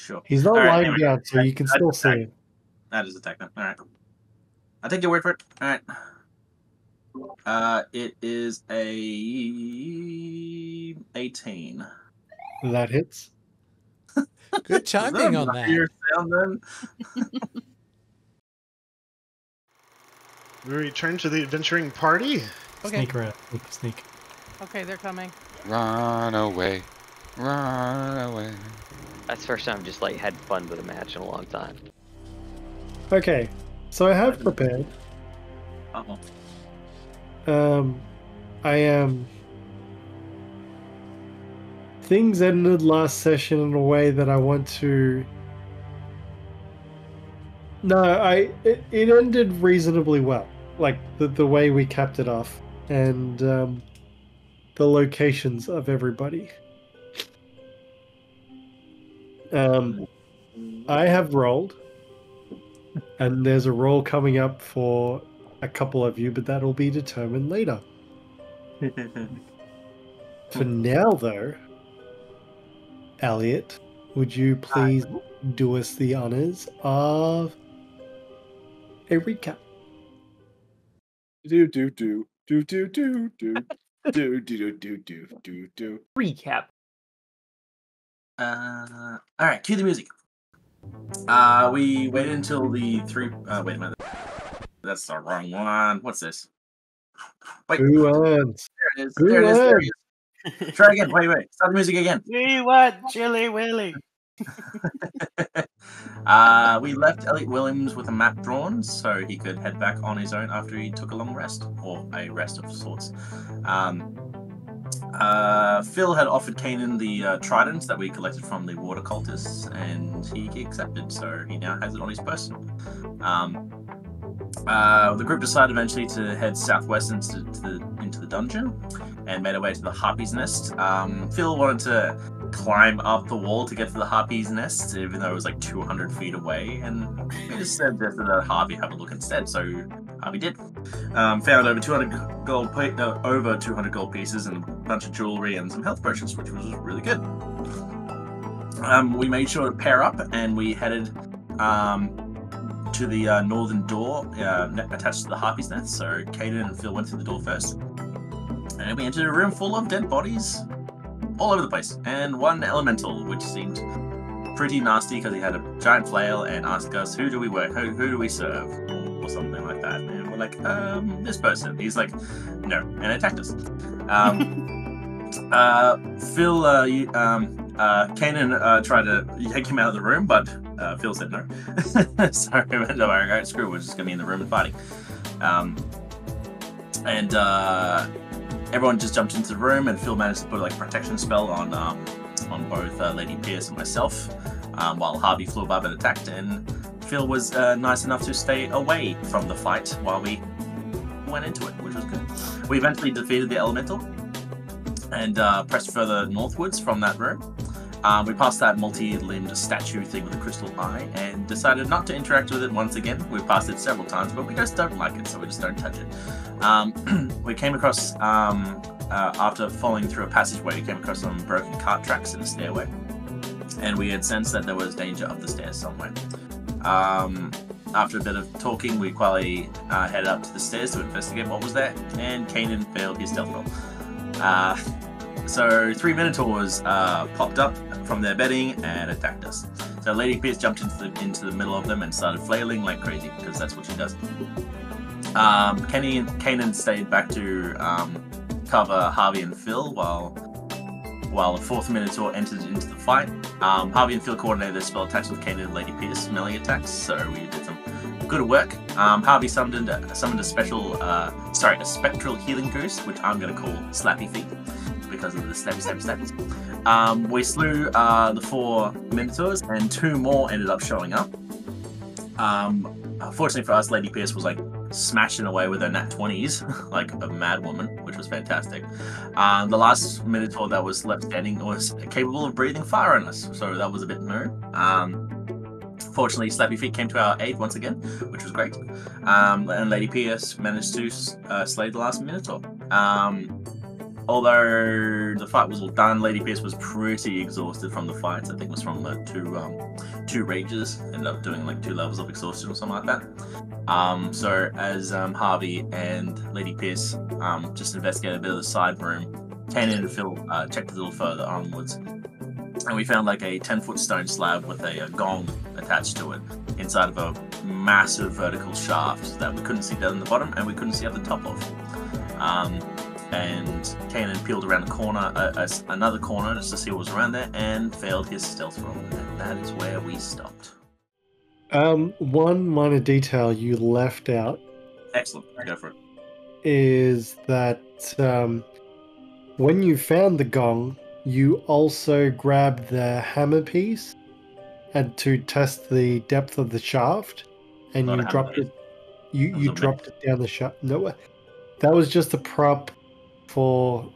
Sure. He's not All right, lying anyway, down, so you can still see attack. him. That is attack then. All right. I take your word for it. All right. It is a 18. That hits. Good timing on that. Sound then? We return to the adventuring party. Okay. Sneak around. Sneak. Okay, they're coming. Run away. Run away. That's the first time I've just like had fun with a match in a long time. Okay, so I have prepared. I am. Things ended last session in a way that I want to. No, it ended reasonably well. Like the way we capped it off, and the locations of everybody. I have rolled, and there's a roll coming up for a couple of you, but that'll be determined later. For now, though, Elliot, would you please do us the honors of a recap? Recap. All right, cue the music. We waited until the three. Wait a minute. That's the wrong one. What's this? Wait. Who wants? There it is. There it is. There it is. Try again. Wait. Start the music again. We want Chili Willy. We left Elliot Williams with a map drawn so he could head back on his own after he took a long rest, or a rest of sorts. Phil had offered Kainen the trident that we collected from the water cultists, and he accepted, so he now has it on his person. The group decided eventually to head southwest into the dungeon and made our way to the Harpy's Nest. Phil wanted to climb up the wall to get to the Harpy's Nest, even though it was like 200 feet away, and we just said that the Harvey have a look instead, so Harvey did. Found over 200 gold pieces and a bunch of jewelry and some health potions, which was really good. We made sure to pair up, and we headed to the northern door attached to the Harpy's Nest. So Kainen and Phil went through the door first, and we entered a room full of dead bodies all over the place, and one elemental, which seemed pretty nasty because he had a giant flail and asked us, who do we work, who do we serve, or something like that. And we're like, this person. He's like, no, and attacked us. Kainen tried to yank him out of the room, but Phil said no. So we went, all right, screw it, we're just going to be in the room and fighting. Everyone just jumped into the room, and Phil managed to put like a protection spell on both Lady Pierce and myself, while Harvey flew above and attacked, and Phil was nice enough to stay away from the fight while we went into it, which was good. We eventually defeated the elemental and pressed further northwards from that room. We passed that multi-limbed statue thing with a crystal eye and decided not to interact with it once again. We passed it several times, but we just don't like it, so we just don't touch it. We came across, after following through a passageway, we came across some broken cart tracks in the stairway, and we had sensed that there was danger up the stairs somewhere. After a bit of talking, we quietly headed up to the stairs to investigate what was there, and Kainen failed his stealth roll. So 3 Minotaurs popped up from their bedding and attacked us. So Lady Pierce jumped into the middle of them and started flailing like crazy, because that's what she does. Kainen stayed back to cover Harvey and Phil while a fourth Minotaur entered into the fight. Harvey and Phil coordinated their spell attacks with Kainen and Lady Pierce melee attacks, so we did some good work. Harvey summoned a spectral healing goose, which I'm going to call Slappy Feet, because of the slappy. We slew the 4 Minotaurs, and 2 more ended up showing up. Fortunately for us, Lady Pierce was like smashing away with her nat 20s like a mad woman, which was fantastic. The last Minotaur that was left standing was capable of breathing fire on us, so that was a bit moo. Fortunately, Slappy Feet came to our aid once again, which was great. And Lady Pierce managed to slay the last Minotaur. although the fight was all done, Lady Pierce was pretty exhausted from the fights. I think it was from two rages. Ended up doing like 2 levels of exhaustion or something like that. So as Harvey and Lady Pierce just investigated a bit of the side room, Kainen and Phil checked a little further onwards, and we found like a 10-foot stone slab with a gong attached to it inside of a massive vertical shaft that we couldn't see down in the bottom and we couldn't see at the top of. And Kainen peeled around the corner, another corner, just to see what was around there, and failed his stealth roll. And that is where we stopped. One minor detail you left out Excellent. Go for it. is that when you found the gong, you also grabbed the hammer piece and to test the depth of the shaft, and Not a you hammer dropped piece. it. You a dropped it down the shaft. No, that was just a prop for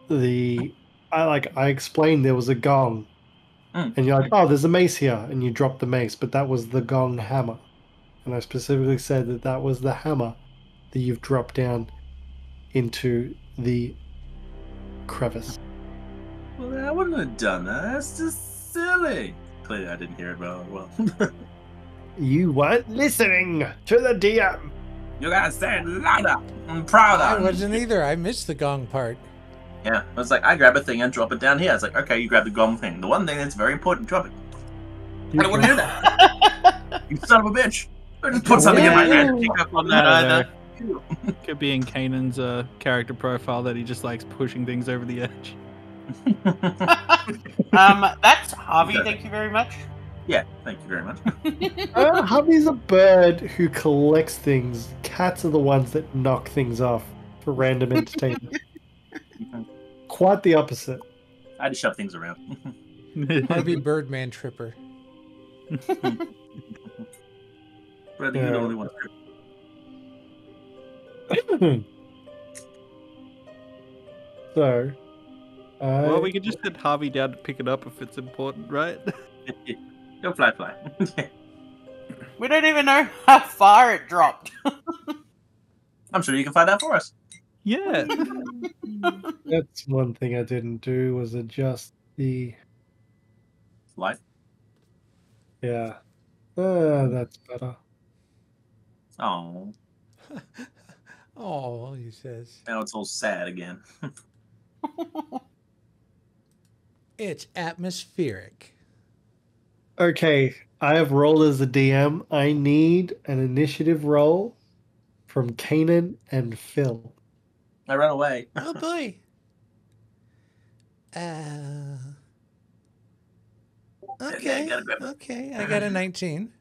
the. I explained there was a gong, and you're like, oh, there's a mace here, and you dropped the mace, but that was the gong hammer, and I specifically said that that was the hammer that you've dropped down into the crevice. Well, I wouldn't have done that. That's just silly. Clearly, I didn't hear it well. You weren't listening to the DM. You gotta say it louder. I'm proud I of it. wasn't either. I missed the gong part. Yeah, I was like, I grab a thing and drop it down here. It's like, okay, you grab the gong thing. The one thing that's very important, drop it. I don't want to hear that. You son of a bitch. I just put something in my hand. Pick up on that I either. Could be in Kainen's character profile that he just likes pushing things over the edge. That's Havi, thank you very much. Yeah, thank you very much. Hubby's a bird who collects things. Cats are the ones that knock things off for random entertainment. Quite the opposite. I just shove things around. Harvey Birdman Tripper. Brother, you're the only one. So, Well, we could just send Harvey down to pick it up if it's important, right? Go fly. We don't even know how far it dropped. I'm sure you can find out for us. Yeah. that's one thing I didn't do was adjust the. Light. Yeah. That's better. Oh, Oh, he says. now it's all sad again. It's atmospheric. Okay, I have rolled as a DM. I need an initiative roll from Kainen and Phil. I ran away. Oh boy. Okay. gotta grab it. Okay. I got a 19.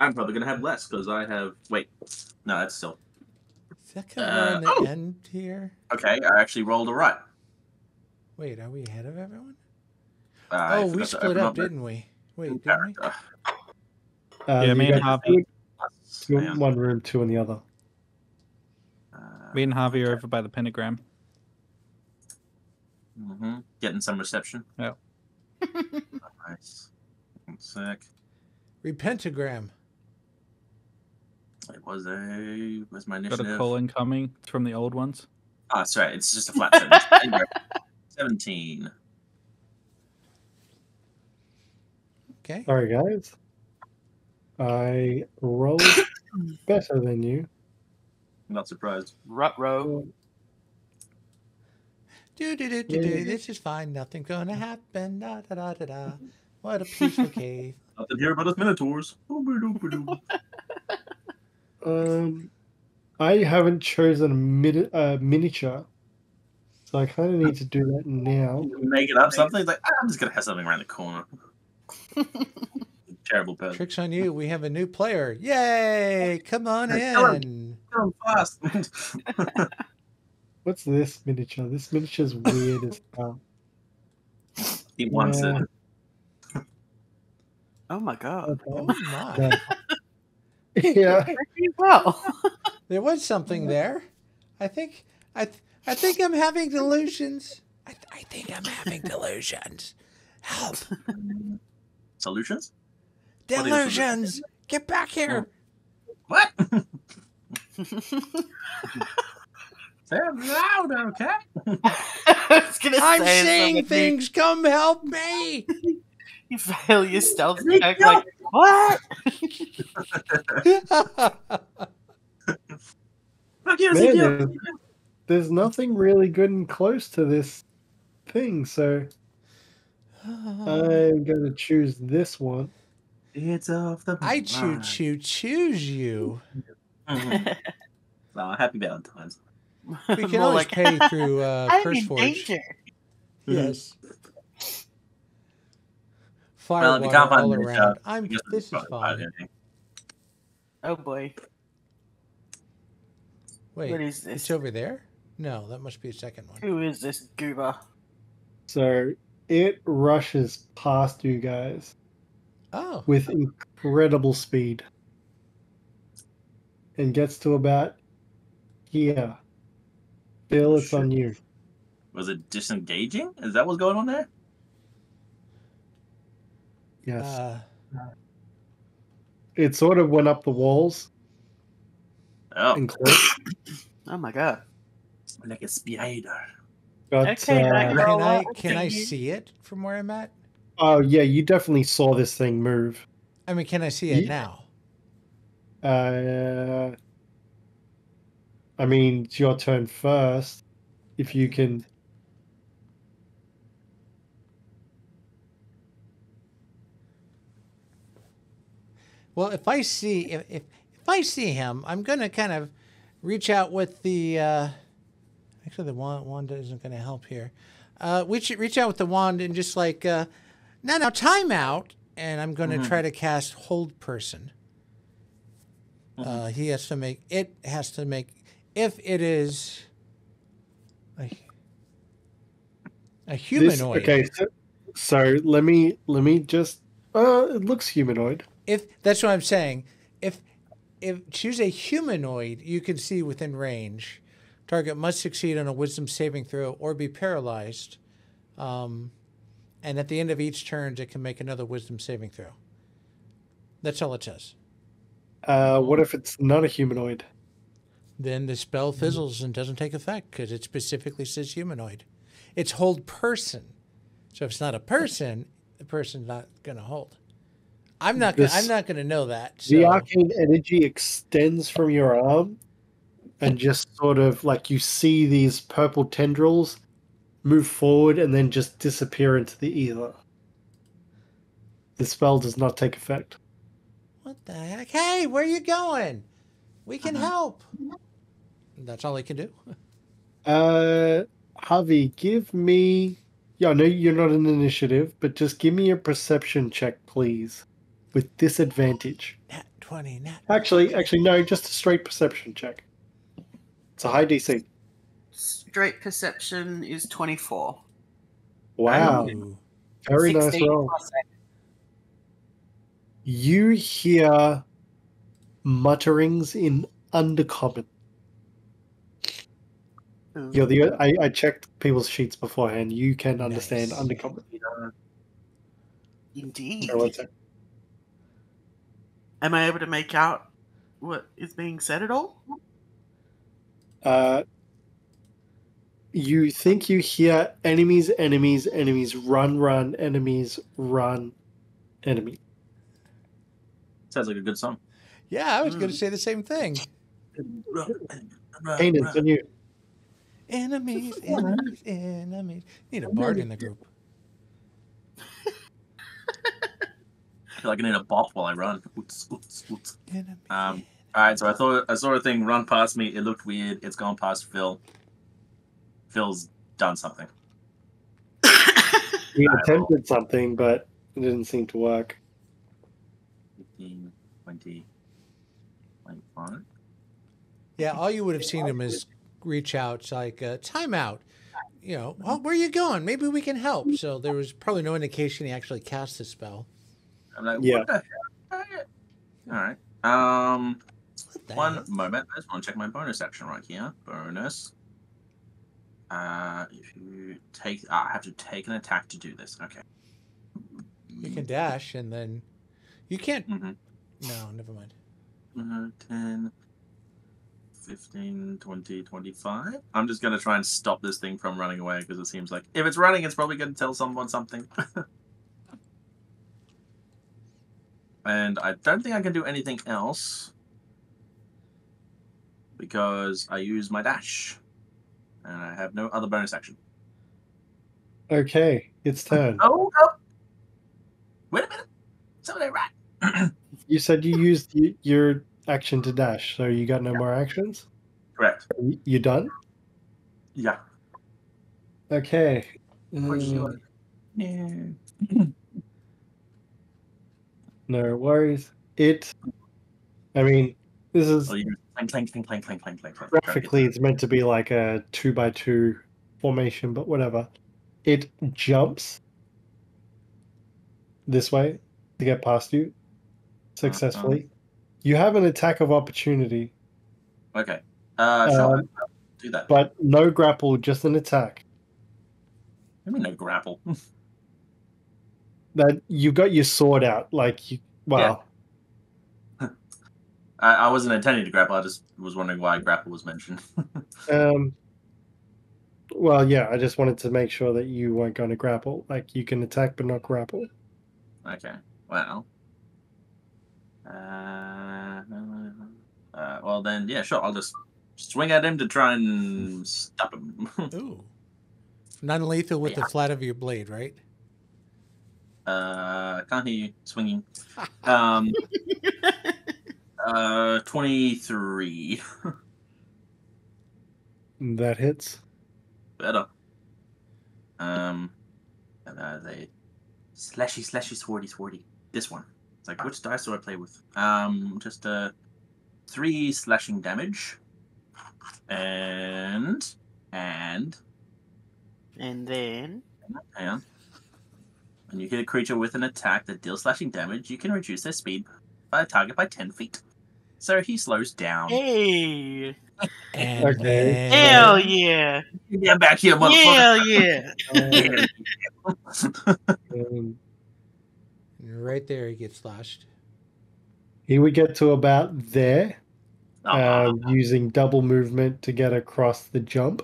I'm probably gonna have less because I have. Wait, no, that's still Is that kind of on the end here? okay. I actually rolled a right. Wait, are we ahead of everyone? I Oh, we forgot to split open up, my didn't we? Wait, didn't we? character. Yeah, you me and got Harvey. two Hang in on. one room, two in the other. Me and Harvey are over by the pentagram. Getting some reception. Yeah. Nice. 1 sec. Repentagram. It was a. Where's my Got initiative? a call incoming from the old ones. Oh, that's right. It's just a flat 17. 17. Okay. Sorry, guys. I rolled better than you. Not surprised. Ruh-roh. Do. This is fine. Nothing gonna happen. Da da da da da. What a peaceful cave. Nothing here but us minotaurs. I haven't chosen a miniature, so I kind of need to do that now. Make it up something. It's like, I'm just gonna have something around the corner. Terrible person. Tricks on you. We have a new player. Yay! Come on Kill him. in. Go fast. What's this miniature? This miniature's weird as hell. He wants Yeah. it. Oh my god. Oh my. Yeah. Pretty well. There was something there. I think I'm having delusions. I think I'm having delusions. Help. Solutions? What is Delusions. Get back here. What? Say it loud, okay? I was gonna I'm say seeing something. things. Come help me. You fail your stealth check. Like what? Fuck you, Man, Ezekiel! there's nothing really good and close to this thing, so I'm gonna choose this one. It's off the I line. choose you. Well, happy Valentine's. We can More always like, pay through I'm Curse in Forge. danger. Yes. Well, if you Firewater can't find all the around. I guess This is probably fine. anything. Oh boy. Wait, What is this? it's over there? No, that must be a second one. Who is this goober? So it rushes past you guys Oh, with incredible speed and gets to about here. Bill, it's on you. Was it disengaging? Is that what's going on there? Yes. It sort of went up the walls Oh, and clipped. Oh my god. like a spider. But, Okay, I can can I see it from where I'm at? oh, yeah, you definitely saw this thing move. I mean, can I see it Yeah. now? I mean, it's your turn first. If you can. Well, if I see if I see him, I'm gonna kind of reach out with the. Actually, the wand isn't going to help here. We should reach out with the wand and just like now time out, and I'm going to try to cast Hold Person. He has to make it if it is a humanoid. Okay, so let me just. It looks humanoid. If that's what I'm saying, if choose a humanoid you can see within range. Target must succeed on a wisdom saving throw or be paralyzed. And at the end of each turn, it can make another wisdom saving throw. That's all it says. What if it's not a humanoid? Then the spell fizzles and doesn't take effect because it specifically says humanoid. It's hold person. So if it's not a person, the person's not going to hold. I'm not going to know that. So. The arcane energy extends from your arm. And just sort of like you see these purple tendrils move forward and then just disappear into the ether. The spell does not take effect. What the heck? Hey, where are you going? We can help. That's all he can do. Havi, give me. Yeah, I know you're not an initiative, but just give me a perception check, please, with disadvantage. Nat 20. Actually, no, just a straight perception check. It's a high DC. Straight perception is 24. Wow. Very nice 16 roll. plus You hear mutterings in Undercommon. eight. I checked people's sheets beforehand. You can understand Nice. Undercommon. Indeed. So what's that? Am I able to make out what is being said at all? You think you hear enemies, run, enemies, run, enemy. Sounds like a good song. Yeah, I was going to say the same thing. Kainen, it's on you. Enemies. Need a bard in the group. I feel like I need a bop while I run. Enemy. Alright, so I saw a thing run past me. It looked weird. It's gone past Phil. Phil's done something. He attempted something, but it didn't seem to work. 15, 20, 25. Yeah, all you would have seen him is reach out, it's like, time out. You know, well, where are you going? Maybe we can help. So there was probably no indication he actually cast the spell. I'm like, Yeah. what the hell? Alright. What the One heck? moment. I just want to check my bonus action right here. Bonus. If you take, I have to take an attack to do this. Okay. You can dash and then you can't. Mm-hmm. No, never mind. 10, 15, 20, 25. I'm just going to try and stop this thing from running away because it seems like if it's running, it's probably going to tell someone something. And I don't think I can do anything else because I use my dash and I have no other bonus action. Okay, it's turn. Oh, wait a minute. Something right. You said you used your action to dash, so you got no more actions? Correct. You done? Yeah. Okay. Yeah. No worries. I mean, this is Oh, you clank. graphically it's meant to be like a 2x2 formation, but whatever. It jumps this way to get past you successfully. You have an attack of opportunity. Okay. Sure. Do that. But no grapple, just an attack. I mean, no grapple. That you got your sword out, like you. Well, yeah. I wasn't intending to grapple. I just was wondering why grapple was mentioned. Well, yeah. I just wanted to make sure that you weren't going to grapple. Like you can attack, but not grapple. Okay. Well. Well then, yeah, sure. I'll just swing at him to try and stop him. Ooh. Non-lethal with the flat of your blade, right? Can't hear you swinging. 23. That hits. Better. And they slashy, swordy. This one. It's like, which dice do I play with? Just 3 slashing damage. And then hang on. When you hit a creature with an attack that deals slashing damage, you can reduce their speed by a target by 10 feet. So he slows down. hey, And Okay. hell yeah, Get back here, motherfucker. hell yeah. right there, he gets slashed. He would get to about there, using double movement to get across the jump.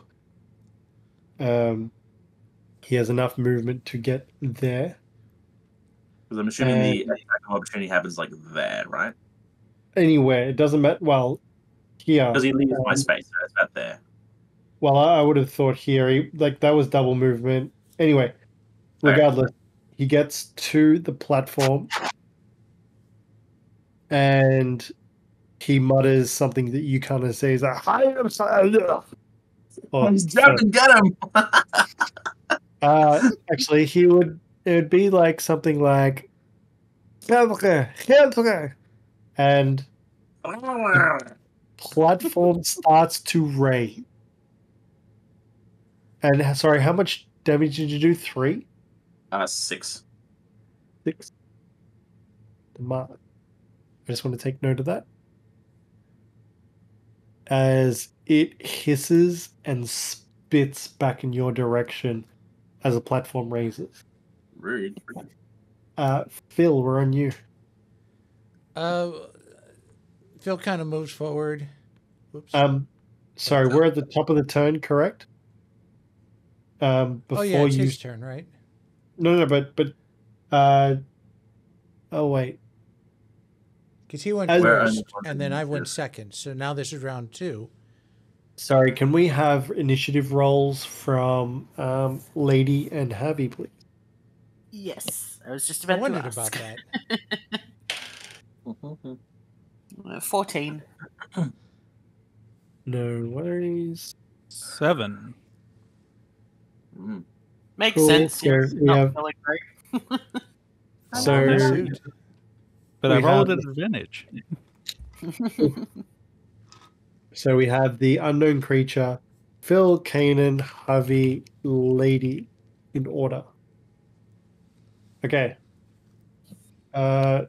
He has enough movement to get there. Because I'm assuming the attack of opportunity happens like there, right? Anywhere, it doesn't matter. Well, here. Because he leaves my space, so it's about there. Well, I would have thought here, that was double movement. Anyway, regardless, he gets to the platform and he mutters something that you kind of say is like, He's jumping, get him! Actually, it would be like something like, and platform starts to rain. And sorry, how much damage did you do? 3? 6. 6. I just want to take note of that. As it hisses and spits back in your direction as a platform raises. Rude. Phil, we're on you. Phil kind of moves forward. Oops. Sorry, we're at the top of the turn, correct? Before it's his turn, right? No, but oh wait. Because he went first, and then I went second. So now this is round 2. Sorry, can we have initiative rolls from Lady and Havi, please? Yes, I was just about to ask. About that. 14. No worries. 7. Makes Cool. sense. So It's we not have- feeling great. But I We rolled have- at advantage. So we have the unknown creature, Phil, Kainen, Havi, Lady, in order. Okay. So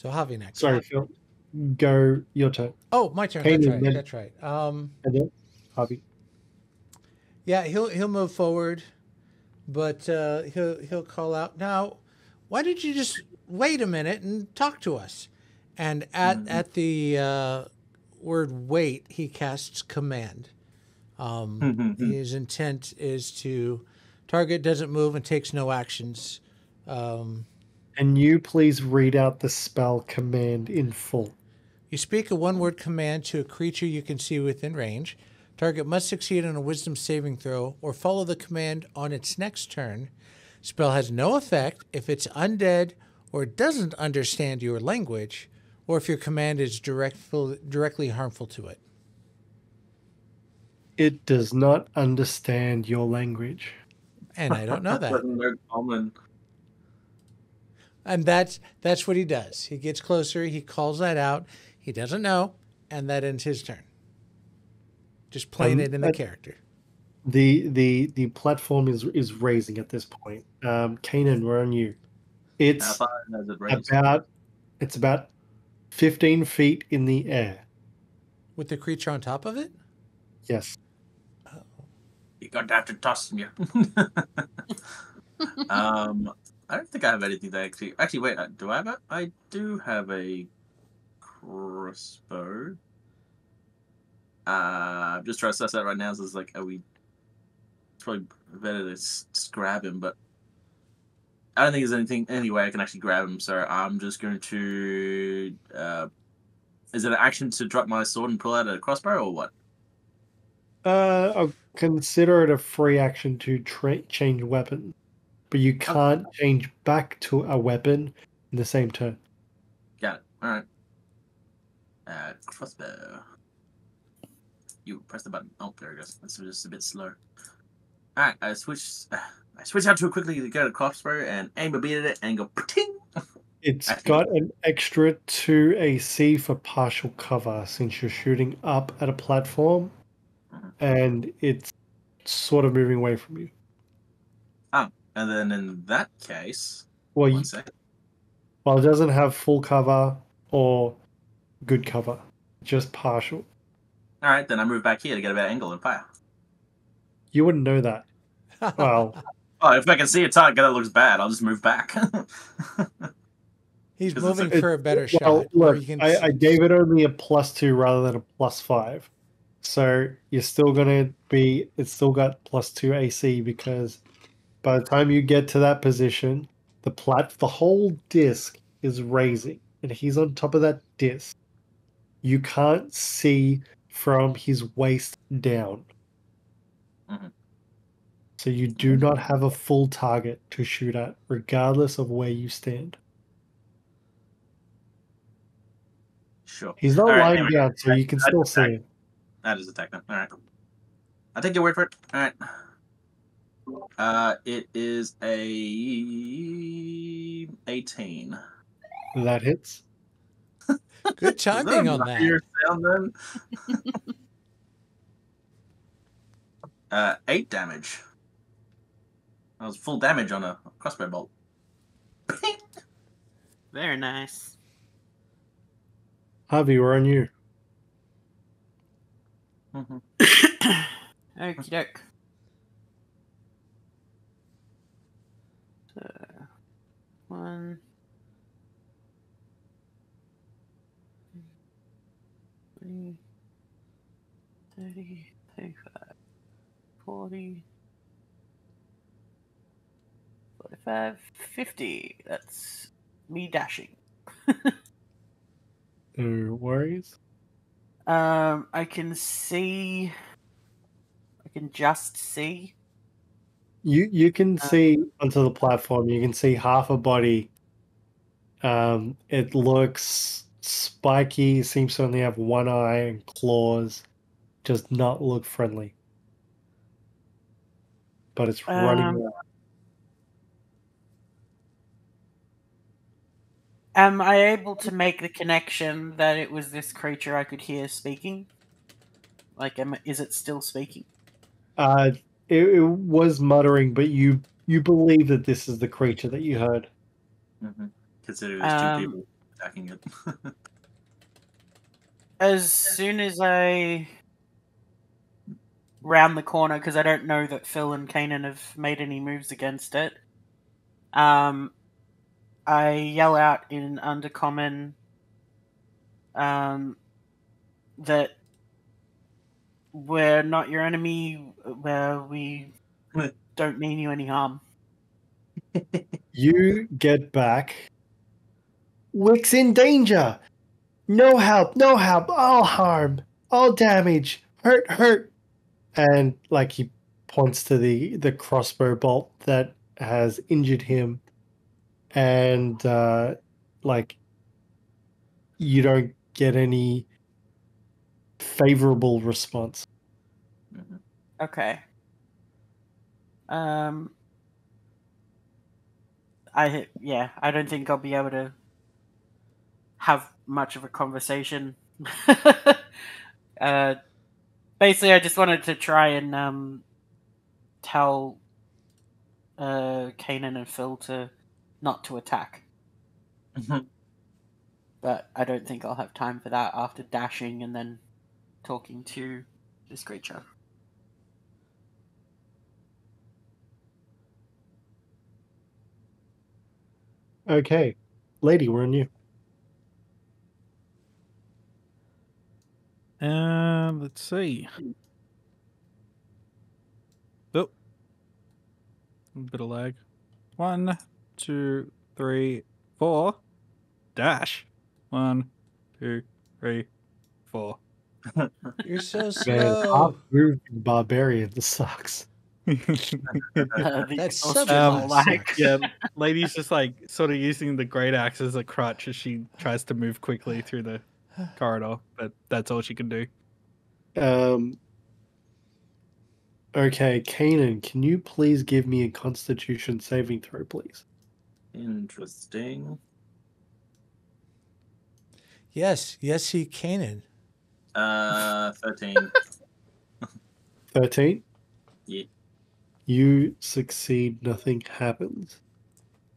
Havi next. Sorry, Phil. Go, your turn. Oh, my turn. Kainen, That's right. And then Havi. Yeah, he'll move forward, but he'll call out. Now, why did you just wait a minute and talk to us? And at the word wait, he casts command. His intent is to target doesn't move and takes no actions. Can you please read out the spell command in full? You speak a one-word command to a creature you can see within range. Target must succeed on a wisdom saving throw or follow the command on its next turn. Spell has no effect if it's undead or doesn't understand your language, or if your command is directly harmful to it. It does not understand your language. And I don't know that. No common. And that's what he does. He gets closer, he calls that out, he doesn't know, and that ends his turn. Just playing it in the character. The platform is raising at this point. Kainen, we're on you. It's about 15 feet in the air. With the creature on top of it? Yes. You're going to have to toss me. I don't think I have anything that actually wait, do I have a? I do have a crossbow. I'm just trying to suss out right now. So it's like, it's probably better to just grab him, but I don't think there's any way I can actually grab him. So I'm just going to. Is it an action to drop my sword and pull out a crossbow, or what? I'll consider it a free action to change weapon, but you can't change back to a weapon in the same turn. Got it. All right. Crossbow. You press the button. Oh, there it goes. This was just a bit slow. All right, I switch out to it quickly to get a crossbow and aim a bit at it and go ting. It's got an extra 2 AC for partial cover since you're shooting up at a platform, and it's sort of moving away from you. Oh, and then in that case, well, one second. Well, it doesn't have full cover or good cover, just partial. All right, then I move back here to get a better angle and fire. You wouldn't know that. Well, if I can see a target that looks bad, I'll just move back. He's moving for a better well, shot. Look, I gave it only a +2 rather than a +5. So you're still going to be, it's still got +2 AC because by the time you get to that position, the whole disc is raising and he's on top of that disc. You can't see from his waist down. Mm-hmm. So you do not have a full target to shoot at, regardless of where you stand. Sure. He's not lying down, so you can still see him. That is attack them. All right. I'll take your word for it. All right. It is a 18. That hits. Good timing on that. Sound, then? 8 damage. That was full damage on a crossbow bolt. Very nice. Havi, we're on you. Okie doke. So, 1, 20, 30, 35, 40, 45, 50. That's me dashing. No worries. I can just see. You can see onto the platform. You can see half a body. It looks spiky. Seems to only have one eye and claws. Does not look friendly. But it's running around. Am I able to make the connection that it was this creature I could hear speaking? Like, is it still speaking? It was muttering, but you believe that this is the creature that you heard. Mm-hmm. Consider there's 2 people attacking it. As soon as I round the corner, because I don't know that Phil and Kainen have made any moves against it, I yell out in Undercommon, that we're not your enemy, where we don't mean you any harm. You get back. Wick's in danger. No help, no help. All harm, all damage. Hurt, hurt. And like he points to the crossbow bolt that has injured him, and like you don't get any favorable response. Okay. I don't think I'll be able to have much of a conversation. Basically, I just wanted to try and tell Kainen and Phil not to attack. But I don't think I'll have time for that after dashing and then talking to this creature. Okay, lady, we're on you. Let's see. Oh, a bit of lag. 1, 2, 3, 4. Dash. 1, 2, 3, 4. You're so Man, slow. half-moving barbarian. This sucks. That's also subtle. like Yeah, lady's just like sort of using the great axe as a crutch as she tries to move quickly through the corridor, but that's all she can do. Okay, Kainen, can you please give me a Constitution saving throw, please? Interesting. Yes, he Kanan. 13. 13? Yeah. You succeed, nothing happens.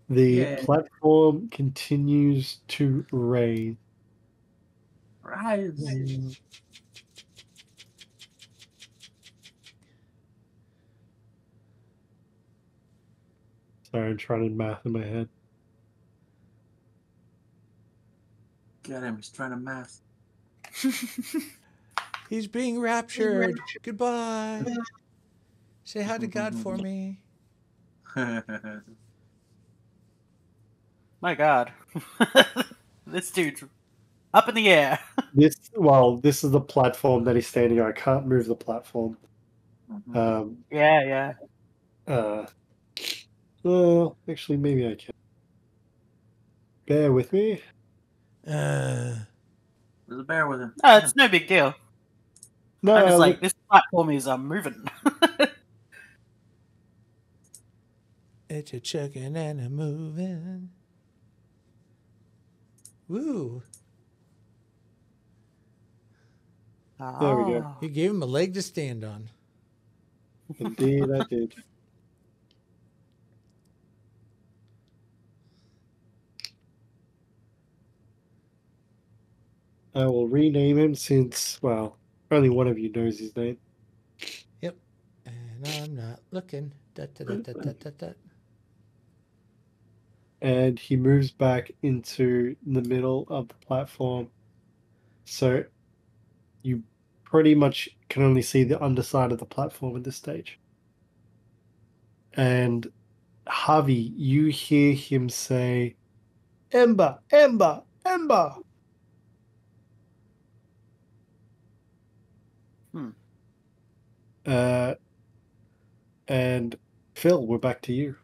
The Yay. platform continues to raise. Rise. Sorry, I'm trying to math in my head. Get him, he's trying to math. He's being raptured. Goodbye. Say hi to God for me. my God, this dude's up in the air. This is the platform that he's standing on. I can't move the platform. Yeah. Well, actually, maybe I can. Bear with me. There's a bear with him. No, it's no big deal. No, I'm just like, this platform is moving. It's a chugging and a moving. Woo. There we go. You gave him a leg to stand on. Indeed, I did. I will rename him since, well, only one of you knows his name. Yep. And I'm not looking. Dot. And he moves back into the middle of the platform. So you pretty much can only see the underside of the platform at this stage. And Havi, you hear him say, "Ember, Ember, Ember." And Phil, we're back to you.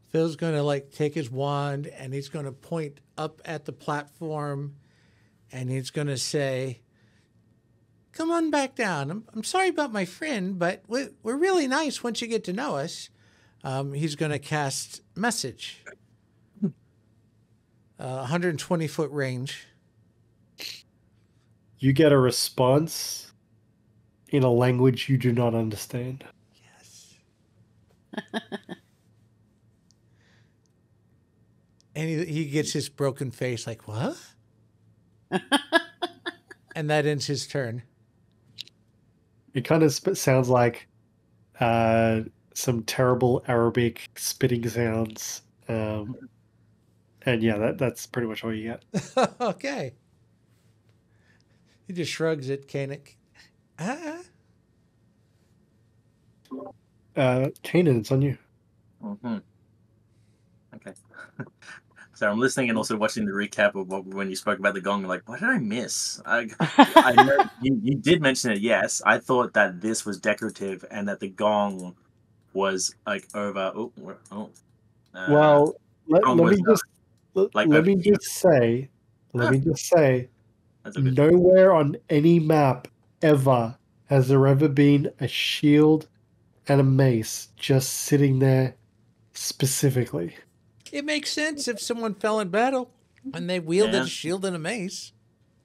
Phil's going to take his wand and he's going to point up at the platform and he's going to say, "Come on back down. I'm sorry about my friend, but we're really nice once you get to know us." He's going to cast Message. 120-foot range. You get a response in a language you do not understand. Yes. And he gets his broken face like, "What?" And that ends his turn. It kind of sounds like some terrible Arabic spitting sounds. And yeah, that's pretty much all you get. Okay. He just shrugs at Kainen. Kainen, it's on you. Mm-hmm. Okay. So I'm listening and also watching the recap of when you spoke about the gong. Like, what did I miss? I know you did mention it. Yes, I thought that this was decorative and that the gong was like over. Well, gong let was me just like let over me here. just say, That's all good. nowhere on any map ever has there ever been a shield and a mace just sitting there specifically. It makes sense if someone fell in battle and they wielded Yeah. a shield and a mace.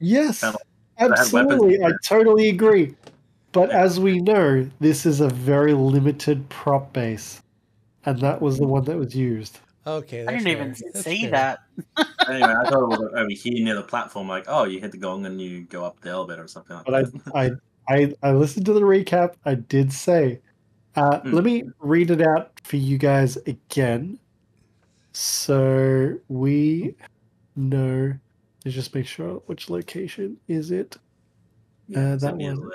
Yes, Kind of- they had weapons. absolutely. I totally agree. But Yeah. as we know, this is a very limited prop base, and that was the one that was used. Okay, I that's didn't even fair. That's see fair. that. Anyway, I thought it was over here near the platform. Like, oh, you hit the gong and you go up the elevator or something like But that. I listened to the recap. I did say, let me read it out for you guys again, so we know. Let's just make sure which location is it. That one.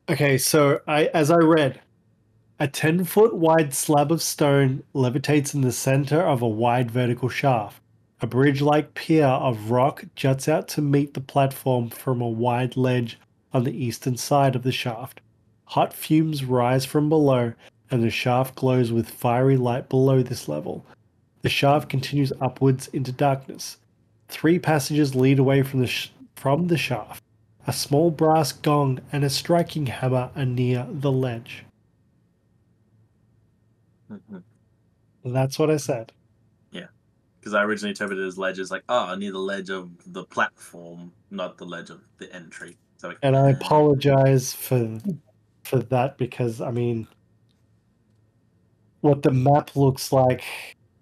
Okay, so as I read, a 10-foot wide slab of stone levitates in the center of a wide vertical shaft. A bridge-like pier of rock juts out to meet the platform from a wide ledge on the eastern side of the shaft. Hot fumes rise from below, and the shaft glows with fiery light below this level. The shaft continues upwards into darkness. 3 passages lead away from the shaft. A small brass gong and a striking hammer are near the ledge. That's what I said. Yeah, because I originally interpreted it as ledge as like, oh, near the ledge of the platform, not the ledge of the entry. So, And I apologize for that because, I mean, what the map looks like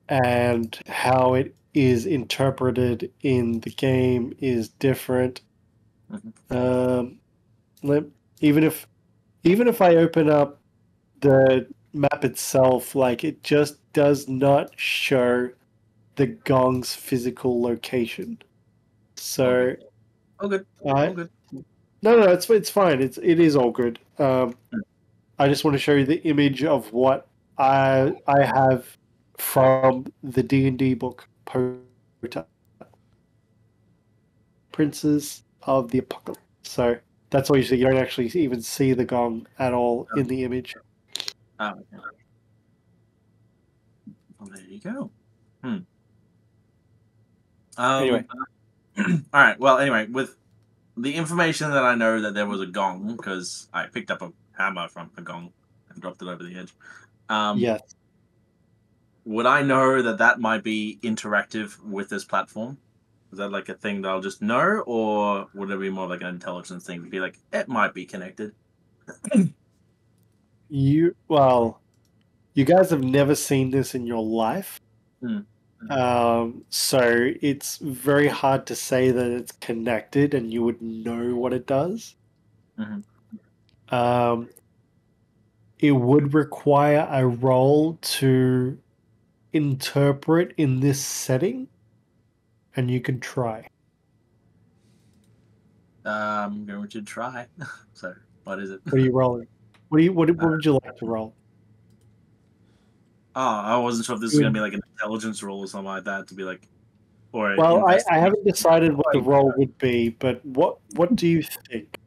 and how it is interpreted in the game is different. Even if I open up the map itself, like, it just does not show the gong's physical location. So all good. No, it's fine. It is all good. I just want to show you the image of what I have from the D&D book PotA, Princes of the Apocalypse. So that's all you see. You don't actually even see the gong at all in the image. Oh, okay. Well, there you go. Anyway. All right. Well, anyway, with the information that I know that there was a gong, because I picked up a hammer from a gong and dropped it over the edge. Yes. Would I know that might be interactive with this platform? Is that like a thing that I'll just know, or would it be more like an intelligence thing to be like, it might be connected? You guys have never seen this in your life. So it's very hard to say that it's connected and you would know what it does. It would require a roll to interpret in this setting, and you can try. I'm going to try. So, what is it? What are you rolling? What would you like to roll? Oh, I wasn't sure if this was going to be like an intelligence roll or something like that to be like, or Well, I haven't decided what the roll would be, but what do you think?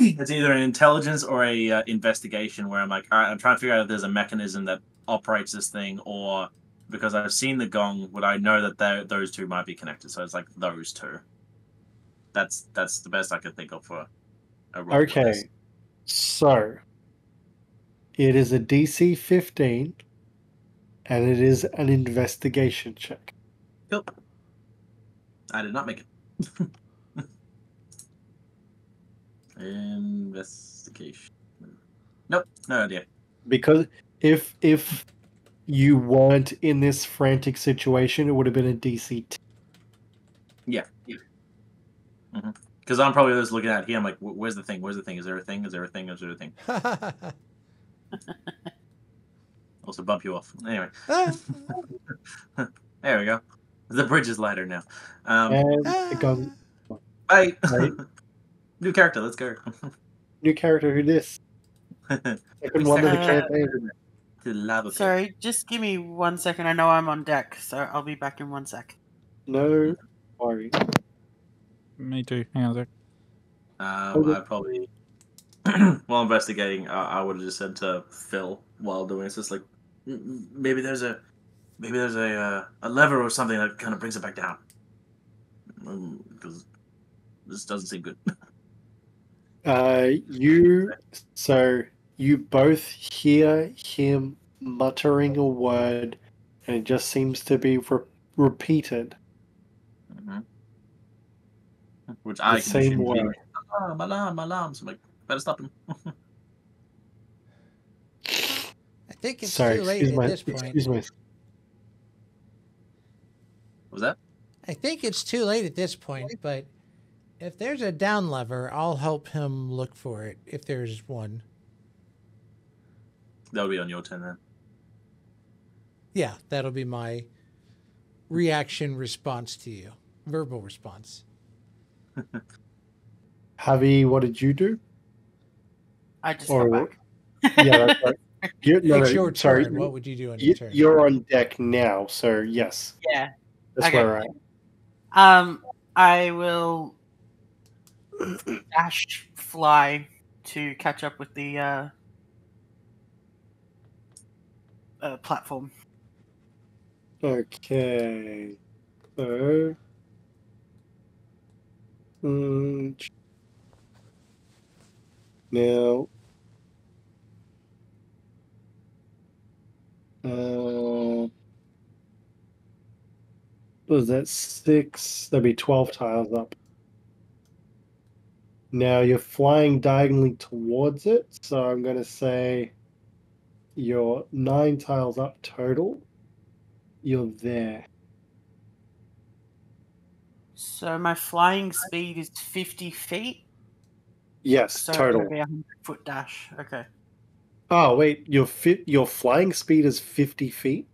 It's either an intelligence or a investigation where I'm like, all right, I'm trying to figure out if there's a mechanism that operates this thing, or because I've seen the gong, would I know that those two might be connected? So it's like those two. That's the best I could think of for a roll. Okay, so it is a DC 15, and it is an investigation check. Cool. I did not make it. Investigation. Nope, no idea. Because if you weren't in this frantic situation, it would have been a DC 10. Yeah. Because I'm probably just looking at here. I'm like, where's the thing? Where's the thing? Is there a thing? Is there a thing? Is there a thing? Also bump you off. Anyway. There we go. The bridge is lighter now. And it goes. Bye. Right. New character. Let's go. New character. Who this? Second one of the campaign. To lava pit. Sorry, just give me 1 second. I know I'm on deck, so I'll be back in 1 sec. No worries. Me too. Hang on a sec. I probably, while investigating, I would have just said to Phil while doing this, just like, maybe there's a lever or something that kind of brings it back down. Because this doesn't seem good. You both hear him muttering a word, and it just seems to be repeated. Mm-hmm. Which I can same word. Alarm. So I'm like, better stop him. I think it's too late at this point. Excuse me. What was that? I think it's too late at this point, but if there's a down lever, I'll help him look for it, if there's one. That'll be on your turn then. Yeah, that'll be my reaction response to you. Verbal response. Javi, what did you do? I just got back. Yeah, that's right. It's your turn. What would you do on your turn? You're on deck now, so yes. Yeah. That's where we're at. I will dash fly to catch up with the platform. Okay. So. Now. Was that 6? That'd be 12 tiles up. Now you're flying diagonally towards it, so I'm going to say you're 9 tiles up total. You're there. So my flying speed is 50 feet? Yes, So total. it'll be a 100-foot dash. Okay. Oh, wait, your flying speed is 50 feet?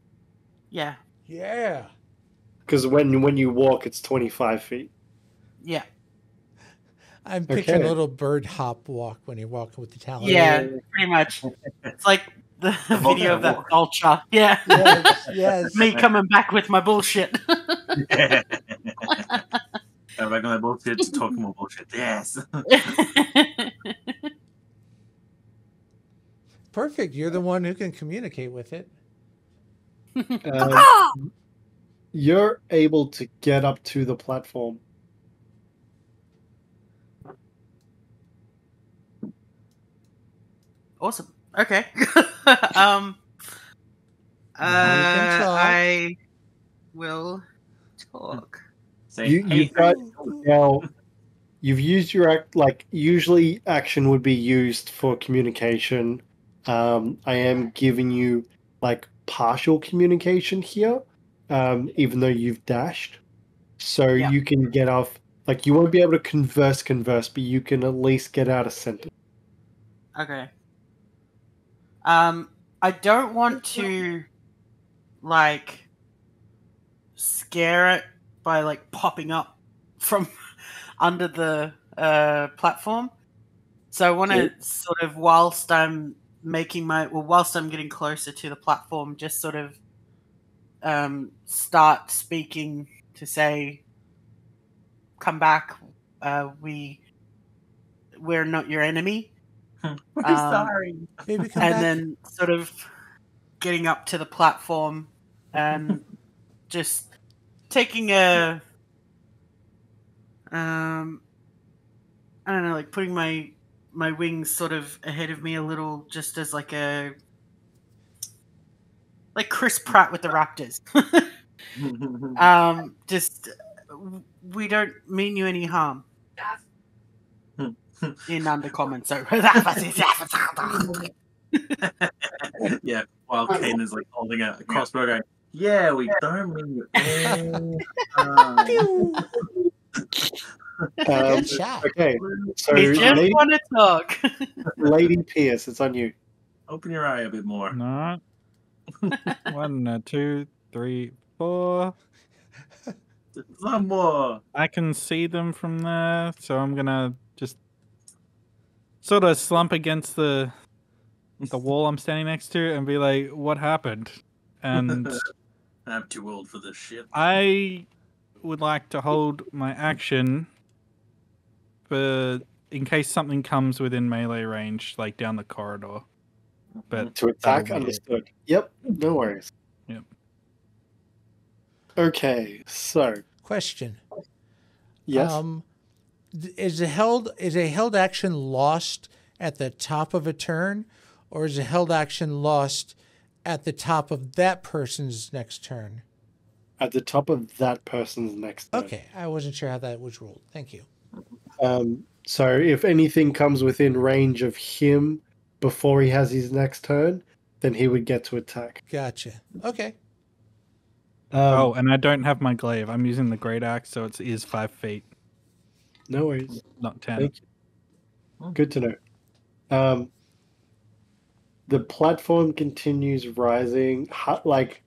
Yeah. Yeah. Because when you walk, it's 25 feet. Yeah. I'm picturing a little bird hop walk when you're walking with the talent. Yeah, pretty much. It's like the video of that vulture. Yeah. Yes. Me coming back with my bullshit. Yeah. Come back on my bullshit to talk more bullshit. Yes. Perfect. You're the one who can communicate with it. You're able to get up to the platform. Awesome. Okay. I will talk. You've used your act. Like usually, action would be used for communication. I am giving you like partial communication here, even though you've dashed, so you can get off. Like you won't be able to converse, but you can at least get out a sentence. Okay. I don't want to, like, scare it by, like, popping up from under the platform. So I want to sort of, whilst I'm getting closer to the platform, just sort of start speaking to say, come back, we're not your enemy. We're sorry. Maybe come and back. then sort of getting up to the platform and just taking a I don't know, like putting my wings sort of ahead of me a little, just as like Chris Pratt with the Raptors. Just we don't mean you any harm. In undercommon, so yeah, while Kainen is like holding a crossbow going, yeah, we don't mean you any Good shot. Okay, so we just want to talk. Lady Pierce, it's on you. Open your eye a bit more. No. 1, 2, 3, 4. Some more. I can see them from there, so I'm gonna just sort of slump against the wall I'm standing next to and be like, "What happened?" And I'm too old for this shit. I would like to hold my action for in case something comes within melee range, like down the corridor. But To attack, that'll be it. understood. Yep, no worries. Yep. Okay, so Question. yes, Is a held action lost at the top of a turn, or is a held action lost at the top of that person's next turn? at the top of that person's next turn. Okay, I wasn't sure how that was ruled. Thank you. So if anything comes within range of him before he has his next turn, then he would get to attack. Gotcha. Okay. Oh, and I don't have my glaive. I'm using the great axe, so it is 5 feet, no worries. not 10. Thank you. Good to know. The platform continues rising. Like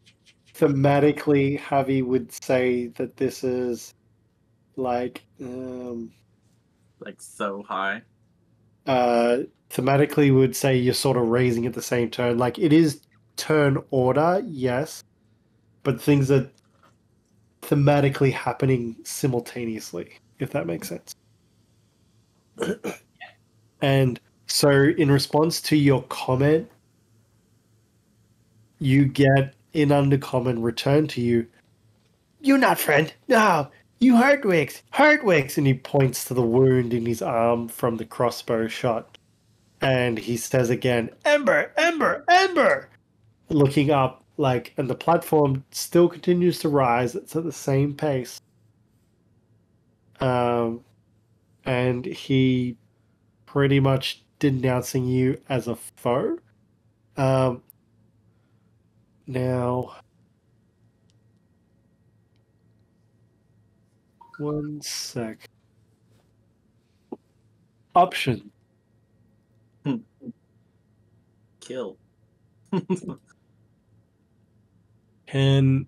thematically, Havi would say that this is like so high. Thematically would say you're sort of raising at the same turn. Like it is turn order, yes, but things are thematically happening simultaneously, if that makes sense. And so in response to your comment, you get in undercommon returned to you. You not friend. No, you Hardwicks. Hardwicks. And he points to the wound in his arm from the crossbow shot. And he says again, Ember, Ember, Ember. Looking up, and the platform still continues to rise. It's at the same pace. And he pretty much denouncing you as a foe. Now, one sec. Option. Kill. Can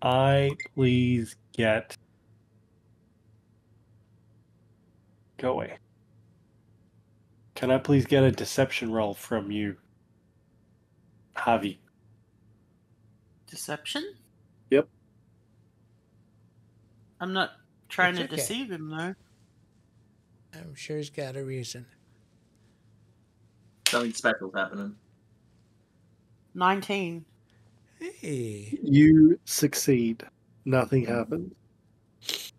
I please get... Go away. Can I please get a deception roll from you, Havi? Deception? Yep. I'm not trying It's to okay. deceive him, though. I'm sure he's got a reason. Something special's happening. 19. Hey. You succeed. Nothing happens.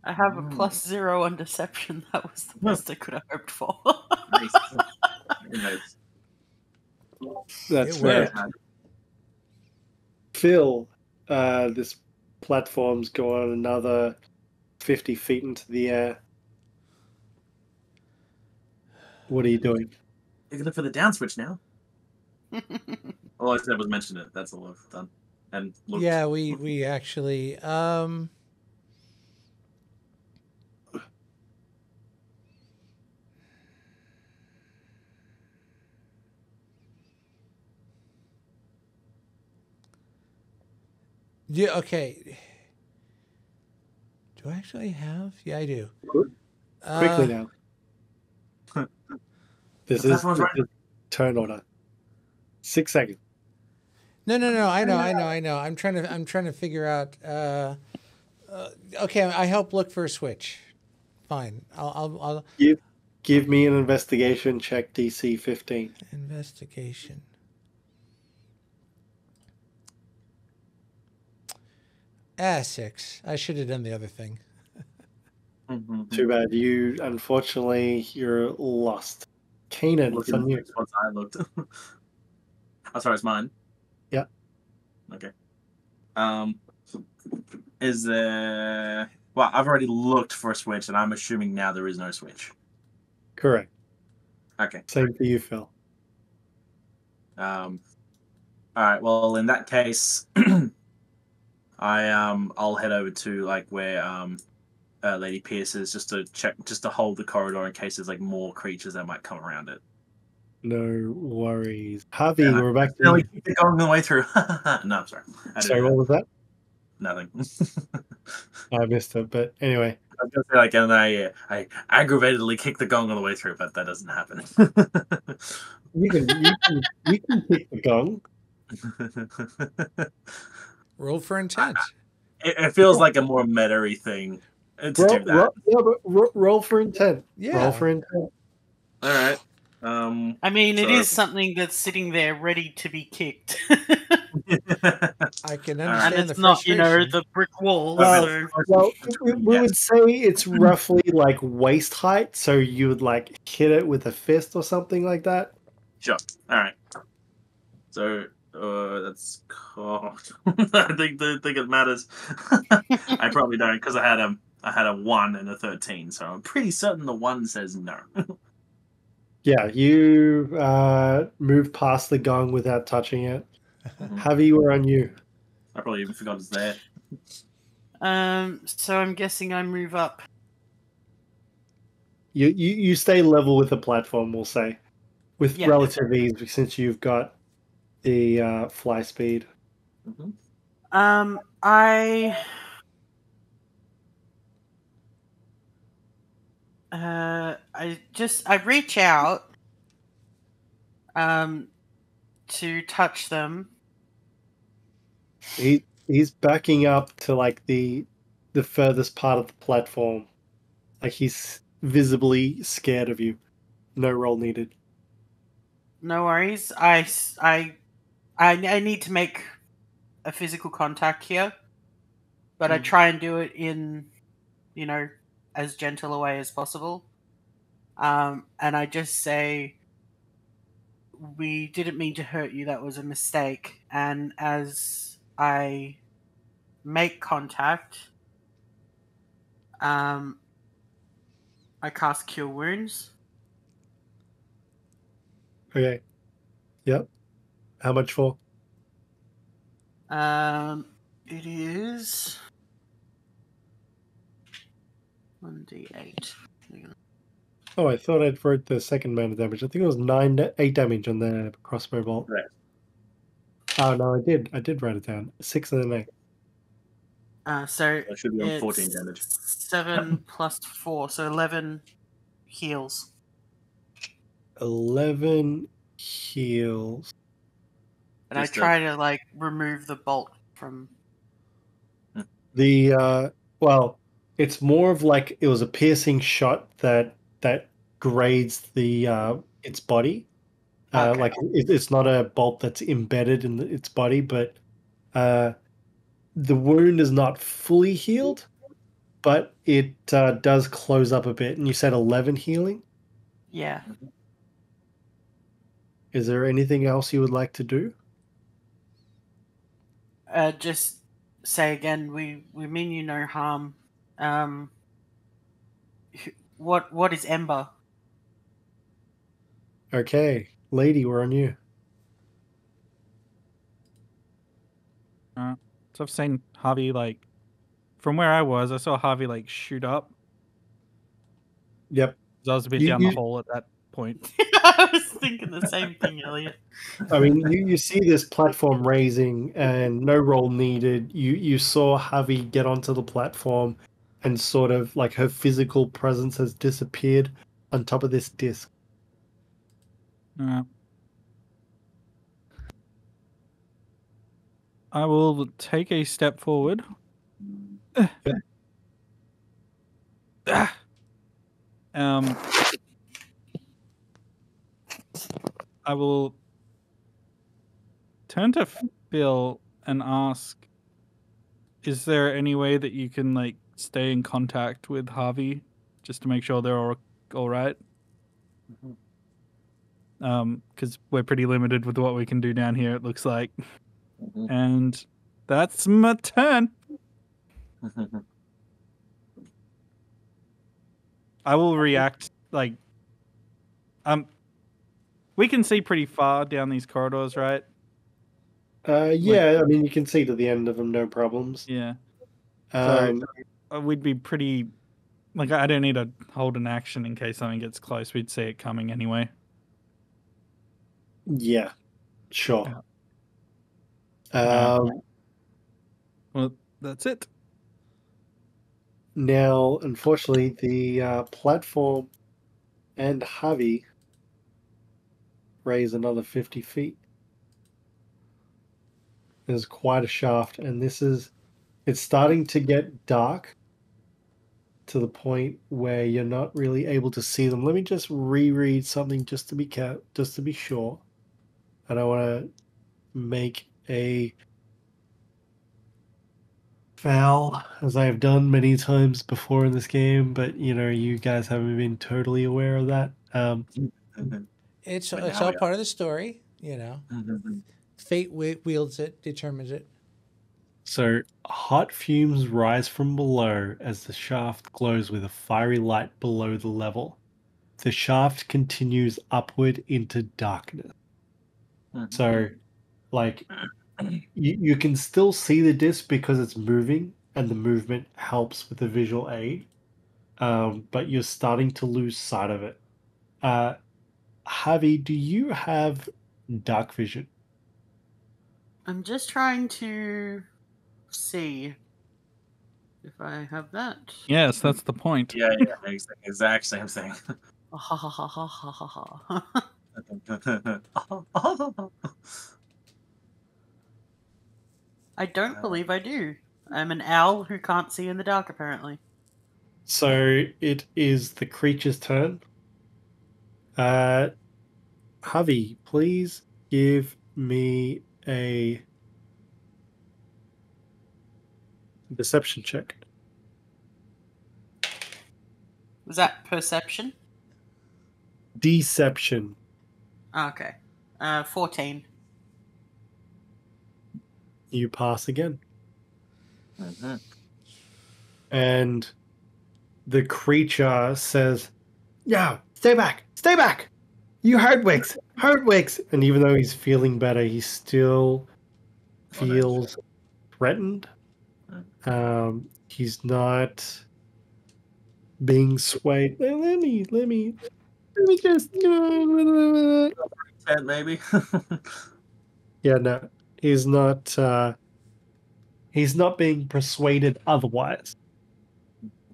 I have a +0 on deception. That was the best I could have hoped for. Nice. Nice. That's It fair. worked. Phil, this platform's going another 50 feet into the air. What are you doing? You can look for the down switch now. All I said was mention it. That's all I've done. And looked. Yeah, we actually yeah, okay. Do I actually have? Yeah, I do. Quickly now. This is turn order. 6 seconds. No. I know. I'm trying to figure out. Okay, I help look for a switch. Fine. I'll Give me an investigation check, DC 15. investigation. Ah, 6. I should have done the other thing. Too bad. Unfortunately, you're lost. Kainen, it's on you. Once I looked. Oh, sorry, it's mine. Yeah. Okay. Is there... Well, I've already looked for a switch, and I'm assuming now there is no switch. Correct. Okay. Same for you, Phil. All right. Well, in that case, I'll head over to where Lady Pierce is, just to hold the corridor in case there's more creatures that might come around it. No worries. Havi, we're back to Really you. keep it going the way through. No, I'm sorry. Sorry, what was that? nothing. I missed it, but anyway. I was gonna say, like, and I aggravatedly kick the gong on the way through, but that doesn't happen. You can kick the gong. Roll for intent. It feels like a more meta-y thing to do that. Roll for intent. Yeah. Roll for intent. All right. I mean, it is something that's sitting there ready to be kicked. I can understand and the it's not, frustration. the brick wall. Well, we would say it's roughly like waist height, so you would like hit it with a fist or something like that. Sure. All right. So that's cool. I think it matters. I probably don't because I had a 1 and a 13, so I'm pretty certain the 1 says no. Yeah, you move past the gong without touching it. Havi, we're on you. I probably even forgot it's there. So I'm guessing I move up. You stay level with the platform, we'll say, with relative ease since you've got the fly speed. I reach out to touch them. He's backing up to like the furthest part of the platform. Like he's visibly scared of you. No roll needed. No worries. I need to make a physical contact here, but I try and do it in, as gentle a way as possible. And I just say, we didn't mean to hurt you. That was a mistake. And as I make contact, I cast Cure Wounds. Okay. Yep. How much for? It is 1d8. Oh, I thought I'd wrote the second amount of damage. I think it was 8 damage on the crossbow bolt. Right. Oh no, I did write it down. 6 and an 8. So that should be on 14 damage. 7 plus 4, so 11 heals. 11 heals. And I try to remove the bolt from the well, it's more of like it was a piercing shot that grades the its body. Okay. Like it's not a bolt that's embedded in its body, but the wound is not fully healed, but it does close up a bit. And you said 11 healing? Yeah. Is there anything else you would like to do? Just say again, we mean you no harm. What is Ember? Okay, lady, we're on you. So I've seen Havi from where I was. I saw Havi shoot up. Yep. I was a bit down the hole at that point. I was thinking the same thing, Elliot. I mean, you see this platform raising, and no roll needed. You saw Havi get onto the platform, and sort of like her physical presence has disappeared on top of this disc. I will take a step forward. I will turn to Phil and ask, is there any way that you can stay in contact with Havi just to make sure they're all right? Because we're pretty limited with what we can do down here, it looks like. And that's my turn. I will react we can see pretty far down these corridors, right? Yeah, I mean, you can see to the end of them, no problems. Yeah. So we'd be pretty... I don't need to hold an action in case something gets close. We'd see it coming anyway. Yeah, sure. Well, That's it. Now, unfortunately, the platform and Havi raise another 50 feet. There's quite a shaft, and it's starting to get dark to the point where you're not really able to see them. Let me just reread something just to be sure. I don't want to make a foul, as I have done many times before in this game, but you guys haven't been totally aware of that. It's But it's now all we are. part of the story, Fate wields it, determines it. So, hot fumes rise from below as the shaft glows with a fiery light below the level. The shaft continues upward into darkness. So, like, you can still see the disc because it's moving, and the movement helps with the visual aid. But you're starting to lose sight of it. Javi, do you have dark vision? I'm just trying to see if I have that. Yes, that's the point. Yeah, exact same thing. Ha ha ha ha ha ha ha. I don't believe I do. I'm an owl who can't see in the dark, apparently. So it is the creature's turn. Javi, please give me a deception check. Was that perception? Deception. Okay. 14. You pass again. And the creature says, "No, stay back! Stay back! You Hardwicks! Hardwicks!" And even though he's feeling better, he still feels threatened. He's not being swayed. Let me just Maybe. Yeah, no. He's not being persuaded otherwise.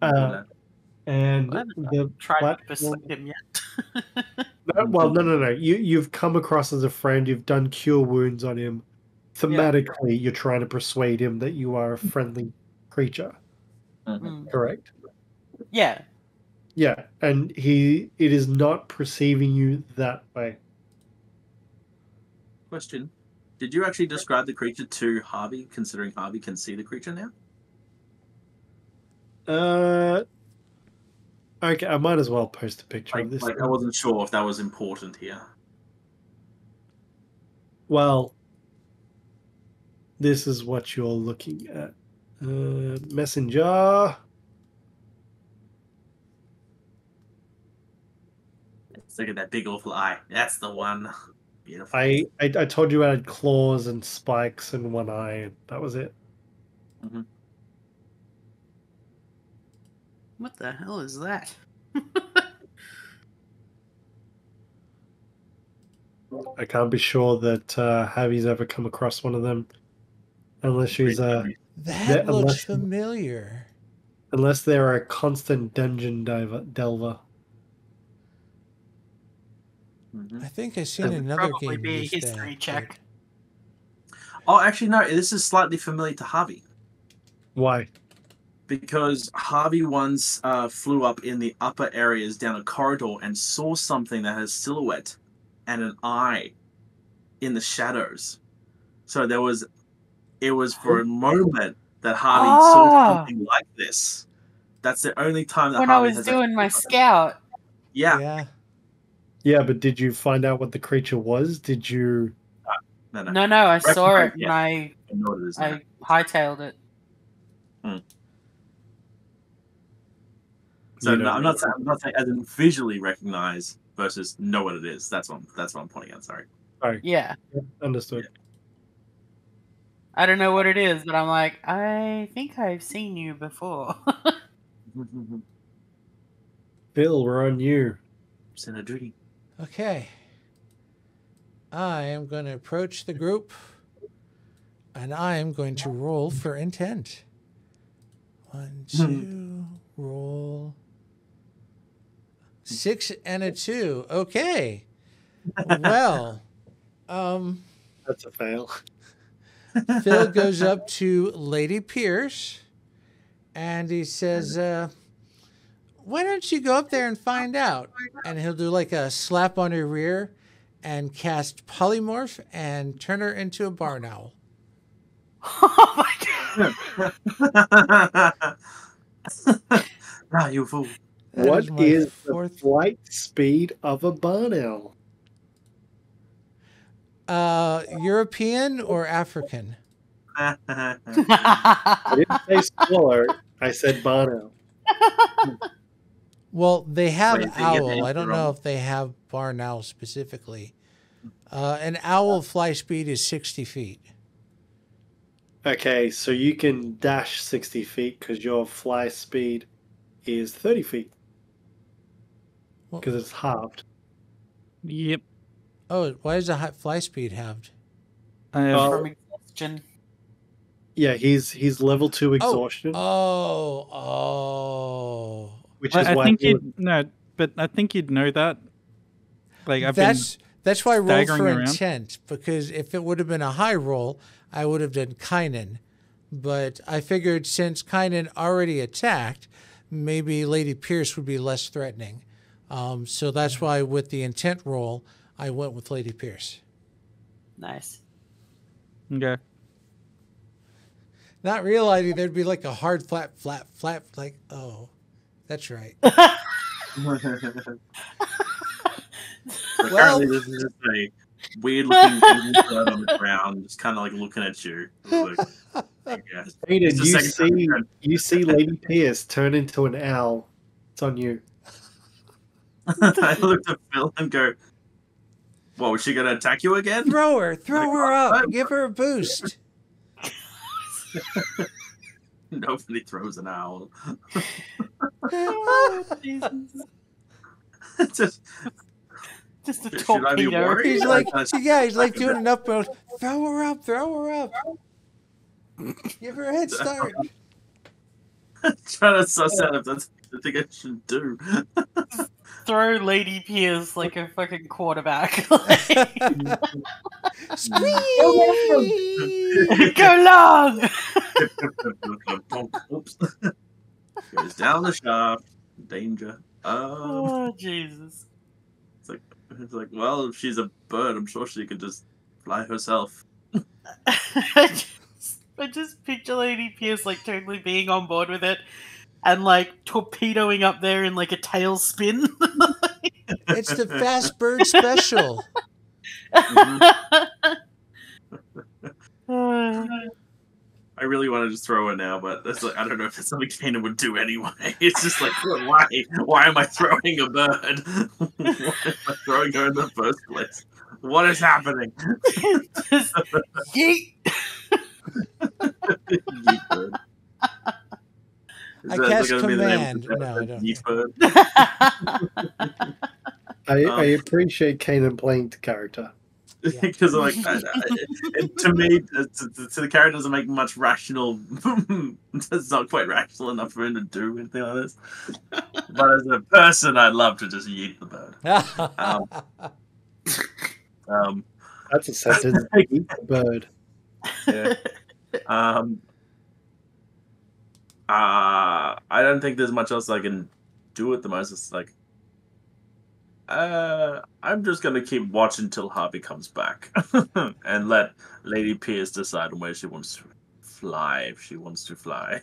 And I haven't the tried to persuade him yet. No. You've come across as a friend. You've done cure wounds on him. Thematically, you're trying to persuade him that you are a friendly creature. Correct? Yeah. Yeah, and it is not perceiving you that way. Question: did you actually describe the creature to Harvey, considering Harvey can see the creature now? Okay, I might as well post a picture of this. I wasn't sure if that was important here. Well, this is what you're looking at. Messenger. Let's look at that big awful eye. That's the one. Beautiful. I told you I had claws and spikes and one eye, and that was it. What the hell is that? I can't be sure that Javi's ever come across one of them, unless she's That looks familiar. Unless they're a constant dungeon delver. I think I've seen another Probably game. be a use history that, check. Oh, actually, no. This is slightly familiar to Harvey. Why? Because Harvey once flew up in the upper areas down a corridor and saw something that had a silhouette and an eye in the shadows. So it was for a moment that Harvey saw something like this. That's the only time that when Harvey I was doing my scout. Yeah. Yeah, but did you find out what the creature was? Did you? No, I saw it and I hightailed it. So no, I'm not saying as in visually recognize versus know what it is. That's what I'm pointing at. Sorry. Yeah. Understood. Yeah. I don't know what it is, but I'm like, I think I've seen you before. Bill, we're on you. Senadrini. Okay. I am going to approach the group, and I am going to roll for intent. 1, 2, roll. 6 and a 2. Okay. Well, That's a fail. Phil goes up to Lady Pierce and he says, why don't you go up there and find out? And he'll do like a slap on her rear and cast polymorph and turn her into a barn owl. Oh my god! Ah, you fool. What my is the fourth. flight speed of a barn owl? European or African? I didn't say smaller. I said barn owl. Well, they have Wait, they get the owl. I answer don't know wrong. if they have barn owl specifically. An owl fly speed is 60 feet. Okay, so you can dash 60 feet because your fly speed is 30 feet. Because it's halved. Yep. Oh, why is the fly speed halved? I have, From exhaustion. Yeah, he's level 2 exhaustion, Oh. which is I why think he was- you'd no, but I think you'd know that. Like I've That's why I rolled staggering for around. intent, because if it would have been a high roll, I would have done Kainen. But I figured since Kainen already attacked, maybe Lady Pierce would be less threatening. So that's why with the intent roll, I went with Lady Pierce. Nice. been okay. Not realizing there'd be like a hard flat, like, oh, that's right. Apparently, this is just a weird looking bird on the ground, just kind of like looking at you. Like, yes. Hayden, It's the second time you've you see Lady Pierce turn into an owl. It's on you. I looked at Phil and go, "What, was she going to attack you again?" Throw her up, give her a boost. Nobody throws an owl. Oh, Jesus. Just, Just a should I be torpedo. worried? He's like, he's like doing an up mode. Throw her up. Give her a head start. trying to suss out if that's the thing I should do. Throw Lady Pierce like a fucking quarterback. Squeeze! Go long! Oops. Goes down the shaft. Danger. Oh, Jesus. It's like, well, if she's a bird, I'm sure she could just fly herself. I just picture Lady Pierce like totally being on board with it and like torpedoing up there in like a tailspin. It's the fast bird special. I really want to just throw her now, but that's like, I don't know if it's something Kainen would do anyway. It's just like, why? Why am I throwing a bird? Why am I throwing her in the first place? What is happening? Just yeet! Yeet bird. Is I that cast gonna be the name of command. the No, I don't. Yeet bird? I appreciate Kainen playing to character. Because like to me, to the character doesn't make much rational. It's not quite rational enough for him to do anything like this. But as a person, I'd love to just yeet the bird. That's a sentence. Eat the bird. Yeah. I don't think there's much else I can do at the most. It's like, I'm just gonna keep watching till Havi comes back, and let Lady Pierce decide where she wants to fly. If she wants to fly,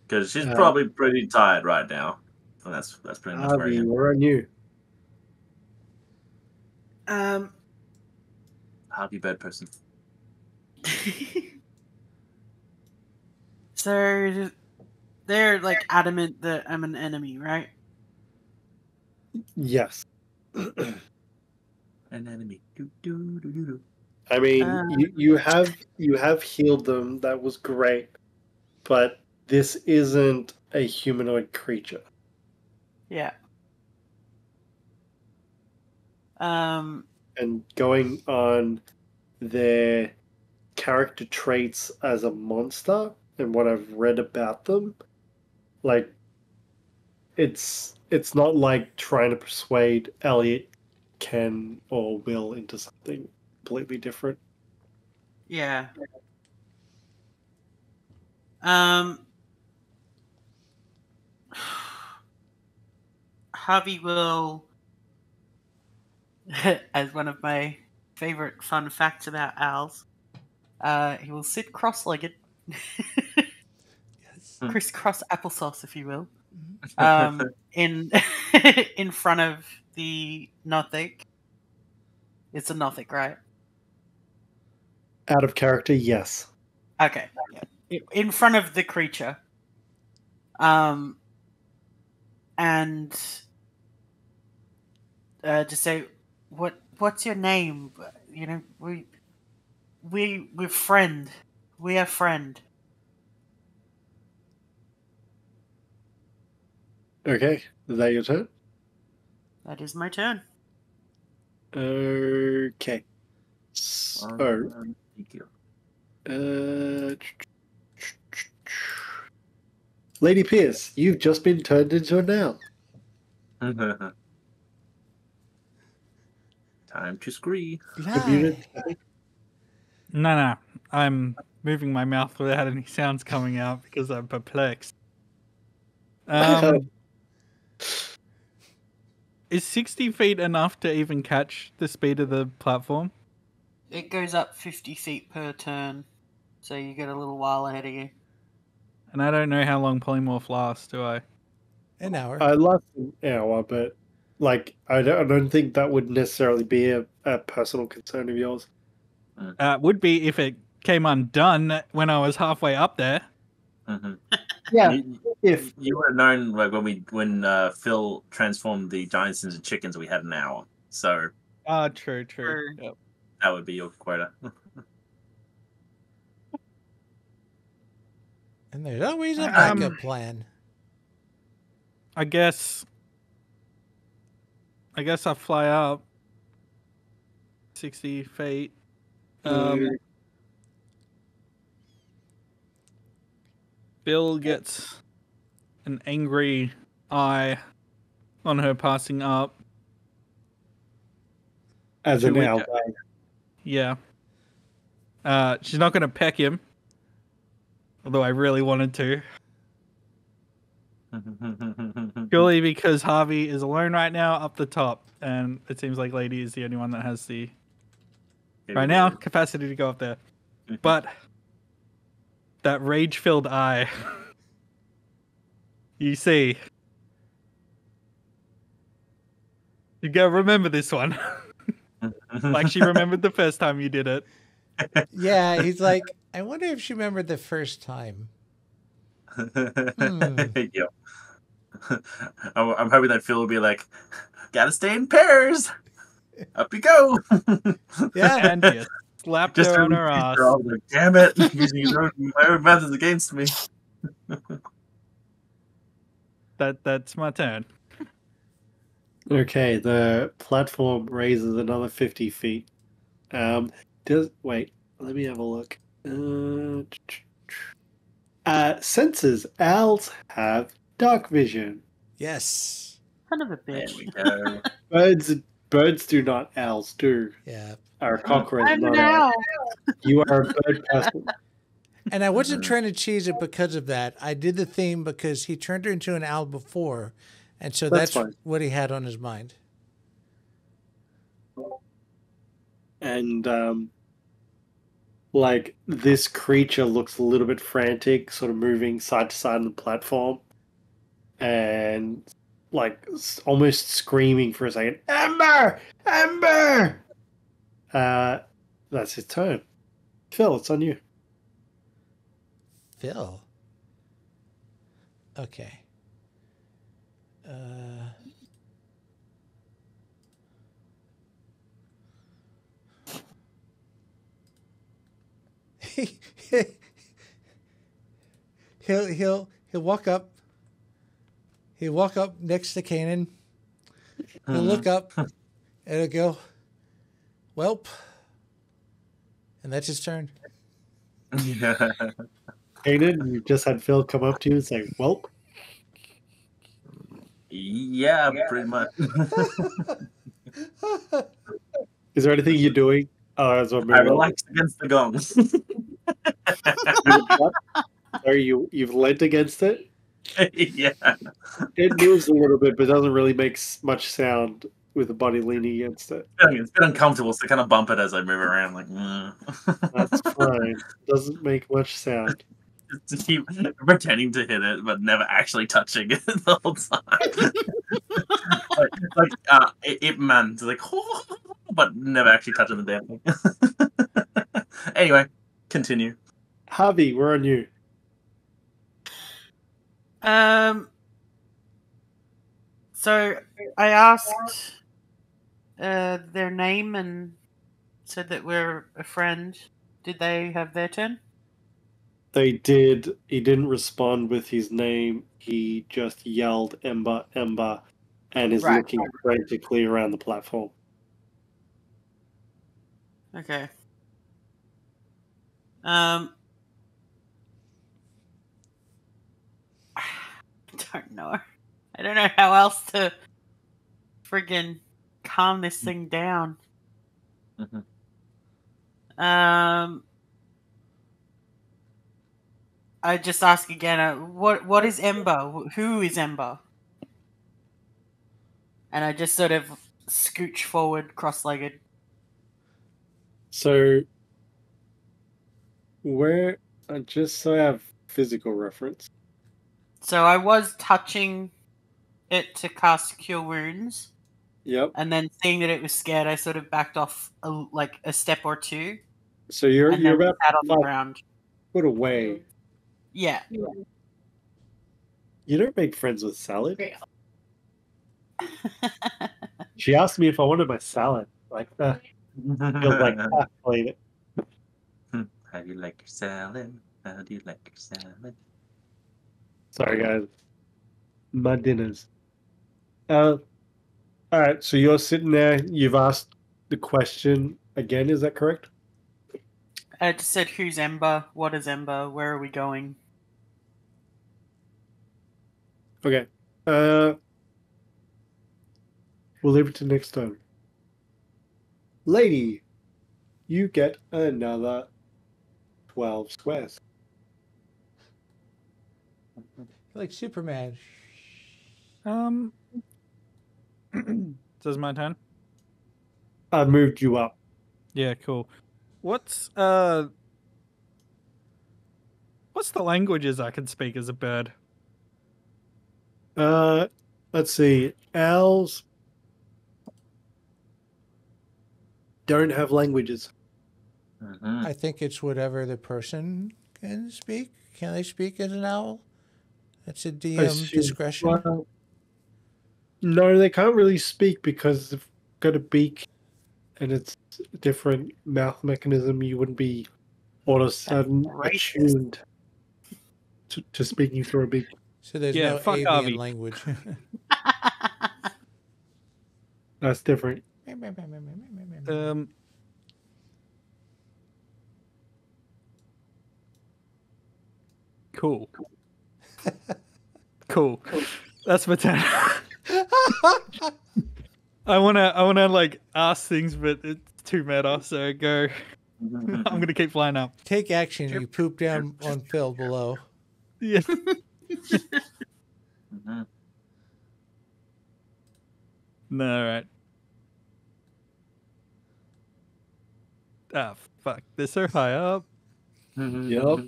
because she's probably pretty tired right now, and that's pretty much where I Havi, am. we're on you. Havi, bad person. So they're like adamant that I'm an enemy, right? Yes. An enemy. I mean, you have healed them. That was great, but this isn't a humanoid creature. Yeah. And going on their character traits as a monster, and what I've read about them, like it's not like trying to persuade Elliot can or will into something completely different. Yeah. Havi will, as one of my favorite fun facts about owls, he will sit cross-legged, crisscross applesauce, if you will, in in front of the Nothic. It's a Nothic, right? Out of character, yes. Okay, yeah. In front of the creature, and just say, "What's your name? You know, we're friend. We are friend." Okay, is that your turn? That is my turn. Okay. So, Lady Pierce, you've just been turned into an owl. Time to scree. No. I'm moving my mouth without any sounds coming out because I'm perplexed. Is 60 feet enough to even catch the speed of the platform? It goes up 50 feet per turn, so you get a little while ahead of you. And I don't know how long polymorph lasts, do I? An hour. I love an hour, but like I don't think that would necessarily be a personal concern of yours. Would be if it came undone when I was halfway up there. Yeah, if you would have known, like when Phil transformed the giants into chickens, we had an hour. So. True. Yep. That would be your quota. And there's always a backup plan. I guess I fly up 60 feet. Bill gets an angry eye on her passing up. As an owl. Yeah. She's not going to peck him. Although I really wanted to. Purely because Havi is alone right now up the top. And it seems like Lady is the only one that has the, right now, capacity to go up there. But that rage-filled eye. You see. You gotta remember this one. Like she remembered the first time you did it. Yeah, he's like, I wonder if she remembered the first time. Yeah. I'm hoping that Phil will be like, gotta stay in pairs. Up you go. Yeah. And you slapped Just her on her ass. Like, damn it. Using my own methods against me. That's my turn. Okay, the platform raises another 50 feet. Wait, let me have a look. Senses. Owls have dark vision. Yes. Son of a bitch. There we go. Birds do not. Owls do. Yeah. Aarakocra is I'm not an owl. You are a bird person. And I wasn't trying to cheese it because of that. I did the theme because he turned her into an owl before. And so that's what he had on his mind. And like this creature looks a little bit frantic, sort of moving side to side on the platform, and like almost screaming for a second, "Ember! Ember!" That's his turn. Phil, it's on you. Phil. Okay. He'll walk up. He'll walk up next to Kainen. He'll look up and he'll go, "Welp." And that's his turn. Cool. Kainen, you just had Phil come up to you and say, "Welp." Yeah, pretty much. Is there anything you're doing? Oh, as I'm I moving on. relaxed against the gong. Sorry, you've leant against it. Yeah. It moves a little bit, but doesn't really make much sound with the body leaning against it. It's a bit uncomfortable, so I kind of bump it as I move around, like. That's fine. Doesn't make much sound. To keep pretending to hit it, but never actually touching it the whole time. Ip Man, it's like, but never actually touching the damn thing. Anyway, continue. Havi, we're on you. So I asked their name and said that we're a friend. Did they have their turn? They did. He didn't respond with his name. He just yelled "Ember, Ember," and is looking frantically around the platform. Okay. I don't know. I don't know how else to friggin' calm this thing down. Mm-hmm. I just ask again, what is Ember? Who is Ember? And I just sort of scooch forward, cross-legged. So, just so I have physical reference. So I was touching it to cast Cure Wounds. Yep. And then seeing that it was scared, I sort of backed off a step or two. So you're about sat on the ground. Put away. Yeah. You don't make friends with salad. She asked me if I wanted my salad. Like that. Feels like played it. How do you like your salad? How do you like your salad? Sorry, guys. My dinners. All right, so you're sitting there. You've asked the question again. Is that correct? I just said, who's Ember? What is Ember? Where are we going? Okay. We'll leave it to next time. Lady, you get another 12 squares. Like Superman. Says my turn. I moved you up. Yeah, cool. What's the languages I can speak as a bird? Let's see. Owls don't have languages. Mm-hmm. I think it's whatever the person can speak. Can they speak as an owl? That's a DM discretion. Well, no, they can't really speak because they've got a beak and it's a different mouth mechanism. You wouldn't be all of a sudden attuned to speaking through a beak. So there's no fuck avian Havi. language. That's different. Cool. Cool. That's my turn. I wanna like ask things, but it's too meta, so go. I'm gonna keep flying up. Take action. You poop down on Phil below. Yeah. Mm-hmm. No, right. Ah, fuck. They're so high up. Yep.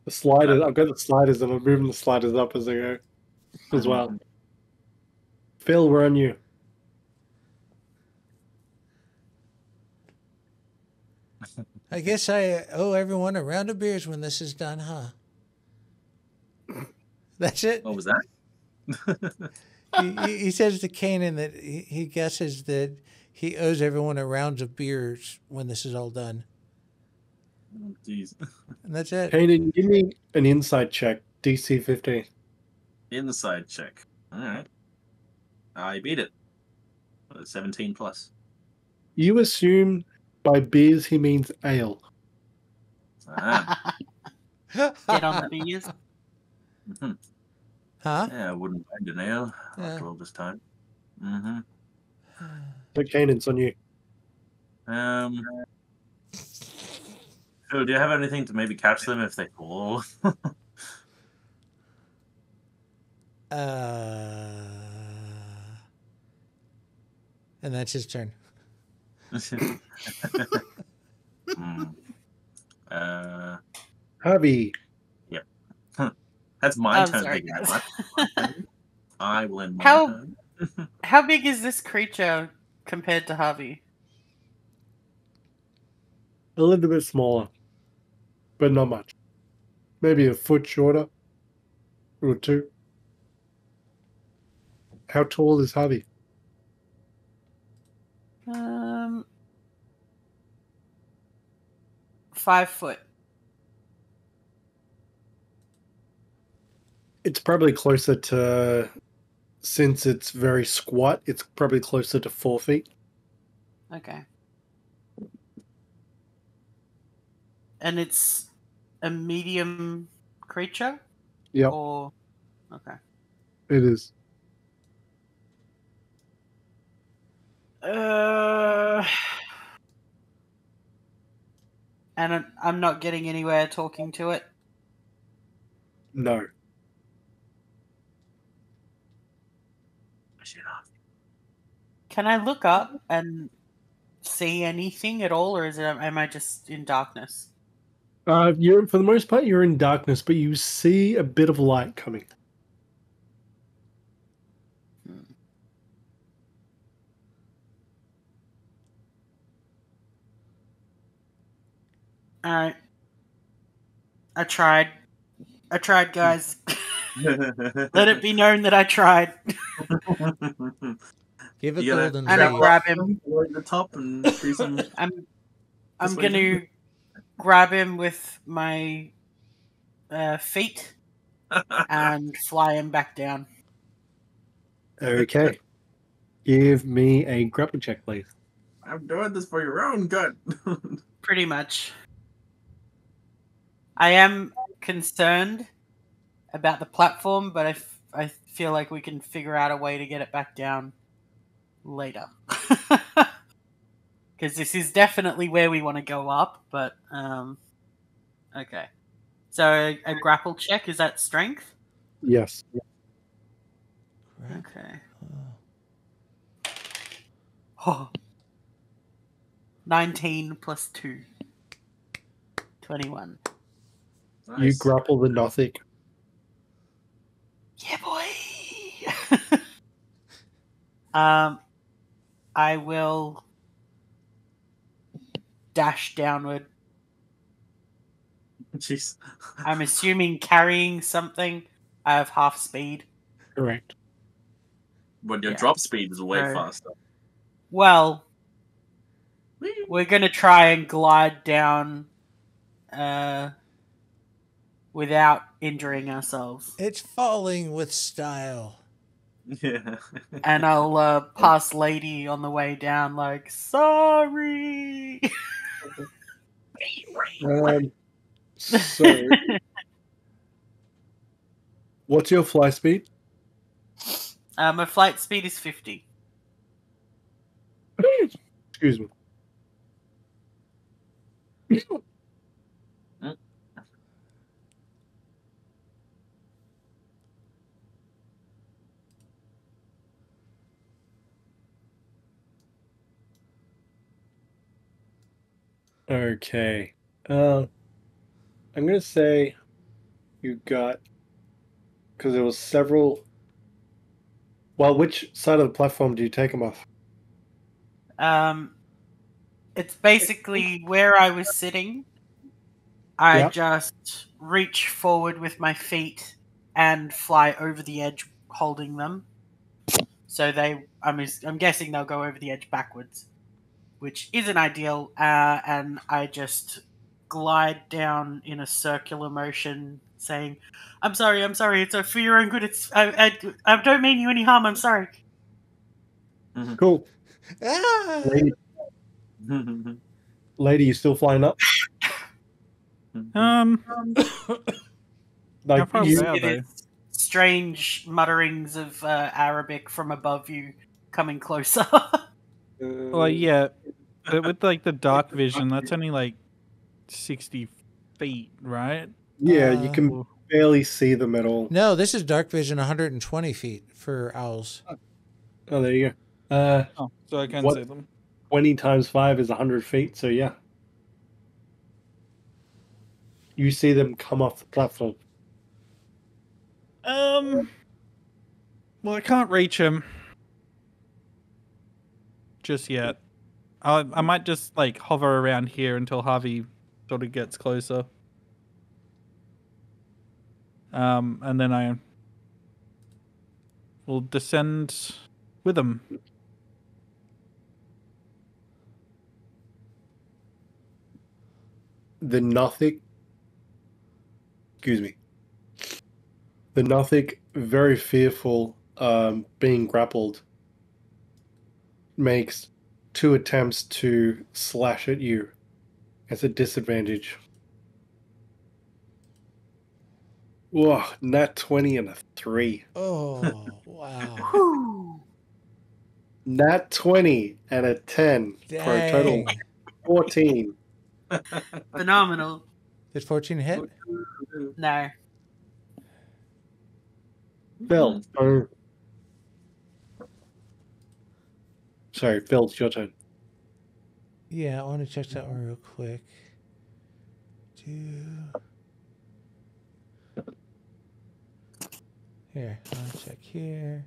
The sliders. I've got the sliders, and I'm moving the sliders up as I go, as well. Phil, we're on you. I guess I owe everyone a round of beers when this is done, huh? That's it. What was that? He says to Kainen that he guesses that he owes everyone a round of beers when this is all done. Oh, jeez. And that's it. Kainen, give me an insight check, DC 15. Inside check. All right. I beat it. 17 plus. You assume by beers he means ale. Get on the beers. Mhm. Huh? Yeah, I wouldn't mind an ale Yeah. after all this time. Mm-hmm. But Kainen's on you. Phil, do you have anything to maybe catch them if they fall? And that's his turn. Havi. Yep. That's my I'm turn. sorry, Thinking guys. that my turn. I will end my How- turn. How big is this creature compared to Havi? A little bit smaller, but not much. Maybe a foot shorter or two. How tall is Havi? 5 foot. It's probably closer to, since it's very squat, it's probably closer to 4 feet. Okay. And it's a medium creature? Yep, Or okay. it is. And I'm not getting anywhere talking to it. No. Can I look up and see anything at all, or am I just in darkness? You're, for the most part, you're in darkness, but you see a bit of light coming. Alright. I tried, guys. Let it be known that I tried. Give a You gotta golden And I leaf. grab him. Go to the top and do some. I'm Just going to grab him with my feet and fly him back down. Okay. Give me a grapple check, please. I'm doing this for your own good. Pretty much. I am concerned about the platform, but I feel like we can figure out a way to get it back down later. Because this is definitely where we want to go up, but okay. So a grapple check, is that strength? Yes. Okay. Oh. 19 plus 2. 21. Nice. You grapple the Nothic. Yeah, boy. I will dash downward. Jeez. I'm assuming carrying something. I have half speed. Correct. But your Yeah. drop speed is way Right. faster. Well, we're gonna try and glide down without injuring ourselves. It's falling with style. Yeah. And I'll pass Lady on the way down, like, sorry. So, what's your fly speed? My flight speed is 50. Excuse me. Okay. I'm gonna say you got, because there was several. Well, which side of the platform do you take them off? It's basically where I was sitting. I Yep. just reach forward with my feet and fly over the edge, holding them. So I'm guessing they'll go over the edge backwards, which isn't ideal. And I just glide down in a circular motion, saying, "I'm sorry. It's for your own good. I don't mean you any harm. I'm sorry." Cool. Ah! Lady, you still flying up? Like How far you, away are they? There's strange mutterings of Arabic from above you coming closer. Well, yeah, but with like the dark vision, that's only like 60 feet, right? yeah, you can Well, barely see them at all. No, this is dark vision 120 feet for owls. Oh, there you go. oh, so I can What- see them. 20 times 5 is 100 feet, so yeah. You see them come off the platform. Well, I can't reach him just yet. I might just like hover around here until Havi sort of gets closer. And then I will descend with him. The Nothic, excuse me, the Nothic, very fearful, being grappled, makes 2 attempts to slash at you. It's a disadvantage. Whoa, nat 20 and a 3. Oh, wow. Whew. Nat 20 and a 10 for a total of Dang. 14. Phenomenal. Did 14 hit? No. Phil. Oh. Sorry, Phil, it's your turn. Yeah, I want to check that one real quick. Here, I'll check here.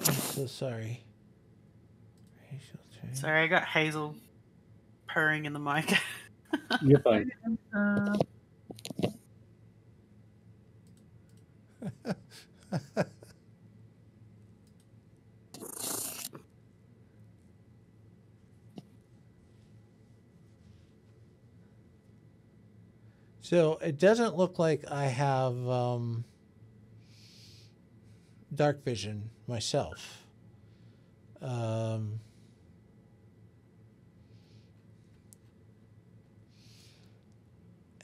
I'm so sorry. Racial trait. Sorry, I got Hazel purring in the mic. You're fine. So it doesn't look like I have dark vision myself.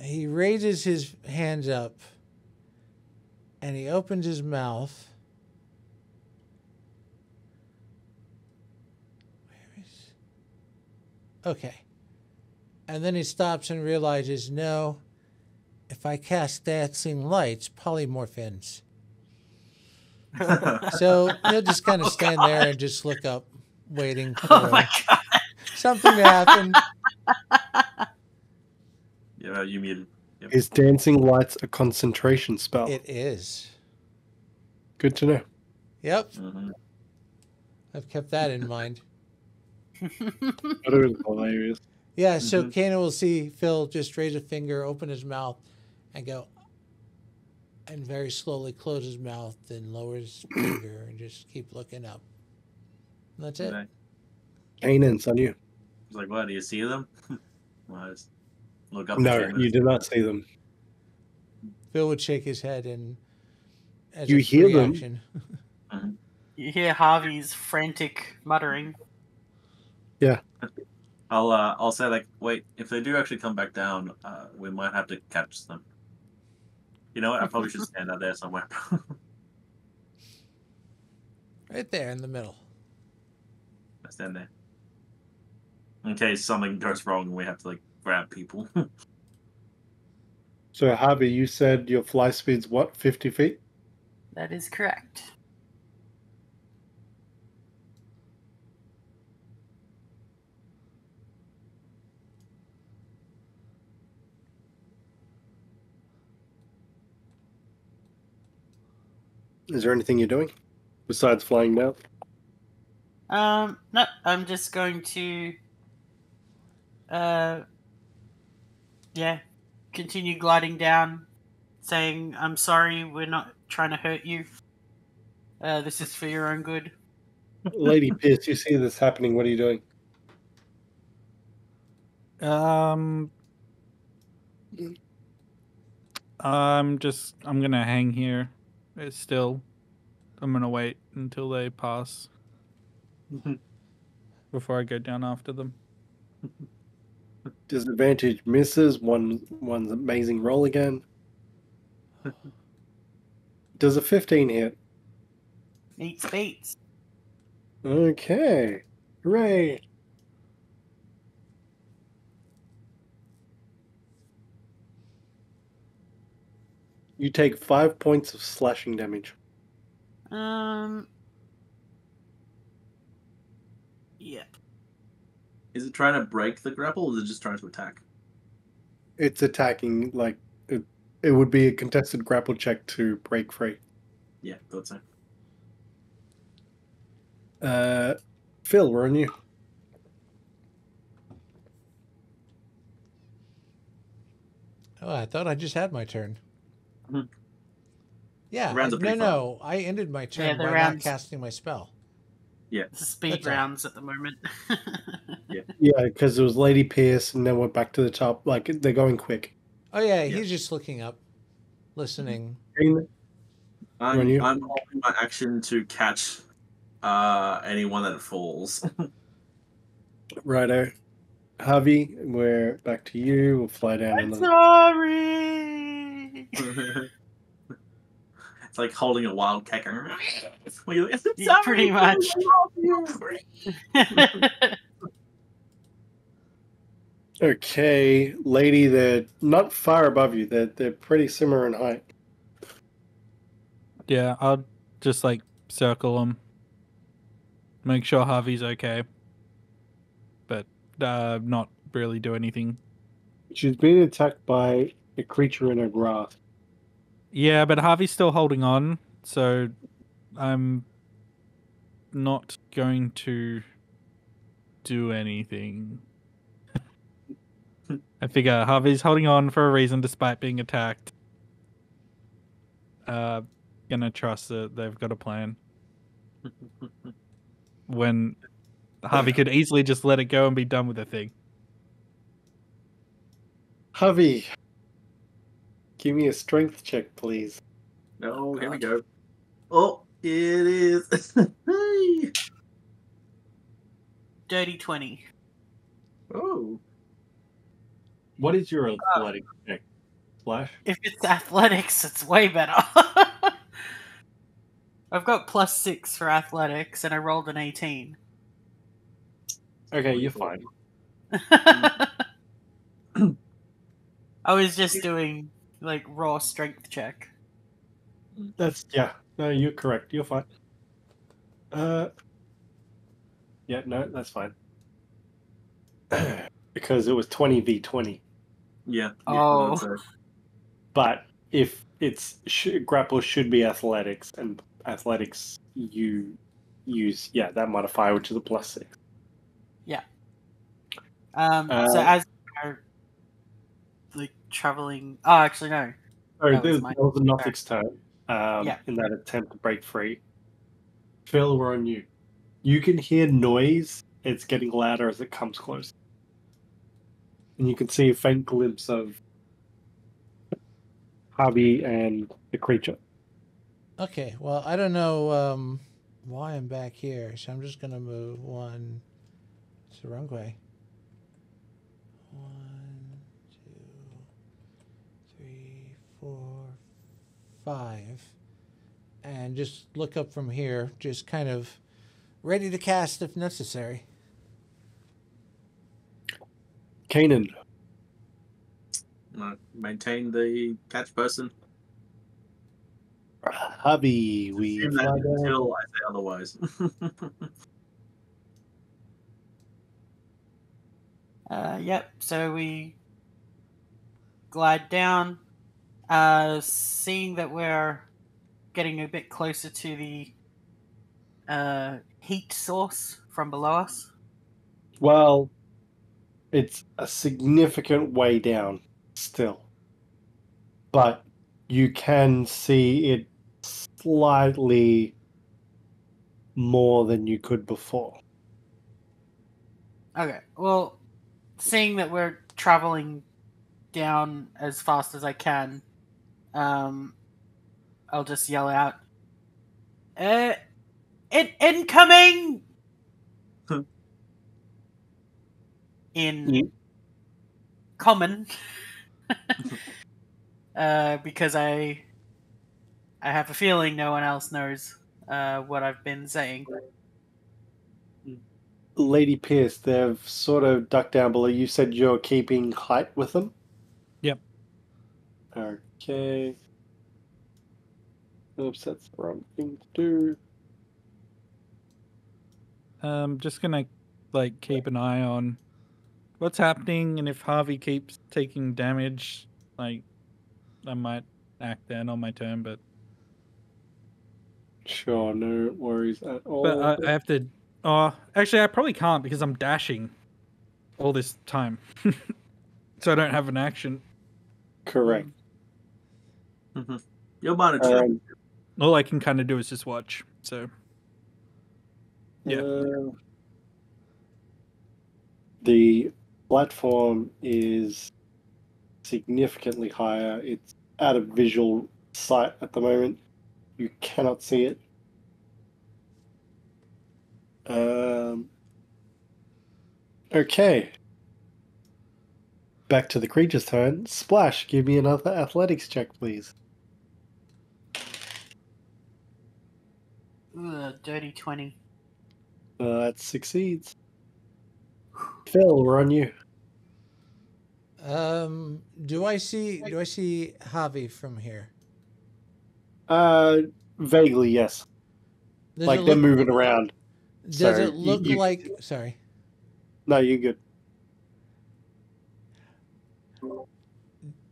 He raises his hands up and he opens his mouth. Where is... Okay. And then he stops and realizes, no, if I cast dancing lights, polymorph ends. So he'll just kind of stand there and just look up, waiting for Oh my god. something to happen. Yeah, you muted. Yep. Is Dancing Lights a concentration spell? It is. Good to know. Yep. Mhm. I've kept that in mind. That was hilarious. Yeah, so Kainen will see Phil just raise a finger, open his mouth, and go, and very slowly close his mouth and lower his finger and just keep looking up. And that's it. Okay. Kainen's on you. It's like, what? Do you see them? Well, I just look up. No, and you do not see them. Phil would shake his head and as You a hear free them. action. You hear Harvey's frantic muttering. Yeah. I'll say like, wait, if they do actually come back down, we might have to catch them. You know what? I probably should stand out there somewhere. Right there in the middle. I stand there. In case something goes wrong and we have to like grab people. So, Harvey, you said your fly speed's what, 50 feet? That is correct. Is there anything you're doing besides flying now? No, I'm just going to, continue gliding down, saying, I'm sorry, we're not trying to hurt you. This is for your own good. Lady Pierce, you see this happening. What are you doing? I'm gonna hang here. It's still. I'm gonna wait until they pass before I go down after them. Disadvantage misses. One's amazing roll again. Does a 15 hit? Meets beats. Okay. Hooray. You take 5 points of slashing damage. Yeah. Is it trying to break the grapple, or is it just trying to attack? It's attacking, like, it would be a contested grapple check to break free. Yeah, thought so. Phil, we're on you. Oh, I thought I just had my turn. Mhm. Yeah, The rounds are pretty no. I ended my turn the by not rounds- casting my spell. Yeah. It's a speed That's all. rounds at the moment. Yeah, because it was Lady Pierce and then we're back to the top. Like, they're going quick. Oh yeah, Yeah. he's just looking up, listening. I'm On you. holding my action to catch anyone that falls. Righto. Javi, we're back to you. We'll fly down I'm another. sorry. It's like holding a wild cat. Yeah, pretty much. Okay, lady, they're not far above you. They're pretty similar in height. Yeah, I'll just like circle him. Make sure Harvey's okay. But not really do anything. She's being attacked by a creature in her grasp. Yeah, but Harvey's still holding on, so I'm not going to do anything. I figure Harvey's holding on for a reason despite being attacked. Gonna trust that they've got a plan. When Harvey could easily just let it go and be done with the thing. Javi, give me a strength check, please. No, here we go. Oh, it is. Dirty 20. Oh. What is your athletic check, Flash? If it's athletics, it's way better. I've got +6 for athletics, and I rolled an 18. Okay, you're fine. I was just doing like raw strength check. Yeah. No, you're correct. You're fine. Yeah, no, that's fine. Because it was 20v20. Yeah. Oh. But if it's grapple should be athletics, and athletics you use that modifier, which is a +6. Yeah. So as we're like traveling. Oh, actually no. Sorry, That was that was a Nothic's turn. In that attempt to break free. Phil, we're on you. You can hear noise. It's getting louder as it comes close. And you can see a faint glimpse of Havi and the creature. Okay, well, I don't know why I'm back here, so I'm just going to move one. It's the wrong way. 1, 2, 3, 4, 5. And just look up from here, just kind of ready to cast if necessary. Kainen. Maintain the catch person. Havi, we Assume fly that down. until I say otherwise. Yep. So we glide down, seeing that we're getting a bit closer to the heat source from below us. Well, it's a significant way down still. But you can see it slightly more than you could before. Okay. Well, seeing that we're traveling down as fast as I can, I'll just yell out, incoming! In common. Because I have a feeling no one else knows what I've been saying. Lady Pierce, they've sort of ducked down below. You said you're keeping height with them? Yep. Okay. Oops, that's the wrong thing to do. Just gonna like keep an eye on what's happening, and if Harvey keeps taking damage, like I might act then on my turn, but Sure, no worries at all. but I have to. Oh, actually, I probably can't because I'm dashing all this time, so I don't have an action. Correct. You'll manage. All I can kind of do is just watch. So yeah. The platform is significantly higher. It's out of visual sight at the moment. You cannot see it. Okay. Back to the creature's turn. Splash, give me another athletics check, please. Dirty 20. That succeeds. Phil, we're on you. Do I see Havi from here? Vaguely, yes. Does They're moving around. Does it look like... Sorry. No, you're good.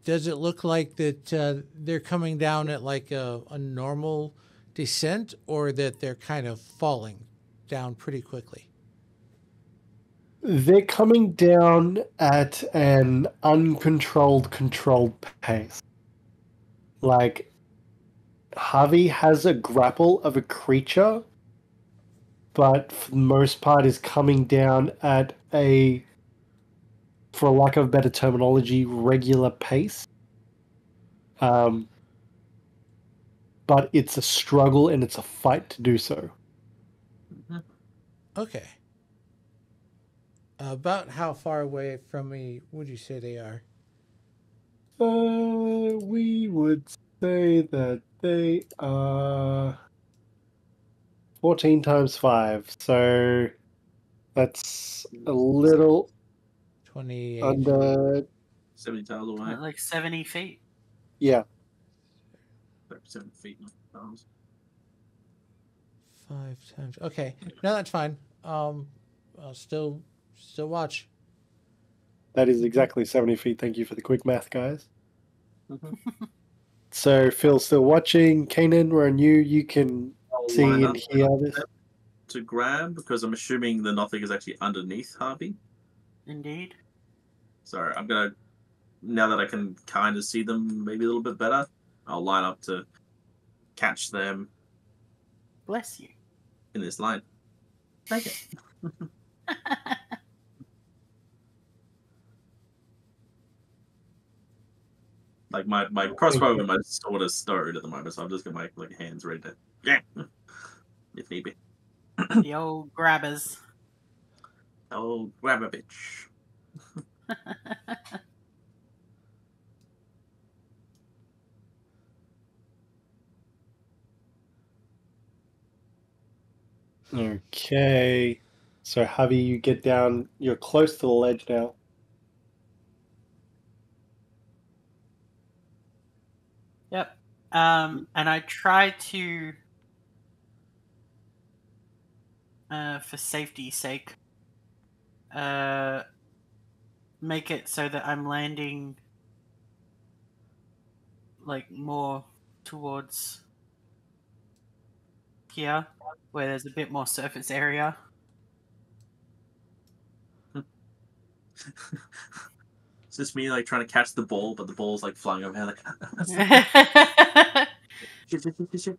Does it look like that they're coming down at like a normal descent, or that they're kind of falling down pretty quickly? They're coming down at an controlled pace. Like, Havi has a grapple of a creature, but for the most part is coming down at a, for lack of better terminology, regular pace. But it's a struggle and it's a fight to do so. Okay. About how far away from me would you say they are? We would say that they are 14 times 5, so that's a little 28. under 70 tiles away. Like 70 feet. Yeah. 7 feet, not tiles. 5 times. Okay. No, that's fine. I'll still watch. That is exactly 70 feet. Thank you for the quick math, guys. So Phil's still watching. Kainen, we're on you. You can see and hear this. To grab, because I'm assuming the nothing is actually underneath Harvey. Indeed. So I'm gonna, now that I can kind of see them maybe a little bit better, I'll line up to catch them. Bless you. In this line. Thank you. Like my crossbow and my sword is stowed at the moment, so I'm just got my hands ready to if need be. The old grabbers. Oh, grab a bitch. Okay. So Javi, you get down. You're close to the ledge now. Yep. And I try to, for safety's sake, make it so that I'm landing like more towards here, where there's a bit more surface area. It's just me like trying to catch the ball, but the ball's like flying over like shit.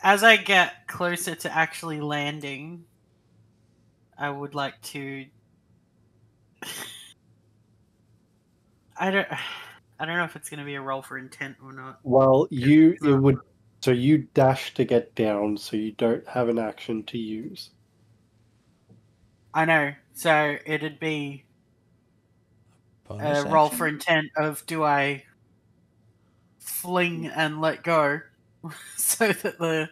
As I get closer to actually landing, I would like to. I don't know if it's going to be a roll for intent or not. Well, so you dash to get down, so you don't have an action to use. I know, so it'd be Bonus roll action? for intent of do I fling and let go so that the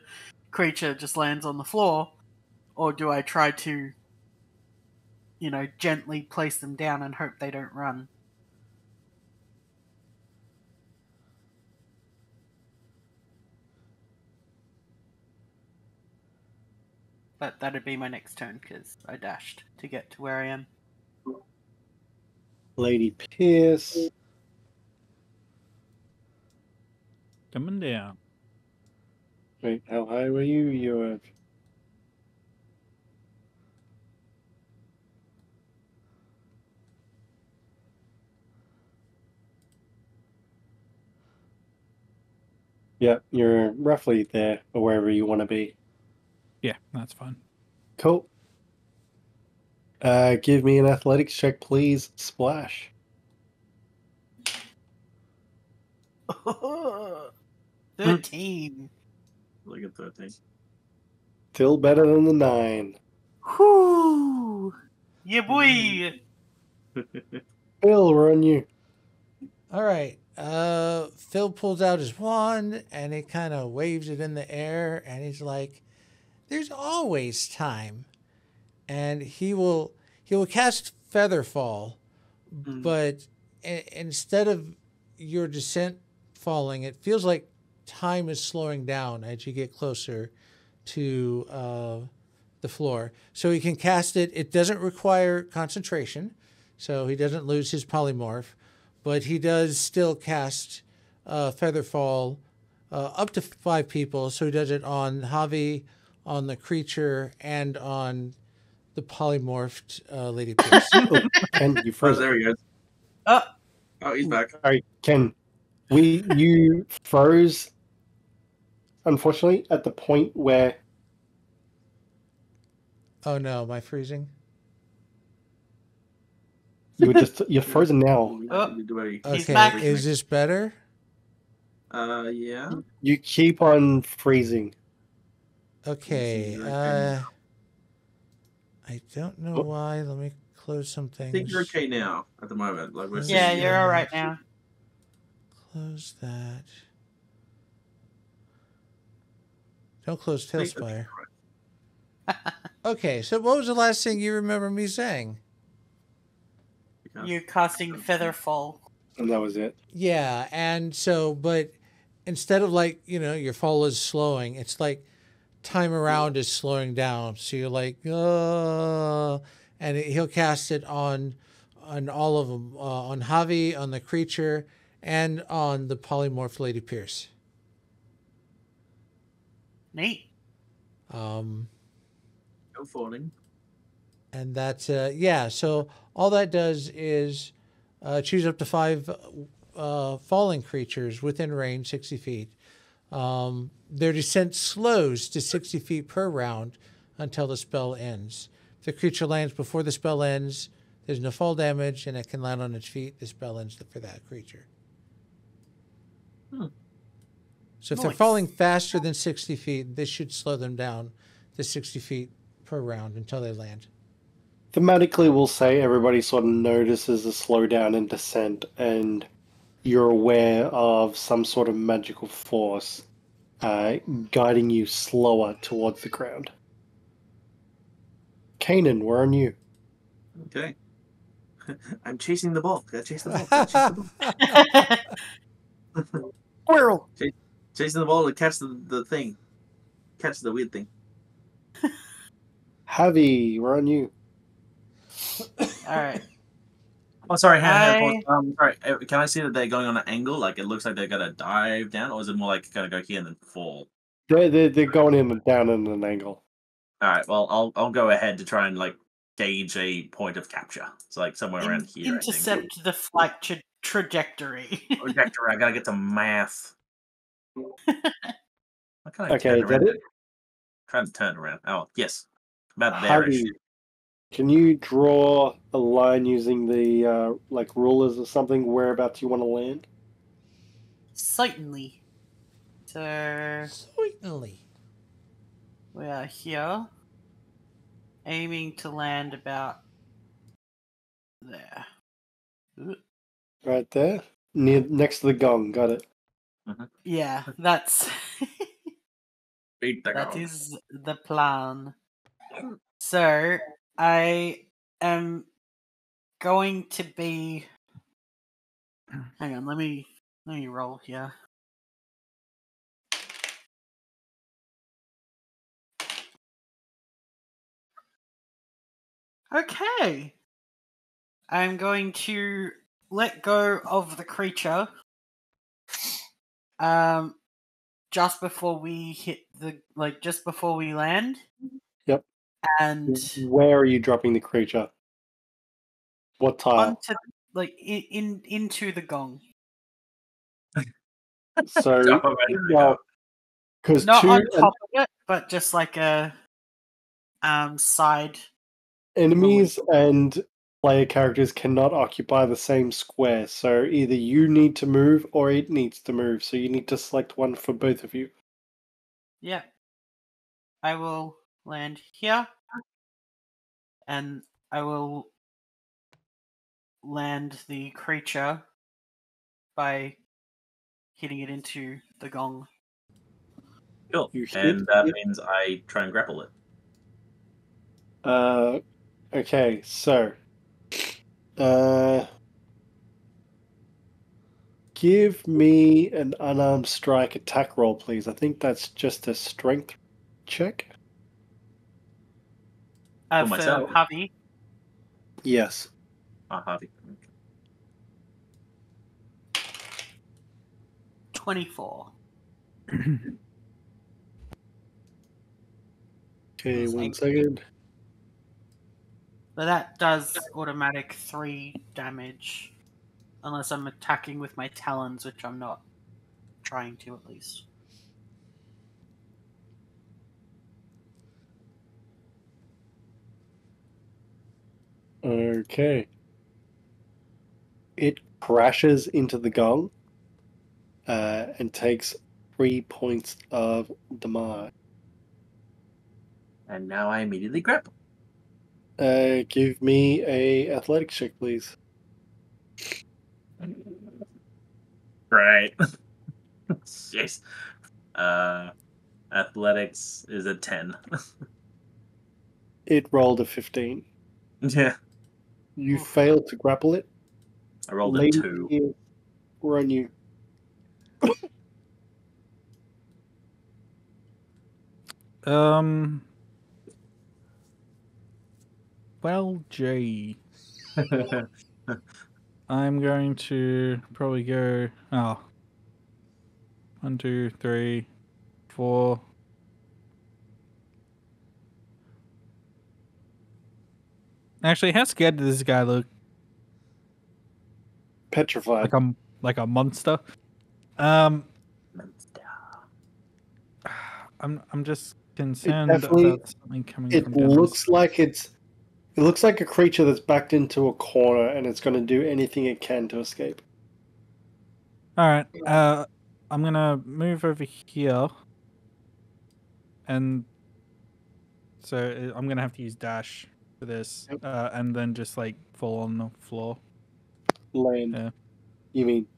creature just lands on the floor, or do I try to, gently place them down and hope they don't run? But that'd be my next turn because I dashed to get to where I am. Lady Pierce. Coming down. Wait, how high were you? You were. Yeah, you're roughly there or wherever you want to be. Yeah, that's fine. Cool. Give me an athletics check, please. Splash. 13. Look at 13. Still better than the 9. Whoo! Yeah, boy! Phil, we're on you. All right. Phil pulls out his wand and he kind of waves it in the air, and he's like, "There's always time." And he will cast Featherfall, but instead of your descent falling, it feels like time is slowing down as you get closer to the floor. So he can cast it. It doesn't require concentration, so he doesn't lose his polymorph, but he does still cast Featherfall up to 5 people. So he does it on Havi, on the creature, and on the polymorphed Lady Pierce. Ken, you Oh, froze. there he goes. Oh, Oh, he's back. Sorry, Ken. You froze, unfortunately, at the point where Oh no, am I freezing? you're frozen now. He's Okay, back. is this better? Yeah. You keep on freezing. Okay, I don't know why. Let me close some I think things. you're okay now at the moment. Like we're Yeah, seeing you're all right now. Close that. Don't close Talespire. Okay, so what was the last thing you remember me saying? You're casting Featherfall. And that was it. Yeah, and so, but instead of like, your fall is slowing, it's like time around is slowing down. So you're like, and he'll cast it on all of them, on Havi, on the creature, and on the polymorph Lady Pierce. Neat. No falling. And that's yeah. So all that does is choose up to 5 falling creatures within range, 60 feet. Their descent slows to 60 feet per round until the spell ends. If the creature lands before the spell ends, there's no fall damage, and it can land on its feet. The spell ends for that creature. So if they're falling faster than 60 feet, this should slow them down to 60 feet per round until they land. Thematically, we'll say everybody sort of notices a slowdown in descent, and you're aware of some sort of magical force guiding you slower towards the ground. Kainen, we're on you. Okay. I'm chasing the ball. Gotta chase the ball. Gotta chase the ball. Squirrel. Chasing the ball to catch the thing. Catch the weird thing. Javi, we're on you. All right. Oh, sorry. Sorry. Can I see that they're going on an angle? Like it looks like they're gonna dive down, or is it more like gonna go here and then fall? They're going in and down in an angle. All right. Well, I'll go ahead to try and like gauge a point of capture. So like somewhere around here. Intercept the flight trajectory. Trajectory. I gotta get to math. Okay, is that it? Trying to turn around. Oh, yes. About there-ish. Can you draw a line using the like rulers or something whereabouts you want to land? Certainly. So Certainly. we are here, aiming to land about there. Right there, next to the gong. Got it. Yeah, that's Beat the that gong. is the plan. So I am going to be. Hang on, let me roll here. Okay. I'm going to let go of the creature. Just before we hit just before we land. Yep. And where are you dropping the creature? What tile? onto into the gong. So, Drop 'em into the gong. because Not on top of it, but just like a side. enemies and player characters cannot occupy the same square. So either you need to move or it needs to move. So you need to select one for both of you. Yeah. I will land here. And I will land the creature by hitting it into the gong. Cool. You hit And that it. means I try and grapple it. Okay, so give me an unarmed strike attack roll, please. I think that's just a strength check. For myself? Havi. Yes. Havi. 24. Okay, 1 second. But that does automatic 3 damage. Unless I'm attacking with my talons, which I'm not trying to at least. Okay. It crashes into the gong and takes 3 points of damage. And now I immediately grapple. Give me a athletics check, please. Right. Yes. Athletics is a 10. It rolled a 15. Yeah. You failed to grapple it. I rolled a Lady 2. Pierce, we're on you. Well, gee. I'm going to probably go. 1, 2, 3, 4. Actually, how scared does this guy look? Petrified. Like a monster. I'm just concerned about something coming from down looks like it looks like a creature that's backed into a corner and it's going to do anything it can to escape. All right. I'm gonna move over here, and so I'm gonna have to use dash for this, and then just like fall on the floor. Land. Yeah. You mean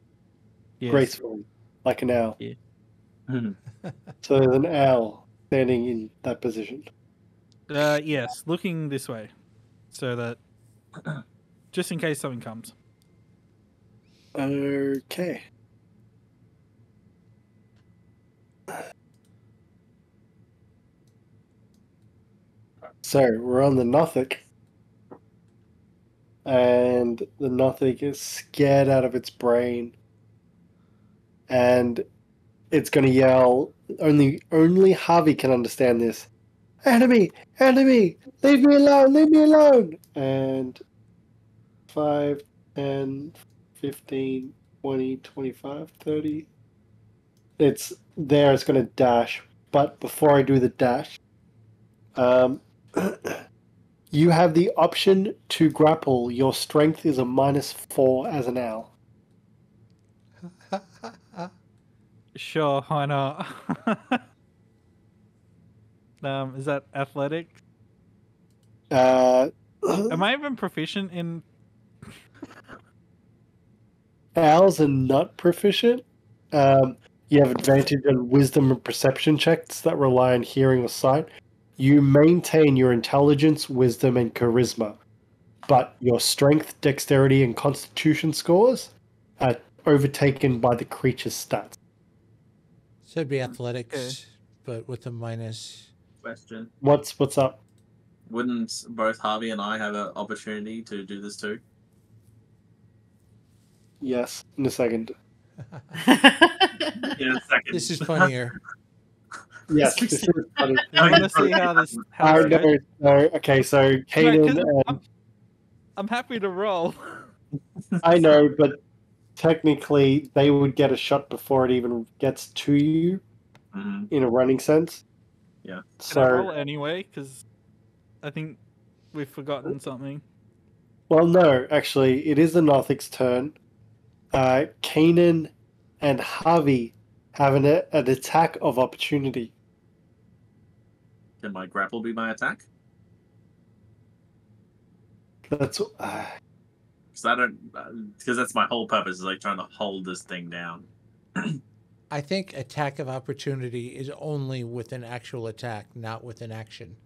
gracefully, like an owl. Yeah. So there's an owl standing in that position. Yes, looking this way, so that just in case something comes. Okay. So we're on the Nothic. And the Nothic is scared out of its brain. And it's going to yell, only Havi can understand this. Enemy! Enemy! Leave me alone! Leave me alone! And 5, 10, 15, 20, 25, 30. It's there, it's going to dash. But before I do the dash, you have the option to grapple. Your strength is a -4 as an owl. Sure, why not? Is that athletic? Am I even proficient in? owls are not proficient. You have advantage on wisdom and perception checks that rely on hearing or sight. You maintain your intelligence, wisdom, and charisma, but your strength, dexterity, and constitution scores are overtaken by the creature's stats. So it'd be athletics, but with a minus. Question. What's up? Wouldn't both Harvey and I have an opportunity to do this too? Yes, in a second. In a second. This is funnier. Yes, this is funny. I want to see how this. How I this goes. know. Okay, so Kainen. I'm happy to roll. I know, but technically they would get a shot before it even gets to you, in a running sense. Yeah. Can I roll So, anyway? Because I think we've forgotten something. well, no, actually, it is the Nothic's turn. Kainen and Havi have an attack of opportunity. Can my grapple be my attack? That's Because that's my whole purpose, is like trying to hold this thing down. I think attack of opportunity is only with an actual attack, not with an action.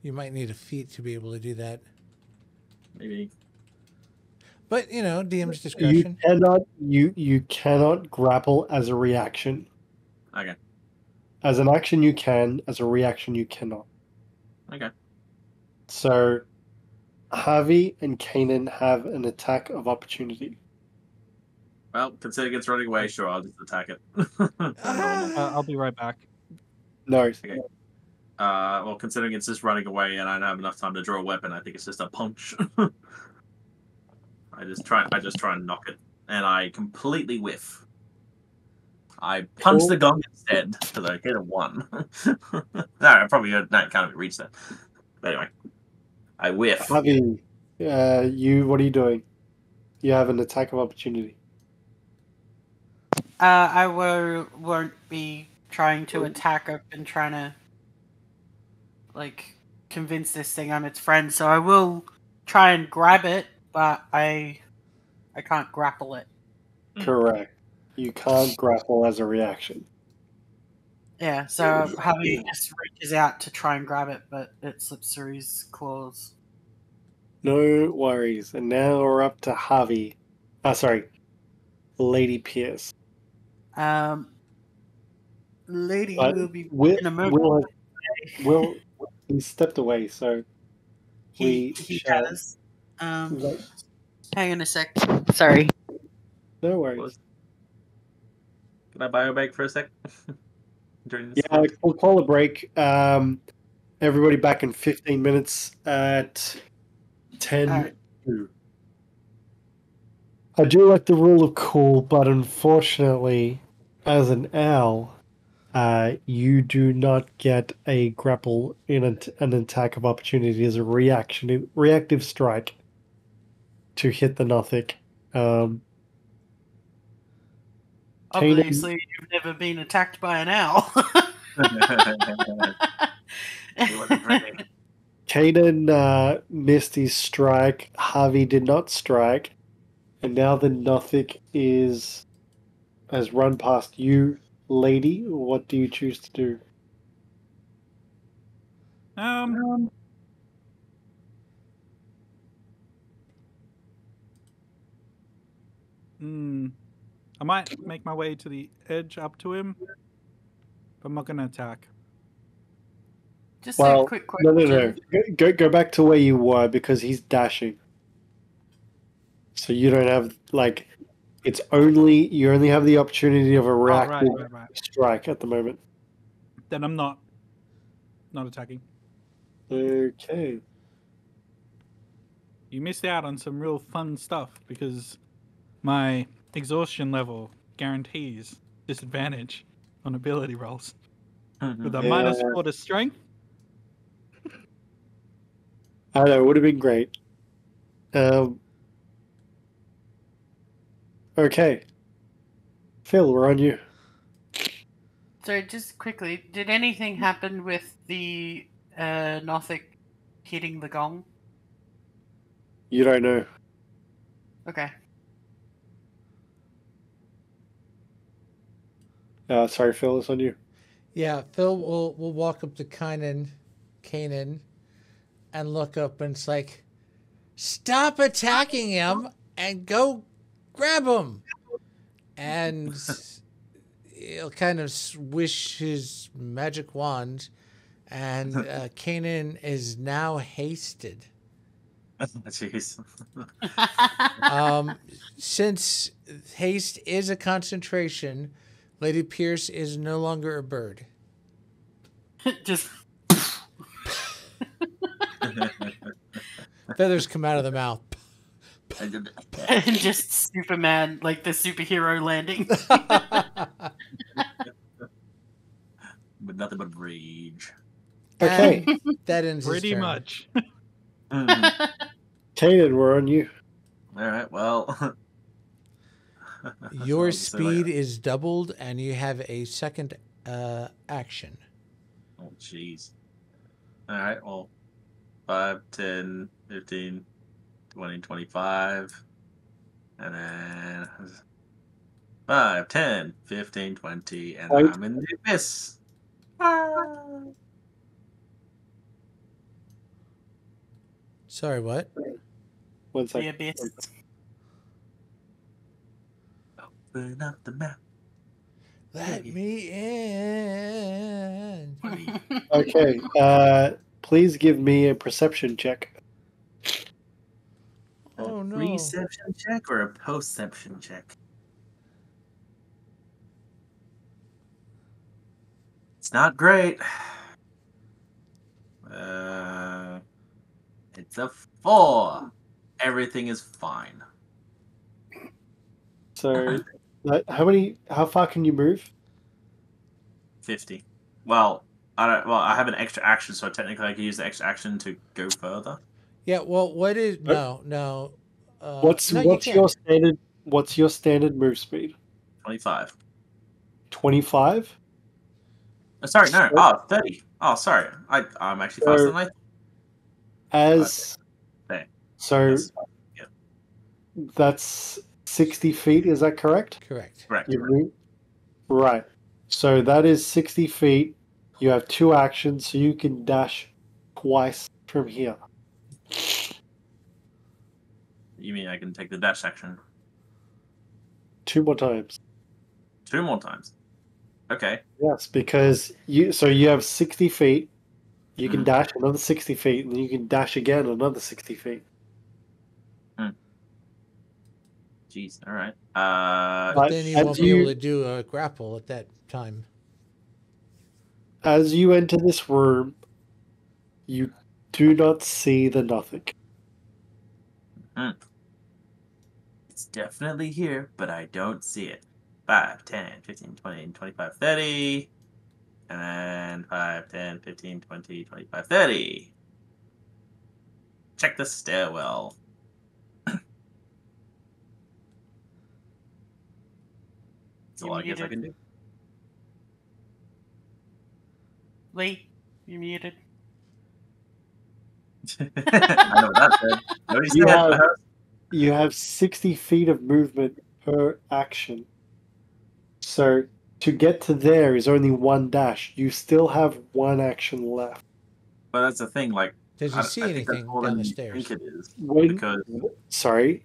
You might need a feat to be able to do that. Maybe. But, you know, DM's discretion. you cannot grapple as a reaction. Okay. As an action you can, as a reaction you cannot. Okay. So Havi and Kainen have an attack of opportunity. Well, considering it's running away, sure, I'll just attack it. I'll be right back. No. Okay. Well, considering it's just running away and I don't have enough time to draw a weapon, I think it's just a punch. I just try and knock it, and I completely whiff. I punch the gong instead because I hit a 1. No, I probably can't even reach that. But anyway, I whiff. Havi, what are you doing? You have an attack of opportunity. I won't be trying to attack. I've been trying to convince this thing I'm its friend, so I will try and grab it, but I can't grapple it. Correct. You can't grapple as a reaction. Yeah, so Havi just reaches out to try and grab it, but it slips through his claws. No worries. And now we're up to Havi. Lady Pierce. Lady But will be Will, in a moment. Will he stepped away, so He shall. has. Hang on a sec. Sorry. No worries. Can I biobag for a sec? During this Yeah, we'll call a break. Everybody back in 15 minutes at 10. Alright. I do like the rule of cool, but unfortunately, as an owl, you do not get a grapple in an attack of opportunity as a reactive strike to hit the Nothic. Obviously, you've never been attacked by an owl. Kainen missed his strike. Havi did not strike. And now the Nothic has run past you, lady. What do you choose to do? I might make my way to the edge up to him, but I'm not going to attack. Just a quick question. No. Go back to where you were because he's dashing. So you don't have you only have the opportunity of a reactive strike at the moment. Then I'm not attacking. Okay. You missed out on some real fun stuff because my exhaustion level guarantees disadvantage on ability rolls. With a -4 to strength. I know, it would have been great. Okay. Phil, we're on you. So just quickly, did anything happen with the Nothic hitting the gong? You don't know. Okay. Sorry, Phil, it's on you. Yeah, Phil will walk up to Kainen, and look up, and it's like, stop attacking him and go grab him. And he'll kind of swish his magic wand, and Kainen is now hasted. Jeez. Since haste is a concentration, Lady Pierce is no longer a bird. Just Feathers come out of the mouth. and just Superman, like the superhero landing. But nothing but rage. Okay. And that ends his Pretty turn. much. Kainen, we're on you. All right. Well, Your I'll just say like speed is doubled, and you have a second action. oh, jeez. All right. Well, 5, 10, 15, 20, 25, and then 5, 10, 15, 20, and Right. I'm in the abyss. Ah. Sorry, what? 1 The second. abyss. Open up the map. Let me in. Okay. Please give me a perception check. Oh, no. Reception check or a postception check? It's not great. It's a 4. Everything is fine. So, how far can you move? 50. Well, I have an extra action, so technically I can use the extra action to go further. Yeah, well, what is... No. What's no, you your can't. standard move speed? 25. 25? Oh, sorry, no. Oh, 30. Oh, sorry. I'm actually faster than I thought. As Okay. so That's- yeah. that's 60 feet, is that correct? Correct. Correct. You move, right. So that is 60 feet. You have 2 actions, so you can dash twice from here. You mean I can take the dash action 2 more times. 2 more times? Okay. Yes, because you have 60 feet. You can dash another 60 feet, and then you can dash again another 60 feet. Jeez. All right. But then you as won't be able to do a grapple at that time. As you enter this room, you do not see the nothing. It's definitely here, but I don't see it. 5, 10, 15, 20, 25, 30. And then 5, 10, 15, 20, 25, 30. Check the stairwell. That's all I guess I can do. Lee, you muted. I know what that said. Nobody You said. have, you have 60 feet of movement per action. So to get to there is only 1 dash. You still have 1 action left. But that's the thing, like, Does he see I think that's anything more down than the you stairs? think it is. When, Because sorry,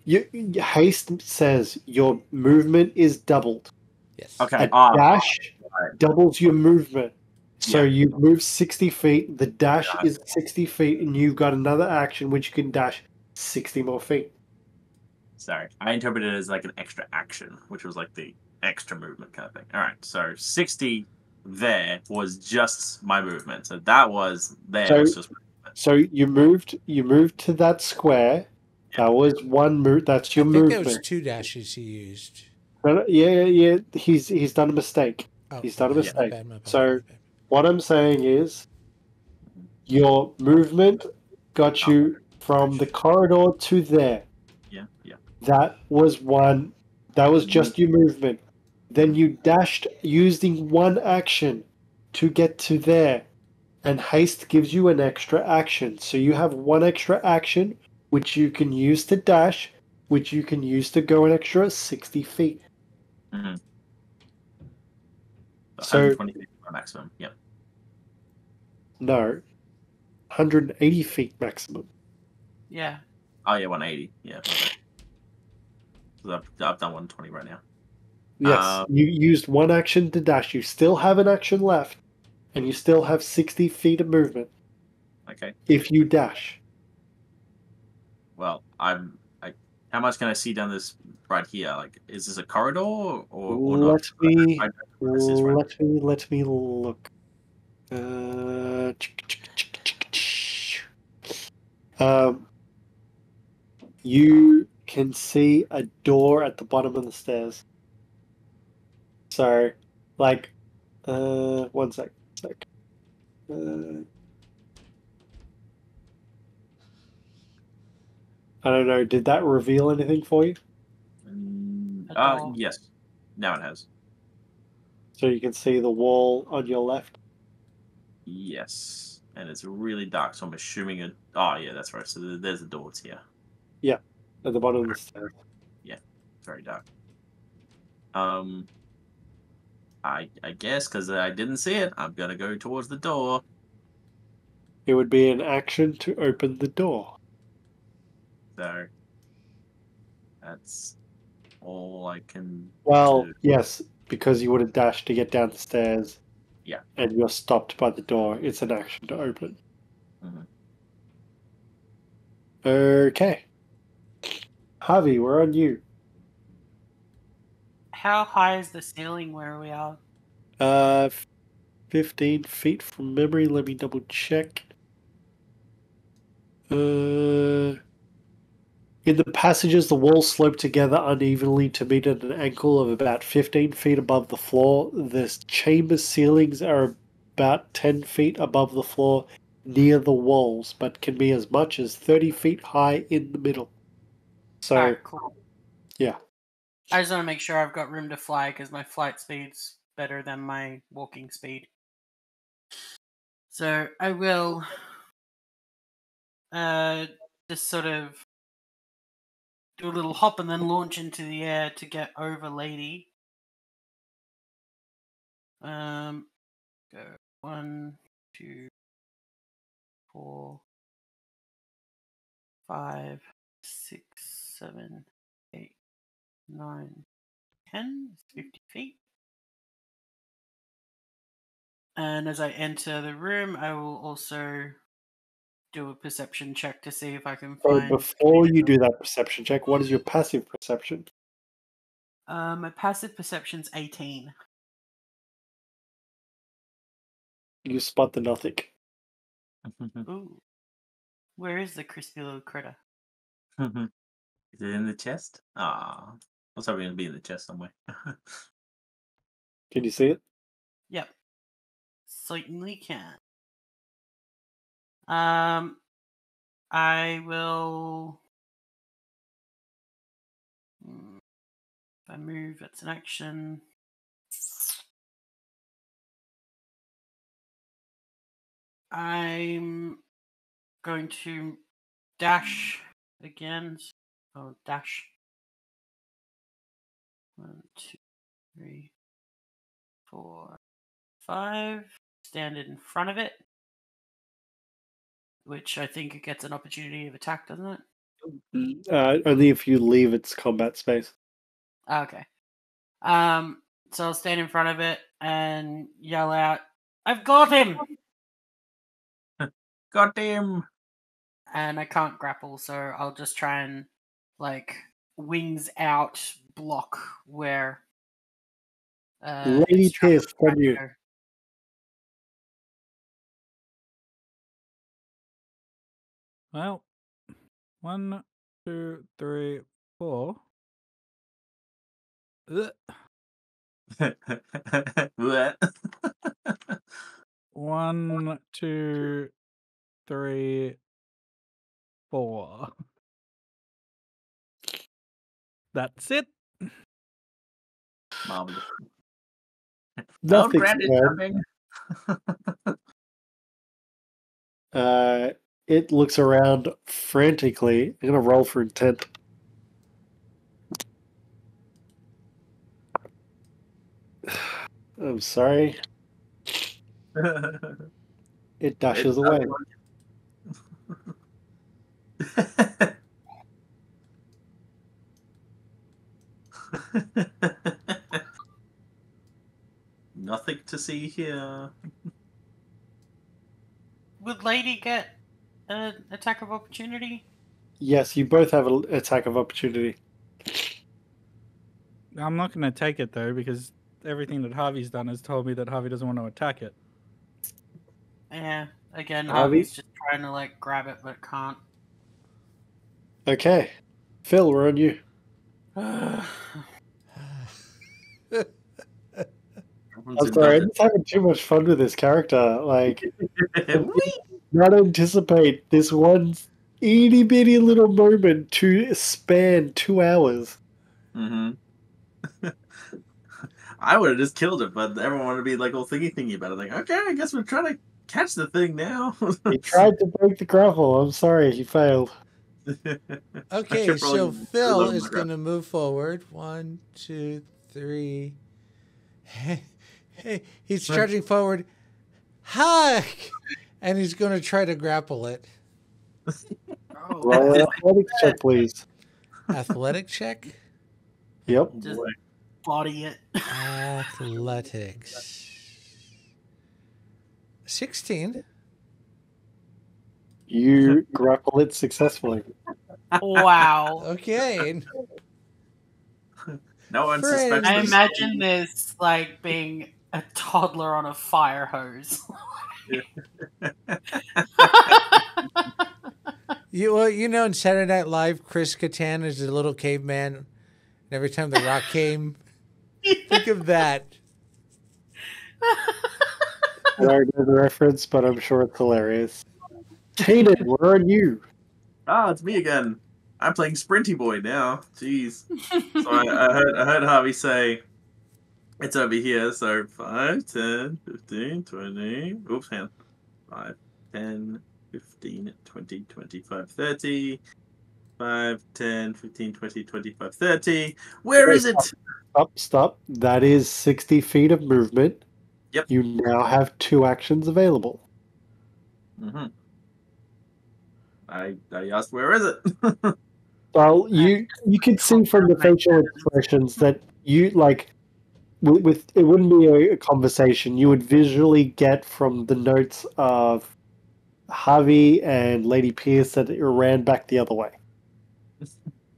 haste says your movement is doubled. Yes. okay, A dash right. doubles your movement. So Yeah. you move 60 feet, the dash Yeah. is 60 feet, and you've got another action which you can dash 60 more feet. Sorry, I interpreted it as like an extra action, which was like the extra movement kind of thing. All right, so 60 there was just my movement. So that was there. So- was just So you moved to that square. That was 1 move. That's your I think movement. it was 2 dashes he used. Yeah. He's done a mistake. Oh, He's done a my mistake. bad, my bad, So- my bad. What I'm saying is, your movement got you from the corridor to there. yeah. That was 1. That was just your movement. Then you dashed using one action to get to there. And haste gives you an extra action. So you have one extra action, which you can use to dash, which you can use to go an extra 60 feet. Mm-hmm. So 120 feet maximum. Yep. No, 180 feet maximum. Yeah. Oh yeah, 180. Yeah. Okay. So I've done 120 right now. Yes, you used one action to dash. You still have an action left, and you still have 60 feet of movement. Okay. If you dash. Well, how much can I see down this right here? Like, is this a corridor or not? Let me I don't know where this is right let me look. You can see a door at the bottom of the stairs. So, like, one sec. I don't know. Did that reveal anything for you? Yes. Now it has. So you can see the wall on your left. Yes, and it's really dark, so I'm assuming it. Oh yeah, that's right. So there's the doors here. Yeah, at the bottom of the stairs. Yeah, it's very dark. I guess because I didn't see it, I'm gonna go towards the door. It would be an action to open the door. So that's all I can Well, do. yes, because you would have dashed to get down the stairs. Yeah. And you're stopped by the door. It's an action to open. Mm-hmm. Okay. Havi, we're on you. How high is the ceiling where we are? 15 feet from memory. Let me double check. In the passages, the walls slope together unevenly to meet at an angle of about 15 feet above the floor. The chamber ceilings are about 10 feet above the floor near the walls, but can be as much as 30 feet high in the middle. So, Alright, cool. yeah. I just want to make sure I've got room to fly because my flight speed's better than my walking speed. So I will just sort of do a little hop and then launch into the air to get over Lady. Go 1, 2, 4, 5, 6, 7, 8, 9, 10. It's 50 feet. And as I enter the room, I will also do a perception check to see if I can So find. before you do that perception check, what is your passive perception? My passive perception's 18. You spot the nothing. Ooh. Where is the crispy little critter? Is it in the chest? Ah, I was hoping it'd be in the chest somewhere. Can you see it? Yep. Certainly can. I will. If I move, it's an action. I'm going to dash again. Oh, dash. 1, 2, 3, 4, 5. Stand in front of it. Which I think it gets an opportunity of attack, doesn't it? Only if you leave its combat space. Okay. So I'll stand in front of it and yell out, "I've got him!" Got him! And I can't grapple, so I'll just try and, like, wings out block where. Lady Pierce, from you. Well, 1, 2, 3, 4. Ugh. What? 1, 2, 3, 4. That's it. Marvelous. Nothing's Granted, wrong. jumping. It looks around frantically. I'm gonna roll for intent. I'm sorry. It dashes away. Nothing to see here. Would Lady get an attack of opportunity? Yes, you both have an attack of opportunity. I'm not going to take it though because everything that Javi's done has told me that Javi doesn't want to attack it. Yeah. Again, Havi? Javi's just trying to like grab it but can't. Okay. Phil, we're on you. I'm sorry, I'm just having too much fun with this character. Like, not anticipate this one itty bitty little moment to span 2 hours. Mm-hmm. I would have just killed it, but everyone wanted to be like all thingy about it. Like, okay, I guess we're trying to catch the thing now. He tried to break the grapple. I'm sorry, he failed. Okay, so Phil is going to move forward. 1, 2, 3. Hey, he's charging forward. Hi! And he's going to try to grapple it. Roll an athletics check, please. Athletic check? Yep. Just body it. Athletics. 16. You grapple it successfully. Wow. Okay. No one suspects. I imagine this like being a toddler on a fire hose. You know, in Saturday Night Live, Chris Kattan is a little caveman. And every time the rock came, think of that. I don't know the reference, but I'm sure it's hilarious. Kainen, where are you? Ah, it's me again. I'm playing Sprinty Boy now. Jeez. So I heard Harvey say it's over here. So 5, 10, 15, 20. Oops, hang on. 5, 10, 15, 20, 25, 30. 5, 10, 15, 20, 25, 30. Where is it? Stop. That is 60 feet of movement. Yep. You now have 2 actions available. Mm-hmm. I asked, where is it? Well, you can see from the facial expressions that you like. With it wouldn't be a conversation. You would visually get from the notes of Havi and Lady Pierce that it ran back the other way.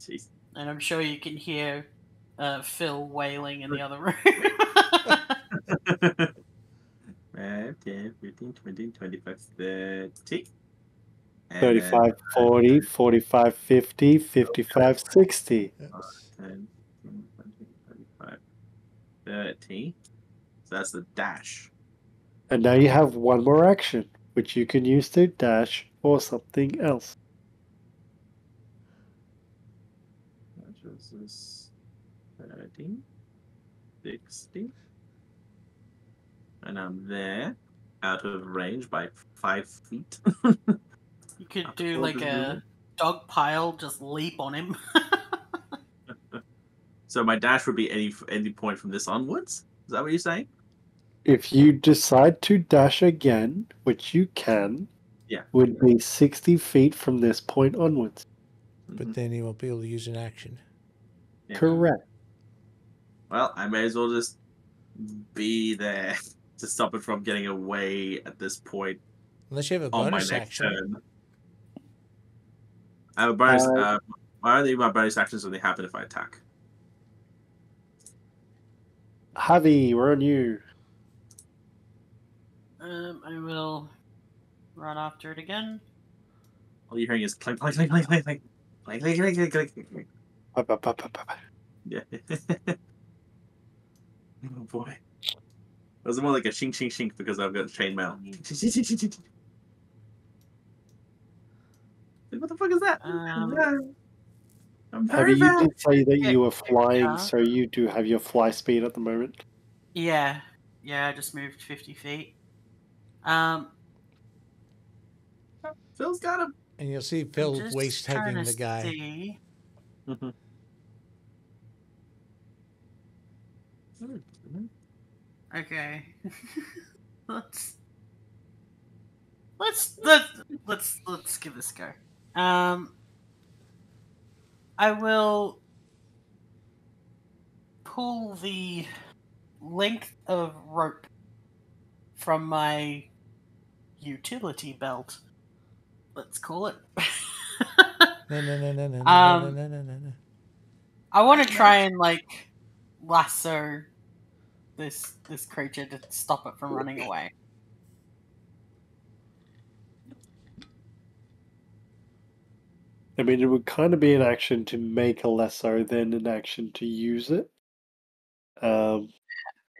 Jeez. And I'm sure you can hear Phil wailing in the other room. 5, 10, 15, 20, 25, 30. 35, 40, 45, 50, 55, 60. 10, 20, 25, 30. So that's the dash. And now you have one more action, which you can use to dash or something else. This is 30, 60. And I'm there, out of range by 5 feet. You could do like a dog pile, just leap on him. So my dash would be any point from this onwards? Is that what you're saying? If you decide to dash again, which you can, would be 60 feet from this point onwards. But then he won't be able to use an action. Yeah. Correct. Well, I may as well just be there to stop it from getting away at this point. Unless you have a bonus action. Turn. I have a bonus. My bonus actions only happen if I attack. Havi, we're on you. I will run after it again. All you're hearing is clink, clink, clink, clink, clink, clink, clink, clink, clink, clink, clink. Yeah. Oh boy. It was more like a shink, shink, shink because I've got chainmail. What the fuck is that? I'm Havi, you did say that Yeah. you were flying, Yeah. so you do have your fly speed at the moment. Yeah, I just moved 50 feet. Phil's got him. And you'll see I'm Phil just waist trying hugging to the guy. see. Okay. let's give this a go. I will pull the length of rope from my utility belt. Let's call it. No. I want to try and like lasso this creature to stop it from running away. I mean, it would kind of be an action to make a lasso, then an action to use it.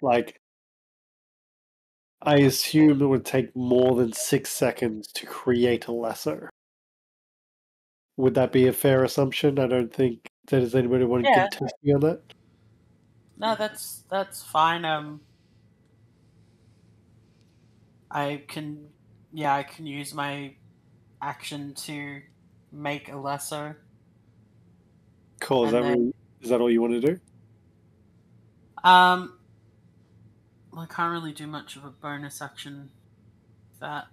Like, I assume it would take more than 6 seconds to create a lasso. Would that be a fair assumption? I don't think that is anybody want to Yeah. contest me on that. No, that's fine. I can use my action to make a lasso. Cool. Is that all you want to do? I can't really do much of a bonus action. That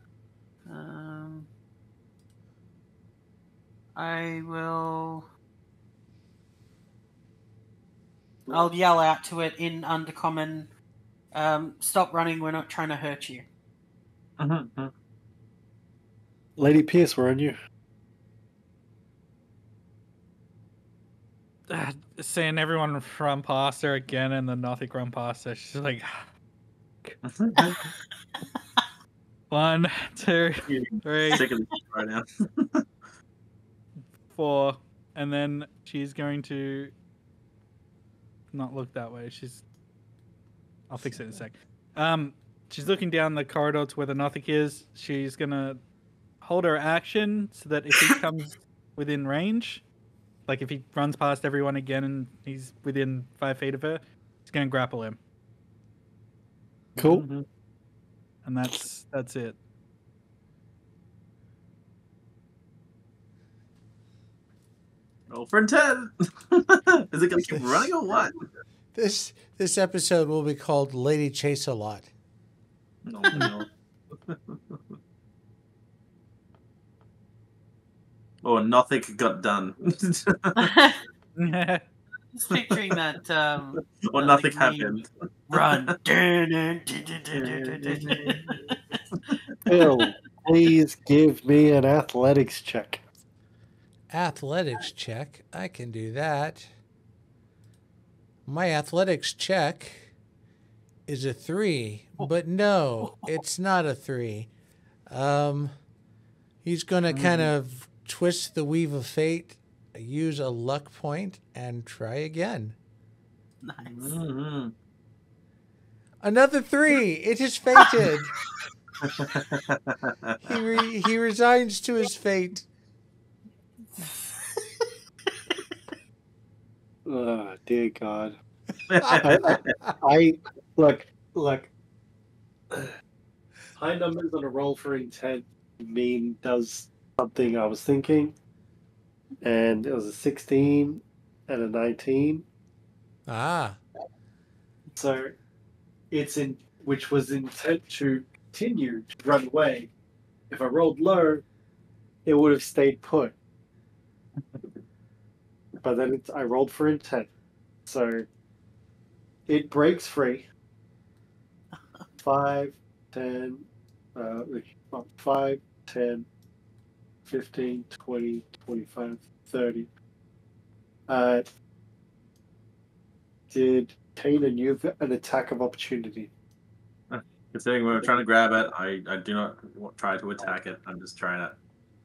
I will. I'll yell out to it in Undercommon. Stop running. We're not trying to hurt you. Lady Pierce, we're on you. Seeing everyone run past her again and the Nothic run past her, she's like, 1, 2, 3, Sick of this right now. 4, and then she's going to not look that way. I'll fix it in a sec. She's looking down the corridor to where the Nothic is. She's gonna hold her action so that if he comes within range, like if he runs past everyone again and he's within 5 feet of her, she's gonna grapple him. Cool. And that's it. Roll for 10. Is it gonna keep running or what? This episode will be called Lady Chase a Lot. No. Or nothing got done. Just picturing that. Or that, nothing like, happened. Run. Phil, please give me an athletics check. Athletics check. I can do that. My athletics check is a 3, but no, it's not a 3. He's going to kind of twist the weave of fate, use a luck point, and try again. Nice. Another 3. It is fated. He resigns to his fate. Oh, dear God. I look. High numbers on a roll for intent does something I was thinking, and it was a 16 and a 19. Ah. So it's which was intent to continue to run away. If I rolled low, it would have stayed put. But then I rolled for intent. So it breaks free. 5, 10, 5, 10, 15, 20, 25, 30. Did Kainen, you have an attack of opportunity? Considering we're trying to grab it, I do not try to attack it. I'm just trying to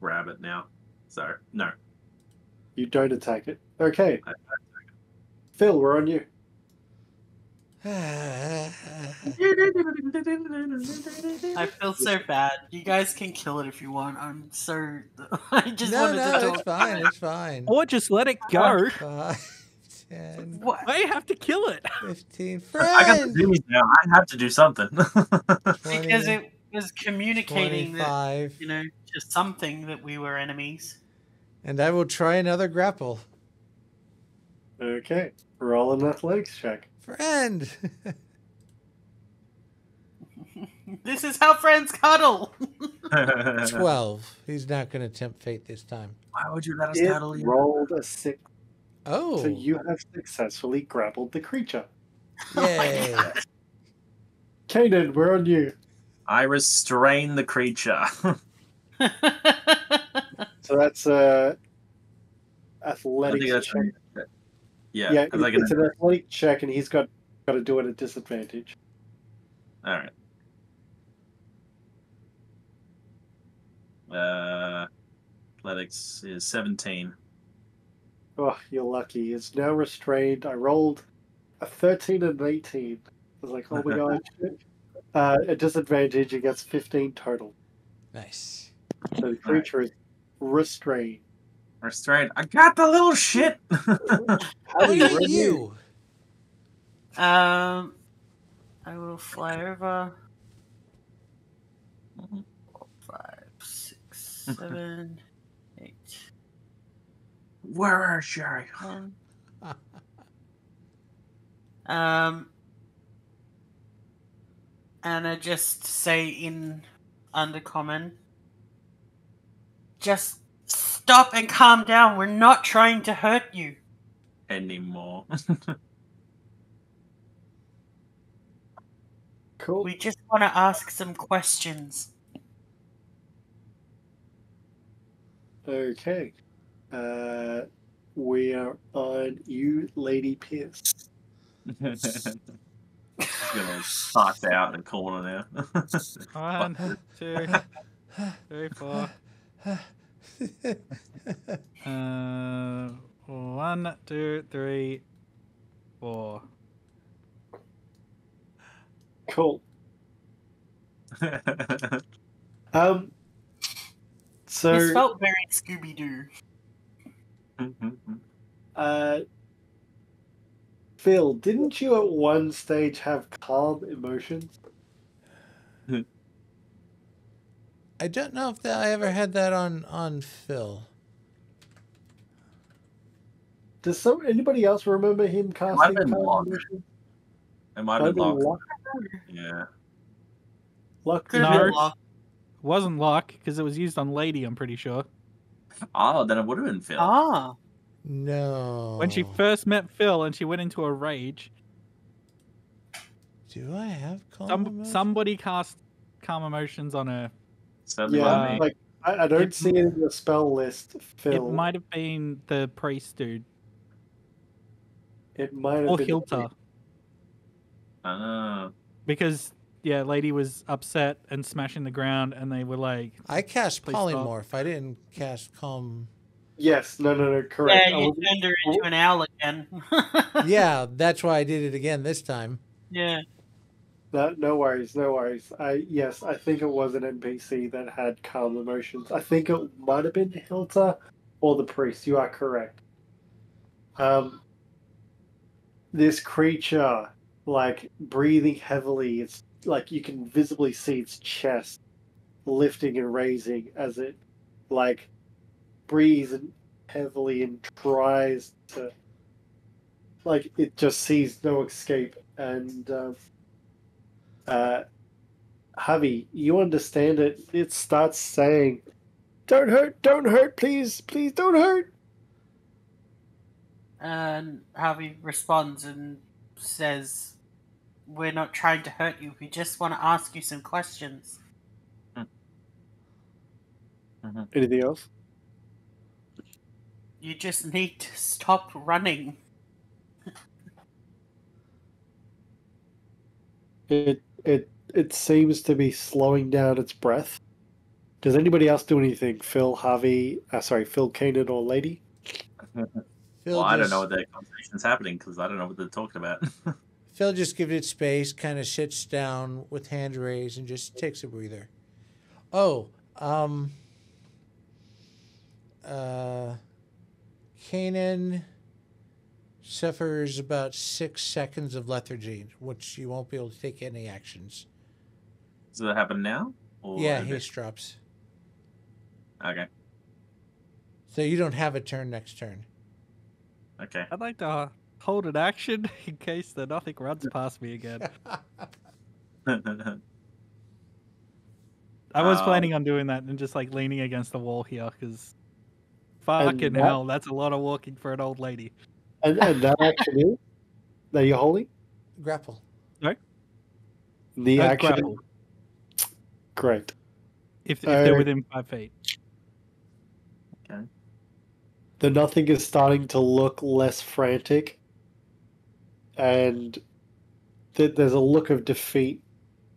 grab it now. So, no. You don't attack it. Okay. Phil, we're on you. I feel so bad. You guys can kill it if you want. I'm so. I just wanted to talk. it's fine. It's fine. Or just let it go. 5, 10, What? Why you have to kill it? 15. I got the Friend! zoomies now. I have to do something. 20, Because it was communicating that, 25. you know, just something that we were enemies. And I will try another grapple. Okay. Roll an athletics check. Friend! This is how friends cuddle. 12. He's not going to tempt fate this time. Why would you let us It cuddle you? rolled a 6. Oh. So you have successfully grappled the creature. Yay. Kainen, we're on you. I restrain the creature. So that's athletics check. Yeah, Yeah, because I it's can. an athletic check, and he's got to do it at disadvantage. All right. Athletics is 17. Oh, you're lucky. It's now restrained. I rolled a 13 and an 18. I was like, oh my god. At disadvantage, it gets 15 total. Nice. So the creature is restrained. Restrained. I got the little shit. Havi, Look we're at on you. I will fly over. 4, 5, 6, 7, 8. Where is she? 10. And I just say in Undercommon, just stop and calm down. We're not trying to hurt you Anymore. Cool. We just want to ask some questions. Okay. We are on you, Lady Pierce. He's gonna pass out in the corner now. 1, 2, 3, 4. 1, 2, 3, 4. Cool. So This felt very Scooby-Doo. Phil, didn't you at one stage have calm emotions? I don't know if I ever had that on Phil. Does anybody else remember him casting been calm Locke. emotions? It might have been locked. Locke. Yeah. Locke, Could have No. been Locke. It wasn't Locke because it was used on Lady, I'm pretty sure. Oh, then it would have been Phil. Ah. No. When she first met Phil and she went into a rage, Do I have calm emotions? somebody cast calm emotions on her. Certainly Yeah, wasn't me. like I don't It- see it in the spell list, Phil. It might have been the priest dude. It might have Or been Hilta. Because, yeah, Lady was upset and smashing the ground, and they were like, I cast Please stop. polymorph. I didn't cast calm. Yes, no, correct. Yeah, you turned her into an owl again. Yeah, that's why I did it again this time. Yeah. No worries, no worries. I think it was an NPC that had calm emotions. I think it might have been Hilta or the priest. You are correct. This creature, like breathing heavily, it's like you can visibly see its chest lifting and raising as it like breathes heavily and tries to, like, it just sees no escape. And Havi, you understand it. It starts saying, don't hurt, please, don't hurt. And Havi responds and says, we're not trying to hurt you. We just want to ask you some questions. Anything else? You just need to stop running. It seems to be slowing down its breath. Does anybody else do anything? Phil, Havi, Phil, Kainen, or Lady? Phil Well, I don't just- know what the conversation's happening because I don't know what they're talking about. Phil just gives it space, kind of sits down with hand raised, and just takes a breather. Oh, Kainen suffers about 6 seconds of lethargy, which you won't be able to take any actions. Does that happen now? Or Yeah, haste drops. Okay. So you don't have a turn next turn. Okay. I'd like to hold an action in case the nothing runs past me again. I was planning on doing that and just like leaning against the wall here because fucking hell, that's a lot of walking for an old lady. And that action is that you're holding? Grapple. Right? The action. Grapple. Great. If they're within 5 feet. Okay. The nothing is starting to look less frantic, and there's a look of defeat,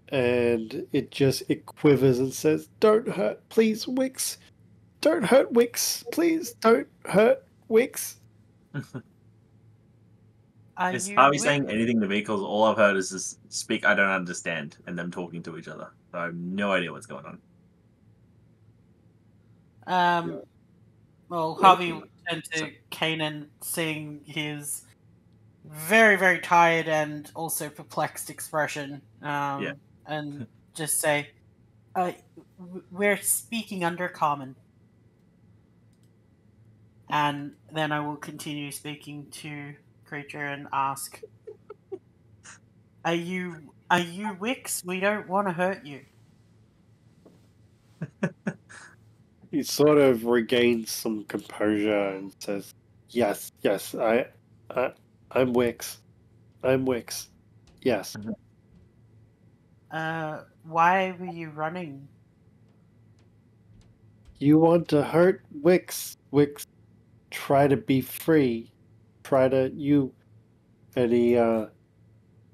and it quivers and says, "Don't hurt, please, Wix. Don't hurt Wix, please. Don't hurt Wix." Is Harvey saying anything to me? Because all I've heard is this speak I don't understand and them talking to each other. So I have no idea what's going on. Well, Havi will turn to Kainen, seeing his very, very tired and also perplexed expression, and just say, "We're speaking under common." And then I will continue speaking to creature and ask, Are you Wix? We don't want to hurt you." He sort of regains some composure and says, "Yes, I'm Wix. I'm Wix. Yes." Why were you running? You want to hurt Wix. Wix, try to be free. And he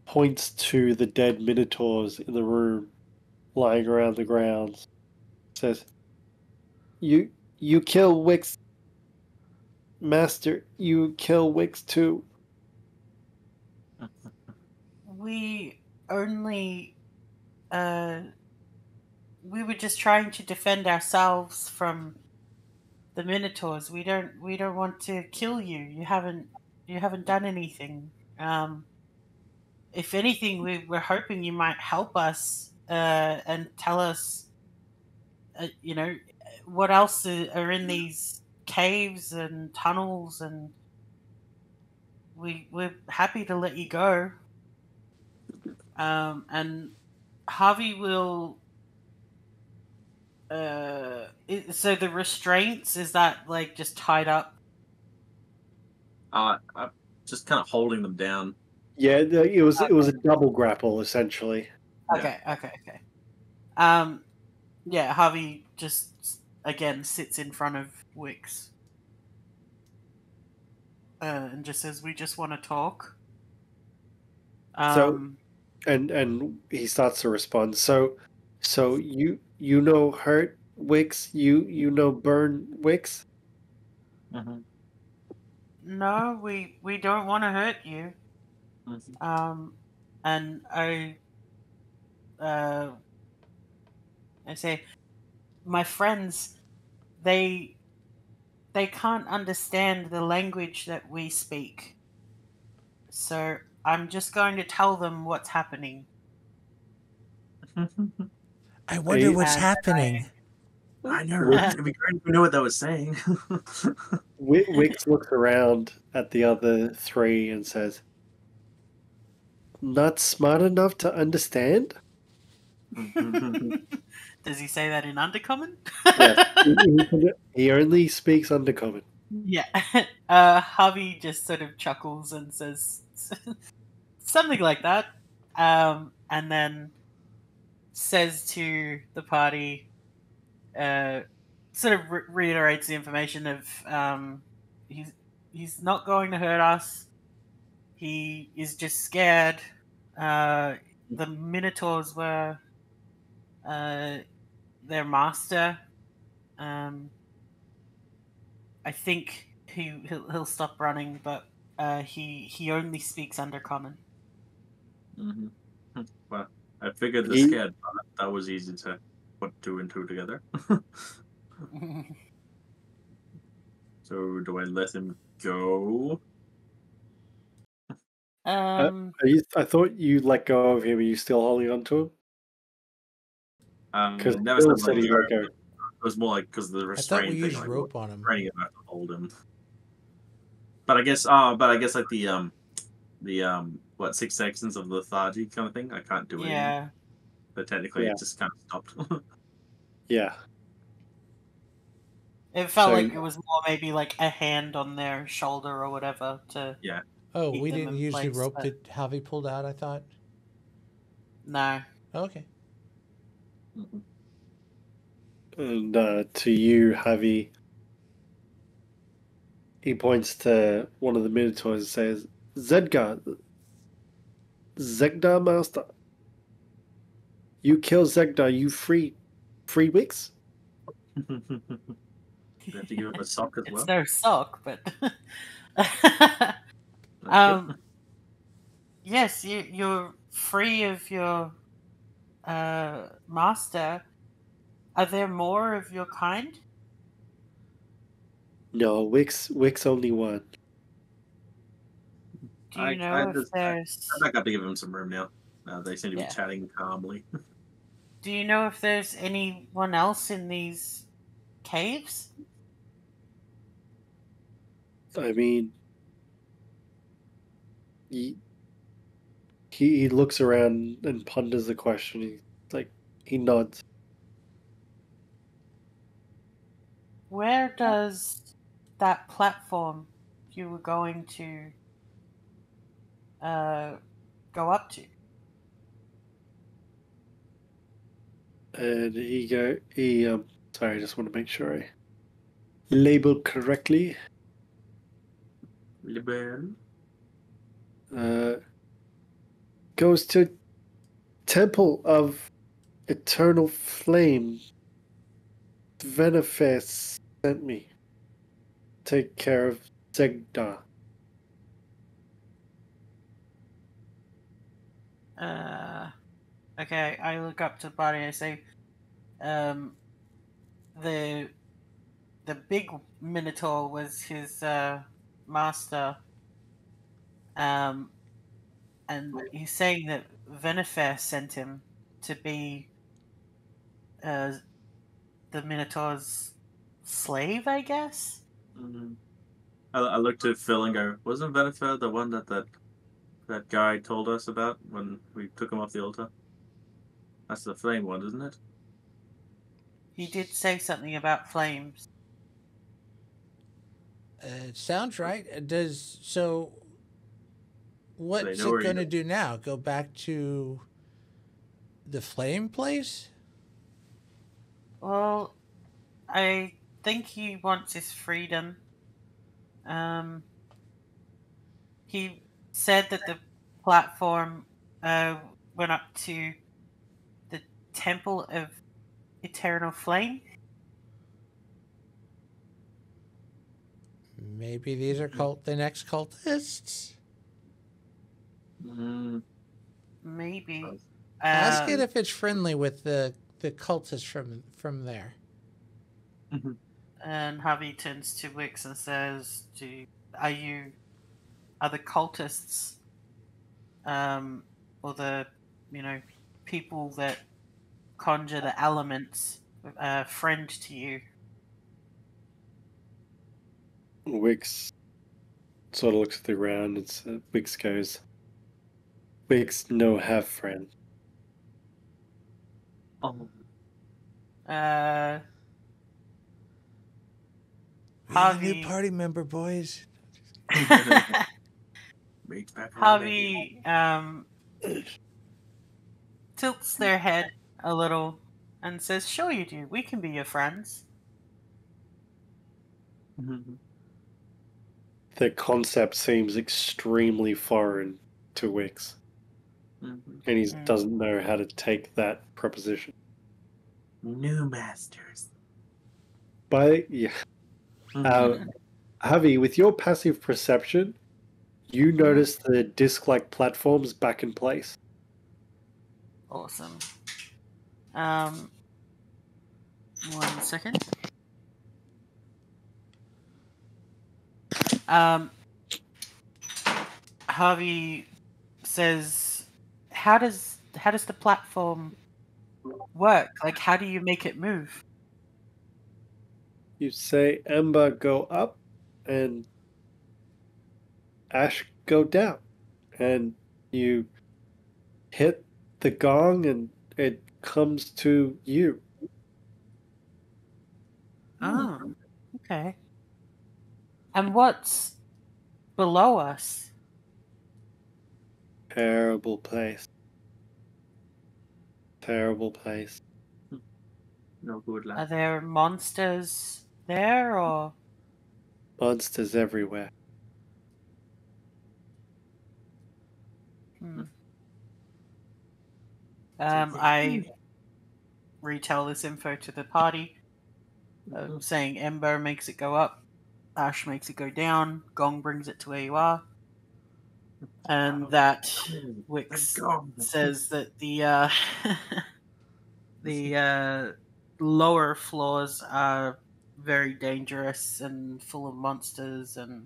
points to the dead minotaurs in the room, lying around the grounds. Says, You kill Wix, Master. You kill Wix too. We only, we were just trying to defend ourselves from the minotaurs. We don't want to kill you. You haven't done anything. If anything, we're hoping you might help us and tell us, what else are in these caves and tunnels, and we're happy to let you go. And Havi will. So the restraints, is that like just tied up? I'm just kind of holding them down. Yeah, it was a double grapple essentially. Okay. Yeah, Havi just again sits in front of Wix and just says, "We just want to talk." And he starts to respond. So you know hurt Wix, you know burn Wix. Mm-hmm. No, we don't want to hurt you. Mm-hmm. And I say, my friends, they can't understand the language that we speak. So I'm just going to tell them what's happening. I wonder what's happening. I know. It'd be great if we knew what they were saying. Wix looks around at the other three and says, "Not smart enough to understand?" Does he say that in Undercommon? Yes. He only speaks Undercommon. Yeah. Havi just sort of chuckles and says something like that. And then says to the party, sort of reiterates the information of he's not going to hurt us. He is just scared. The Minotaurs were their master. I think he'll stop running, but he only speaks Undercommon. Mm-hmm. Well, I figured the scared part, that was easy to put 2 and 2 together. So do I let him go? I thought you let go of him. Are you still holding on to him? Because Never Bill said said let he go. let go. It was more like because the I thought we restraint thing, used like rope on him. restraining him, I have to hold him. But I guess, like the what 6 seconds of lethargy kind of thing, I can't do anymore. Yeah. But technically, Yeah. it just kind of stopped. Yeah. It felt So- like it was more maybe like a hand on their shoulder or whatever to. Yeah. Oh, keep we them didn't in use the place, rope but- that Javi pulled out, I thought. No. Okay. Mhm. And to you, Havi, he points to one of the Minotaurs and says, Zedgar, Zegdar Master. You kill Zegdar, you free Wix? You have to give him a sock as It's well. no sock, but. Okay. Yes, you're free of your master. Are there more of your kind? No, Wix only one. Do you know if there's? I got to give him some room now. They seem to be Yeah. chatting calmly. Do you know if there's anyone else in these caves? I mean, he looks around and ponders the question. He nods. Where does that platform you were going to go up to? And sorry, I just want to make sure I labeled correctly. Liban. Goes to Temple of Eternal Flame. Venefest sent me. Take care of Zegda. Okay, I look up to Barney and I say, the big Minotaur was his master, and he's saying that Venifair sent him to be the Minotaur's slave, I guess. Mm-hmm. I looked at Phil and go, wasn't Venifer the one that guy told us about when we took him off the altar? That's the flame one, isn't it? He did say something about flames. It sounds right. What's know it where going you to do now? Go back to the flame place? Well, I think he wants his freedom. He said that the platform went up to the Temple of Eternal Flame. Maybe these are the next cultists. Mm-hmm. Maybe. Ask it if it's friendly with the cultists from there. And Havi turns to Wix and says, are the cultists, or the, people that conjure the elements, friend to you? Wix sort of looks at the ground and Wix goes, Wix no have friend. Oh. We got a new Havi, party member, boys. Havi tilts their head a little and says, "Sure you do. We can be your friends." The concept seems extremely foreign to Wix. And he doesn't know how to take that proposition. New masters. But yeah. Javi, with your passive perception, you notice the disc-like platforms back in place. Awesome. 1 second. Harvey says, how does the platform work? Like, how do you make it move? You say Ember go up and Ash go down. And you hit the gong and it comes to you. Oh, okay. And what's below us? Terrible place. Terrible place. No good, Are lad. there monsters there, or? Monsters everywhere. I retell this info to the party, saying Ember makes it go up, Ash makes it go down, Gong brings it to where you are, and that Wix says that the the lower floors are very dangerous and full of monsters, and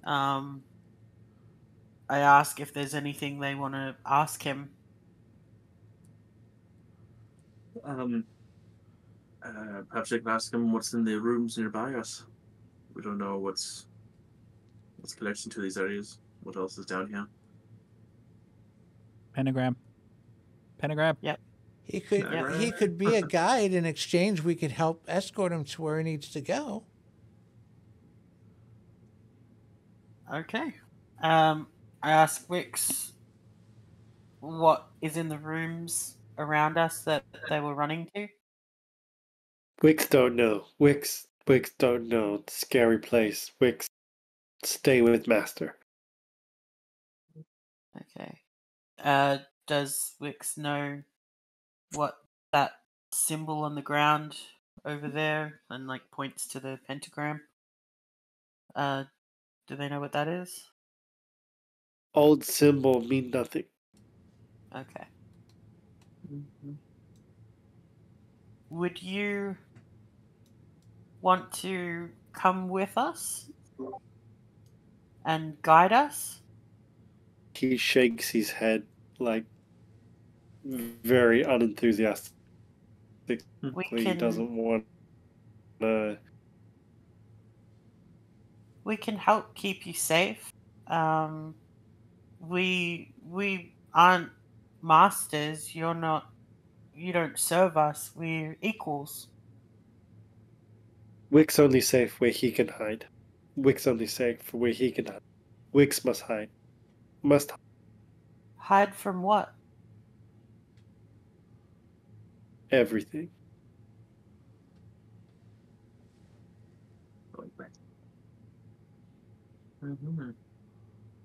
I ask if there's anything they want to ask him. Perhaps I can ask him what's in the rooms nearby us. We don't know what's connection to these areas. What else is down here? Pentagram. Yep. He could be a guide. In exchange, we could help escort him to where he needs to go. Okay. I asked Wix what is in the rooms around us that they were running to. Wix don't know. Wix don't know. Scary place. Wix, stay with Master. Okay. Does Wix know what that symbol on the ground over there and like points to the pentagram? Do they know what that is? Old symbol mean nothing. Okay. Would you want to come with us and guide us? He shakes his head like very unenthusiastic. He doesn't want to. We can help keep you safe. We aren't masters. You're not. You don't serve us. We're equals. Wix only safe where he can hide. Wix only safe where he can hide. Wix must hide. Must Hide from what? everything.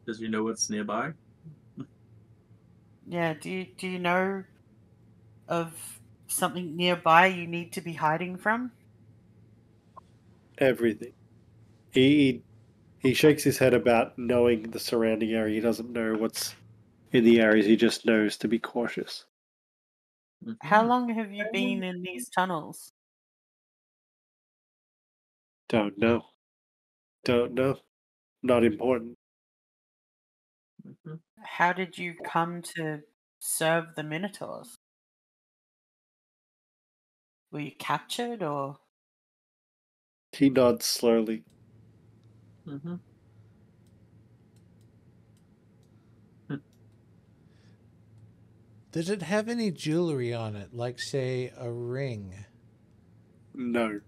Does you know what's nearby? Yeah. Do you know of something nearby you need to be hiding from? Everything. He shakes his head about knowing the surrounding area. He doesn't know what's in the areas. He just knows to be cautious. How long have you been in these tunnels? Don't know. Don't know. Not important. How did you come to serve the Minotaurs? Were you captured or? He nods slowly. Does it have any jewelry on it, like, say, a ring? No.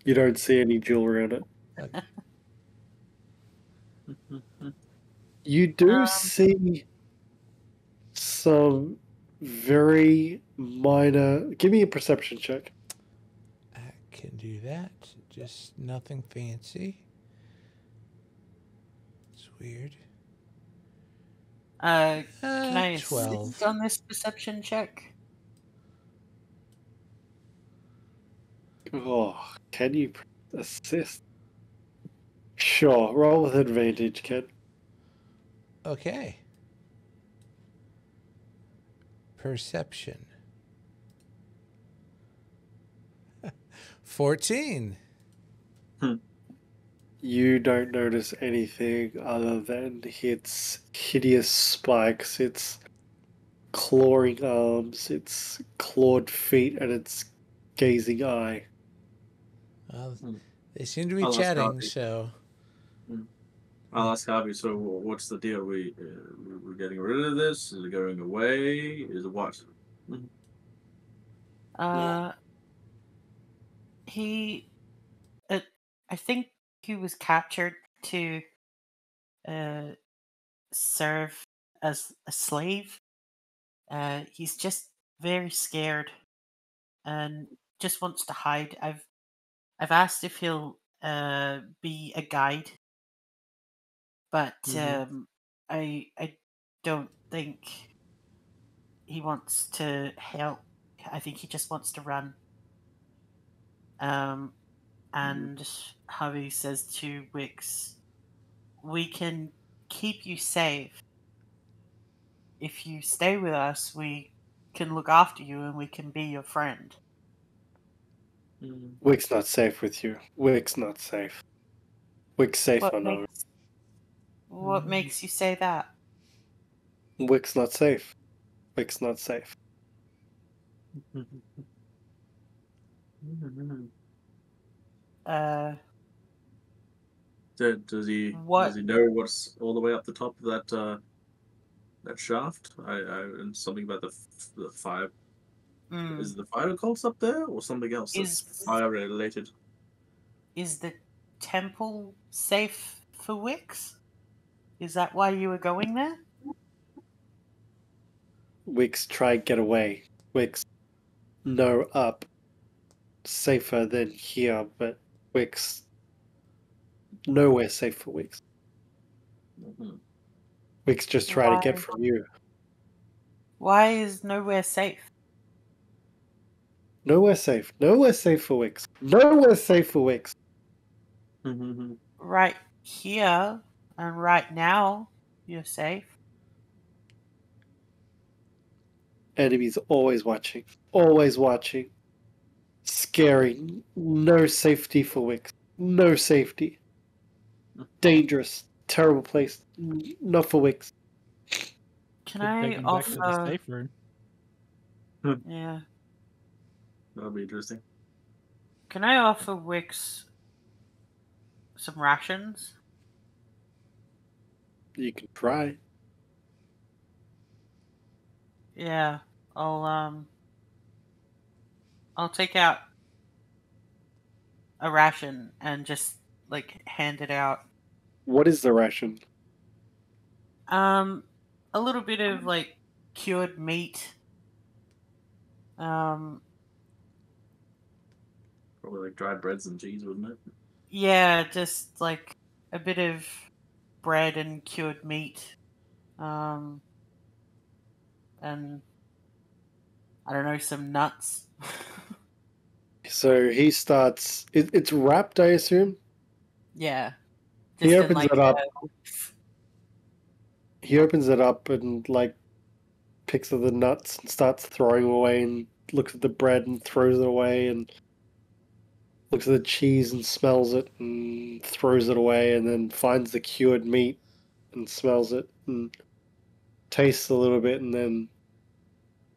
You don't see any jewelry on it. Okay. You do see some very minor. Give me a perception check. I can do that. Just nothing fancy. It's weird. Can I 12. assist on this perception check? Oh, can you assist? Sure, roll with advantage, Ken. Okay. Perception. 14. You don't notice anything other than its hideous spikes, its clawing arms, its clawed feet, and its gazing eye. They seem to be Oh, that's chatting, Harvey. so... I'll ask Havi, so what's the deal? We're getting rid of this? Is it going away? Is it what? He, I think he was captured to serve as a slave. He's just very scared and just wants to hide. I've asked if he'll be a guide, but I don't think he wants to help. I think he just wants to run. And Havi says to Wix, "We can keep you safe. If you stay with us, we can look after you and we can be your friend." Wick's not safe with you. Wick's not safe. Wick's safe on our own. What makes you say that? Wick's not safe. Wick's not safe. Does he know what's all the way up the top of that shaft? And something about the fire. Is the fire cults up there or something else that's fire related? Is the temple safe for Wix? Is that why you were going there? Wick's try get away. Wick's no up. Safer than here, but Wick's nowhere safe for Wick's. Wick's just trying to get from you. Why is nowhere safe? Nowhere safe. Nowhere safe for Wix. Nowhere safe for Wix. Right here and right now, you're safe. Enemies always watching. Always watching. Scary. No safety for Wix. No safety. Dangerous. Terrible place. Not for Wix. Can I offer... Back to the safe room. Yeah. That'll be interesting. Can I offer Wix some rations? You can try. Yeah, I'll take out a ration and just like hand it out. What is the ration? A little bit of like cured meat. Probably like dried breads and cheese, wouldn't it? Yeah, just like a bit of bread and cured meat. And I don't know, some nuts. So he starts. It's wrapped, I assume. Yeah. He opens it up. He opens it up and like picks up the nuts and starts throwing away, and looks at the bread and throws it away, and looks at the cheese and smells it and throws it away, and then finds the cured meat and smells it and tastes a little bit, and then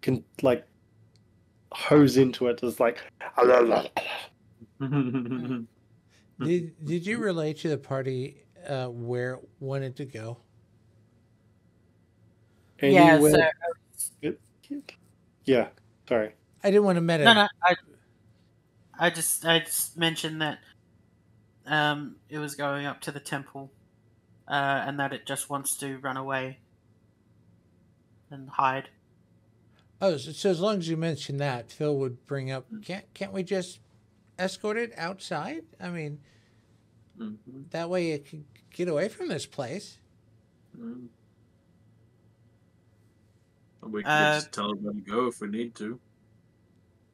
can like hose into it. It's like. Did you relate to the party where it wanted to go? Anywhere. Yeah, sorry. I didn't want to meta. No, I just mentioned that it was going up to the temple, and that it just wants to run away and hide. Oh, so as long as you mention that, Phil would bring up, can't we just escort it outside? I mean, that way it can get away from this place. We can just tell it where to go if we need to.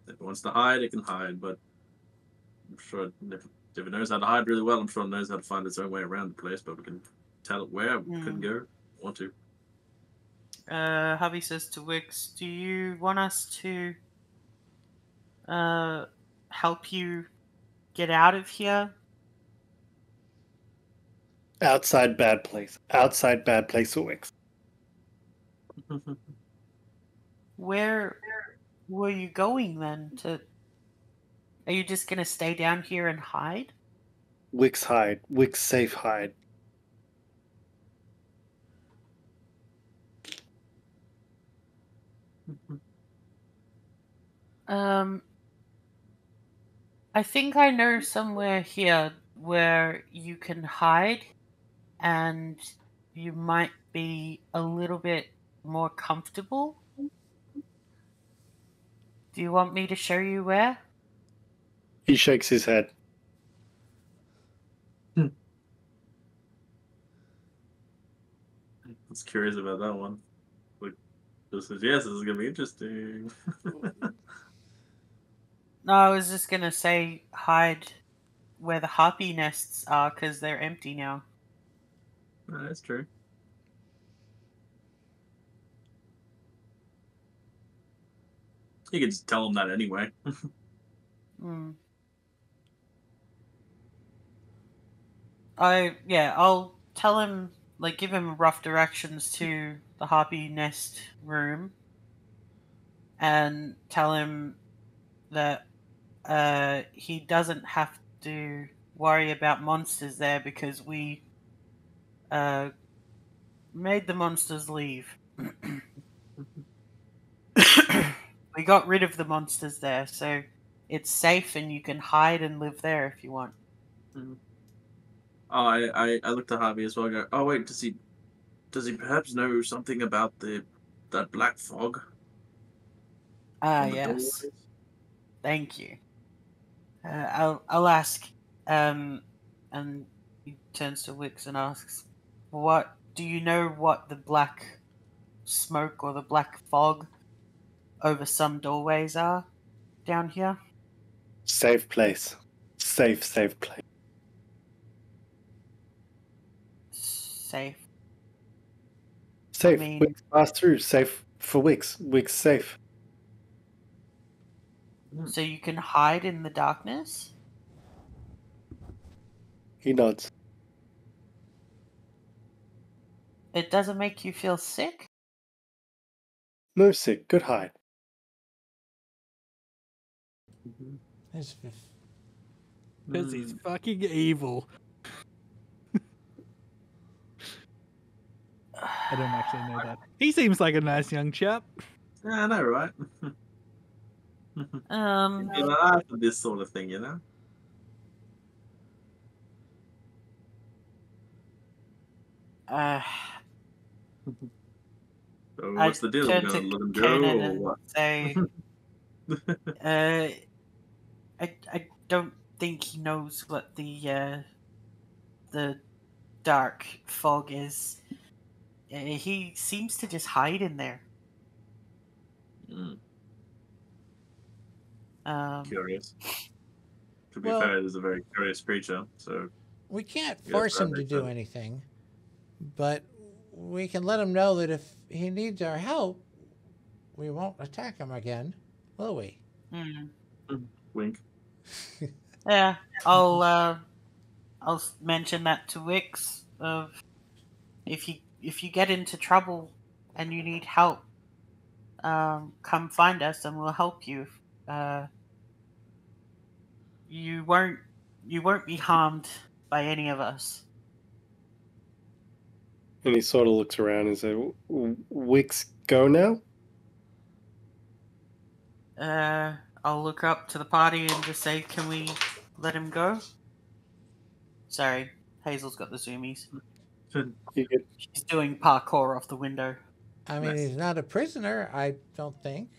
If it wants to hide, it can hide, but I'm sure if it knows how to hide really well, I'm sure it knows how to find its own way around the place, but we can tell it where we can go if we want to. Havi says to Wix, do you want us to help you get out of here? Outside bad place. Outside bad place for Wix. Where were you going then? Are you just gonna stay down here and hide? Wix hide. Wix safe hide. I think I know somewhere here where you can hide and you might be a little bit more comfortable. Do you want me to show you where? He shakes his head. I was curious about that one. Like, just says, yes, this is gonna be interesting. No, I was just gonna say hide where the harpy nests are because they're empty now. No, that's true. You could just tell them that anyway. I'll tell him, like, give him rough directions to the harpy nest room, and tell him that he doesn't have to worry about monsters there because we made the monsters leave. We got rid of the monsters there, so it's safe and you can hide and live there if you want. Oh, I looked at Havi as well. I go, oh wait, does he perhaps know something about that black fog? on the Yes. doorways? Thank you. I'll ask. And he turns to Wix and asks, "What do you know? What the black smoke or the black fog over some doorways are down here?" Safe place. Safe place. Safe. Safe. mean- Wix pass through. Safe for Wix. Wix safe. So you can hide in the darkness? He nods. It doesn't make you feel sick? No sick. Good hide. Because he's fucking evil. I don't actually know that. He seems like a nice young chap. Yeah, I know, right? After this sort of thing, you know. So what's the deal? We're Turn gonna to let him go, Kainen or and what? say, I don't think he knows what the dark fog is. He seems to just hide in there. Curious. To be Well- fair, he's a very curious creature, so We can't Yes, force that him to makes do sense. anything, but we can let him know that if he needs our help, we won't attack him again, will we? wink. Yeah, I'll mention that to Wix. Of if you get into trouble and you need help, come find us and we'll help you. You won't be harmed by any of us. And he sort of looks around and says, Wix go now? I'll look up to the party and just say, "Can we let him go?" Sorry, Hazel's got the zoomies. She's doing parkour off the window. I mean, Nice. he's not a prisoner, I don't think.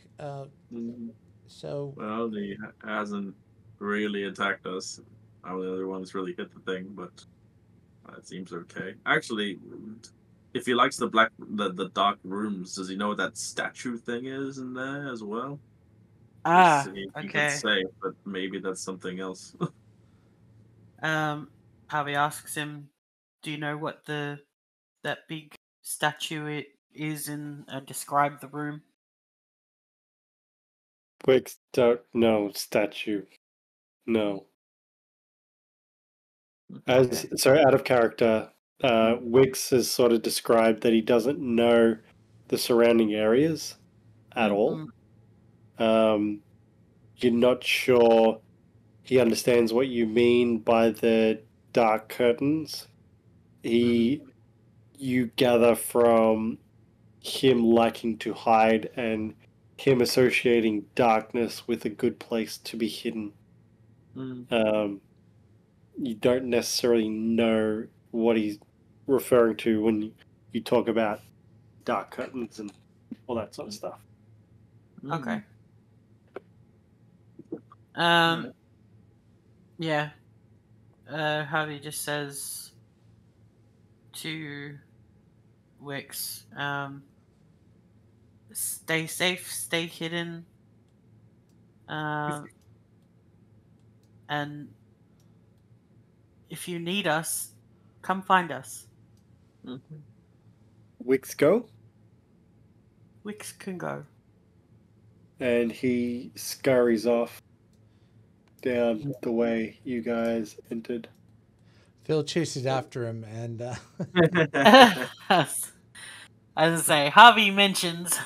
So Well, he hasn't really attacked us. I'm the other one that's really hit the thing, but it seems okay. Actually, if he likes the dark rooms, does he know what that statue thing is in there as well? He Okay. can say, but maybe that's something else. Harvey asks him, "Do you know what that big statue is in describe the room. Quick start. No statue. No. Sorry, out of character. Wix has sort of described that he doesn't know the surrounding areas at all. You're not sure he understands what you mean by the dark curtains. You gather from him liking to hide and him associating darkness with a good place to be hidden. You don't necessarily know what he's referring to when you talk about dark curtains and all that sort of stuff. Okay. Yeah. Havi just says to Wix, stay safe, stay hidden, and if you need us, come find us. Wix go? Wix can go. And he scurries off down the way you guys entered. Phil chases after him, and As I say, Havi mentions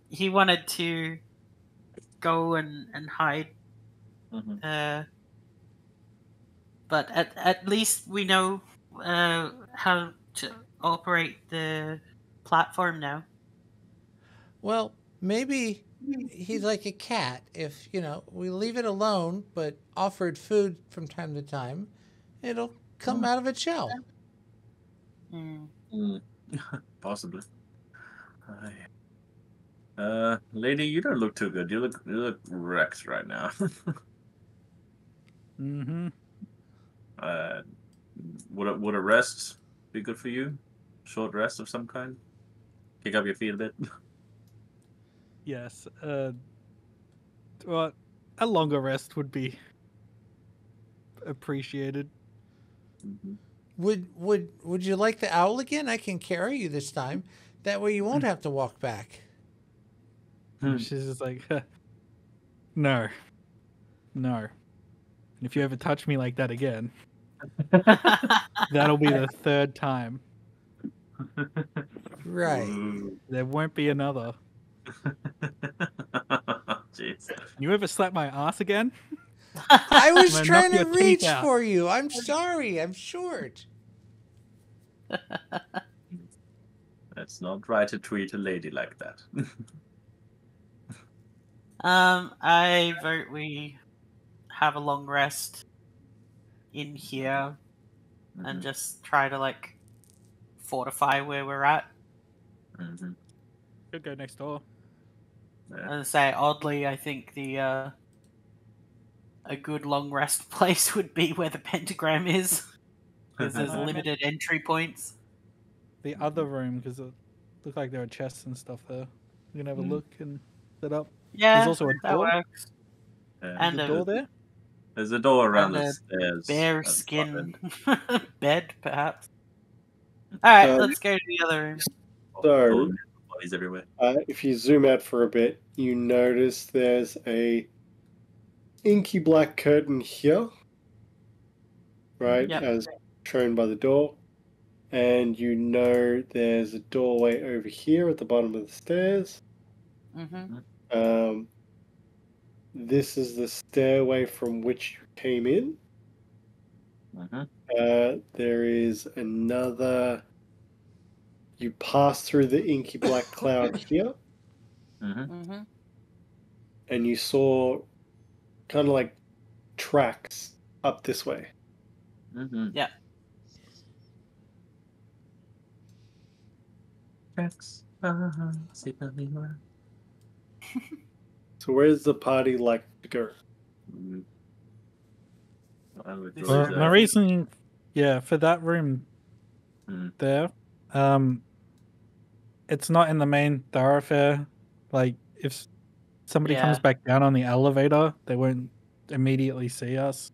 he wanted to go and hide. But at least we know how to operate the platform now. well, maybe he's like a cat. If we leave it alone, but offered food from time to time, it'll come out of its shell. Possibly. Lady, you don't look too good. You look wrecked right now. Would a rest be good for you? Short rest of some kind? Kick up your feet a bit? Yes. Well, a longer rest would be appreciated. Would you like the owl again? I can carry you this time. That way you won't have to walk back. She's just like, no. And if you ever touch me like that again, that'll be the third time. Right. There won't be another. Jeez. You ever slap my ass again? I was I'm gonna trying knock to your teeth reach out. for you. I'm sorry. I'm short. It's not right to treat a lady like that. I vote we have a long rest in here and just try to fortify where we're at. Could go next door. And say, oddly, I think the a good long rest place would be where the pentagram is, because there's limited entry points. The other room, because it looked like there were chests and stuff there. You can have a look and set up. Yeah, there's also a that door. works. And a door there. There's a door around and the a stairs. bear at the skin front bed, perhaps. All right, let's go to the other room. end. So, Bodies everywhere. if you zoom out for a bit, you notice there's a inky black curtain here, right, Yep. as shown by the door. And you know there's a doorway over here at the bottom of the stairs. This is the stairway from which you came in. There is another. You pass through the inky black cloud here, and you saw kind of like tracks up this way. Yeah. Tracks. So where's the party like to go? My reasoning, for that room there, it's not in the main thoroughfare. Like, if somebody comes back down on the elevator, they won't immediately see us.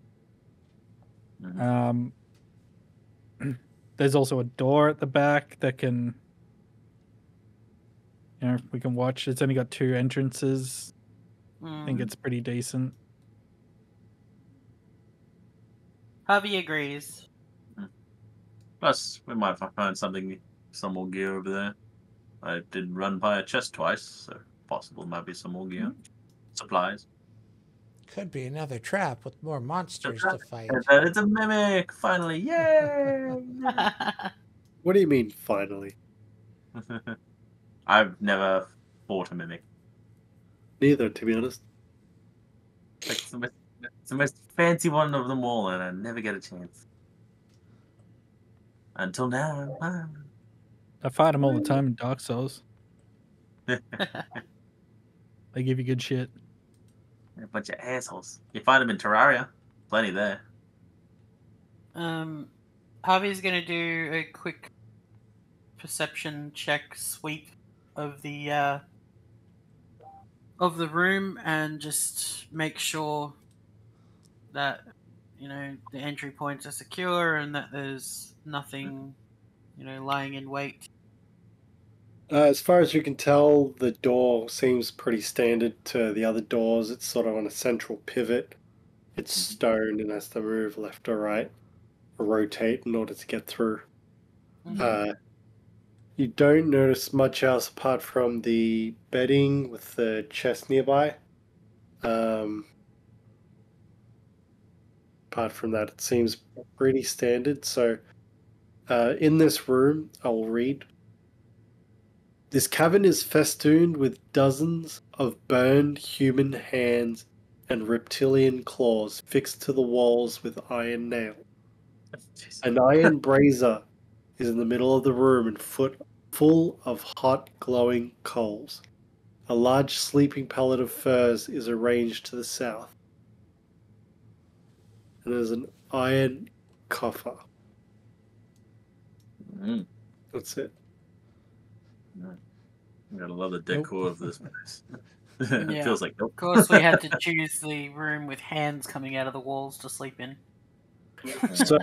There's also a door at the back that can You know, we can watch. It's only got 2 entrances. I think Mm. it's pretty decent. Javi agrees. Plus, we might find some more gear over there. I did run by a chest twice, so possible might be some more gear. Supplies. Could be another trap with more monsters to fight. And it's a mimic! Finally, yay! What do you mean, finally? I've never fought a mimic. Neither, to be honest. It's the most fancy one of them all, and I never get a chance. Until now. I fight them all the time in Dark Souls. They give you good shit. A bunch of assholes. You find them in Terraria. Plenty there. Javi's gonna do a quick perception check sweep of the room and just make sure that the entry points are secure and that there's nothing lying in wait. As far as you can tell, the door seems pretty standard to the other doors. It's sort of on a central pivot. It's stone and has to move left or right or rotate in order to get through. You don't notice much else apart from the bedding with the chest nearby. Apart from that, it seems pretty standard. So, in this room, I'll read. This cavern is festooned with dozens of burned human hands and reptilian claws fixed to the walls with iron nails. An iron brazier is in the middle of the room and full of hot, glowing coals. A large sleeping pallet of furs is arranged to the south. And there's an iron coffer. That's it. I gotta love the decor of this place. Yeah. It feels like Of course, we had to choose the room with hands coming out of the walls to sleep in. So,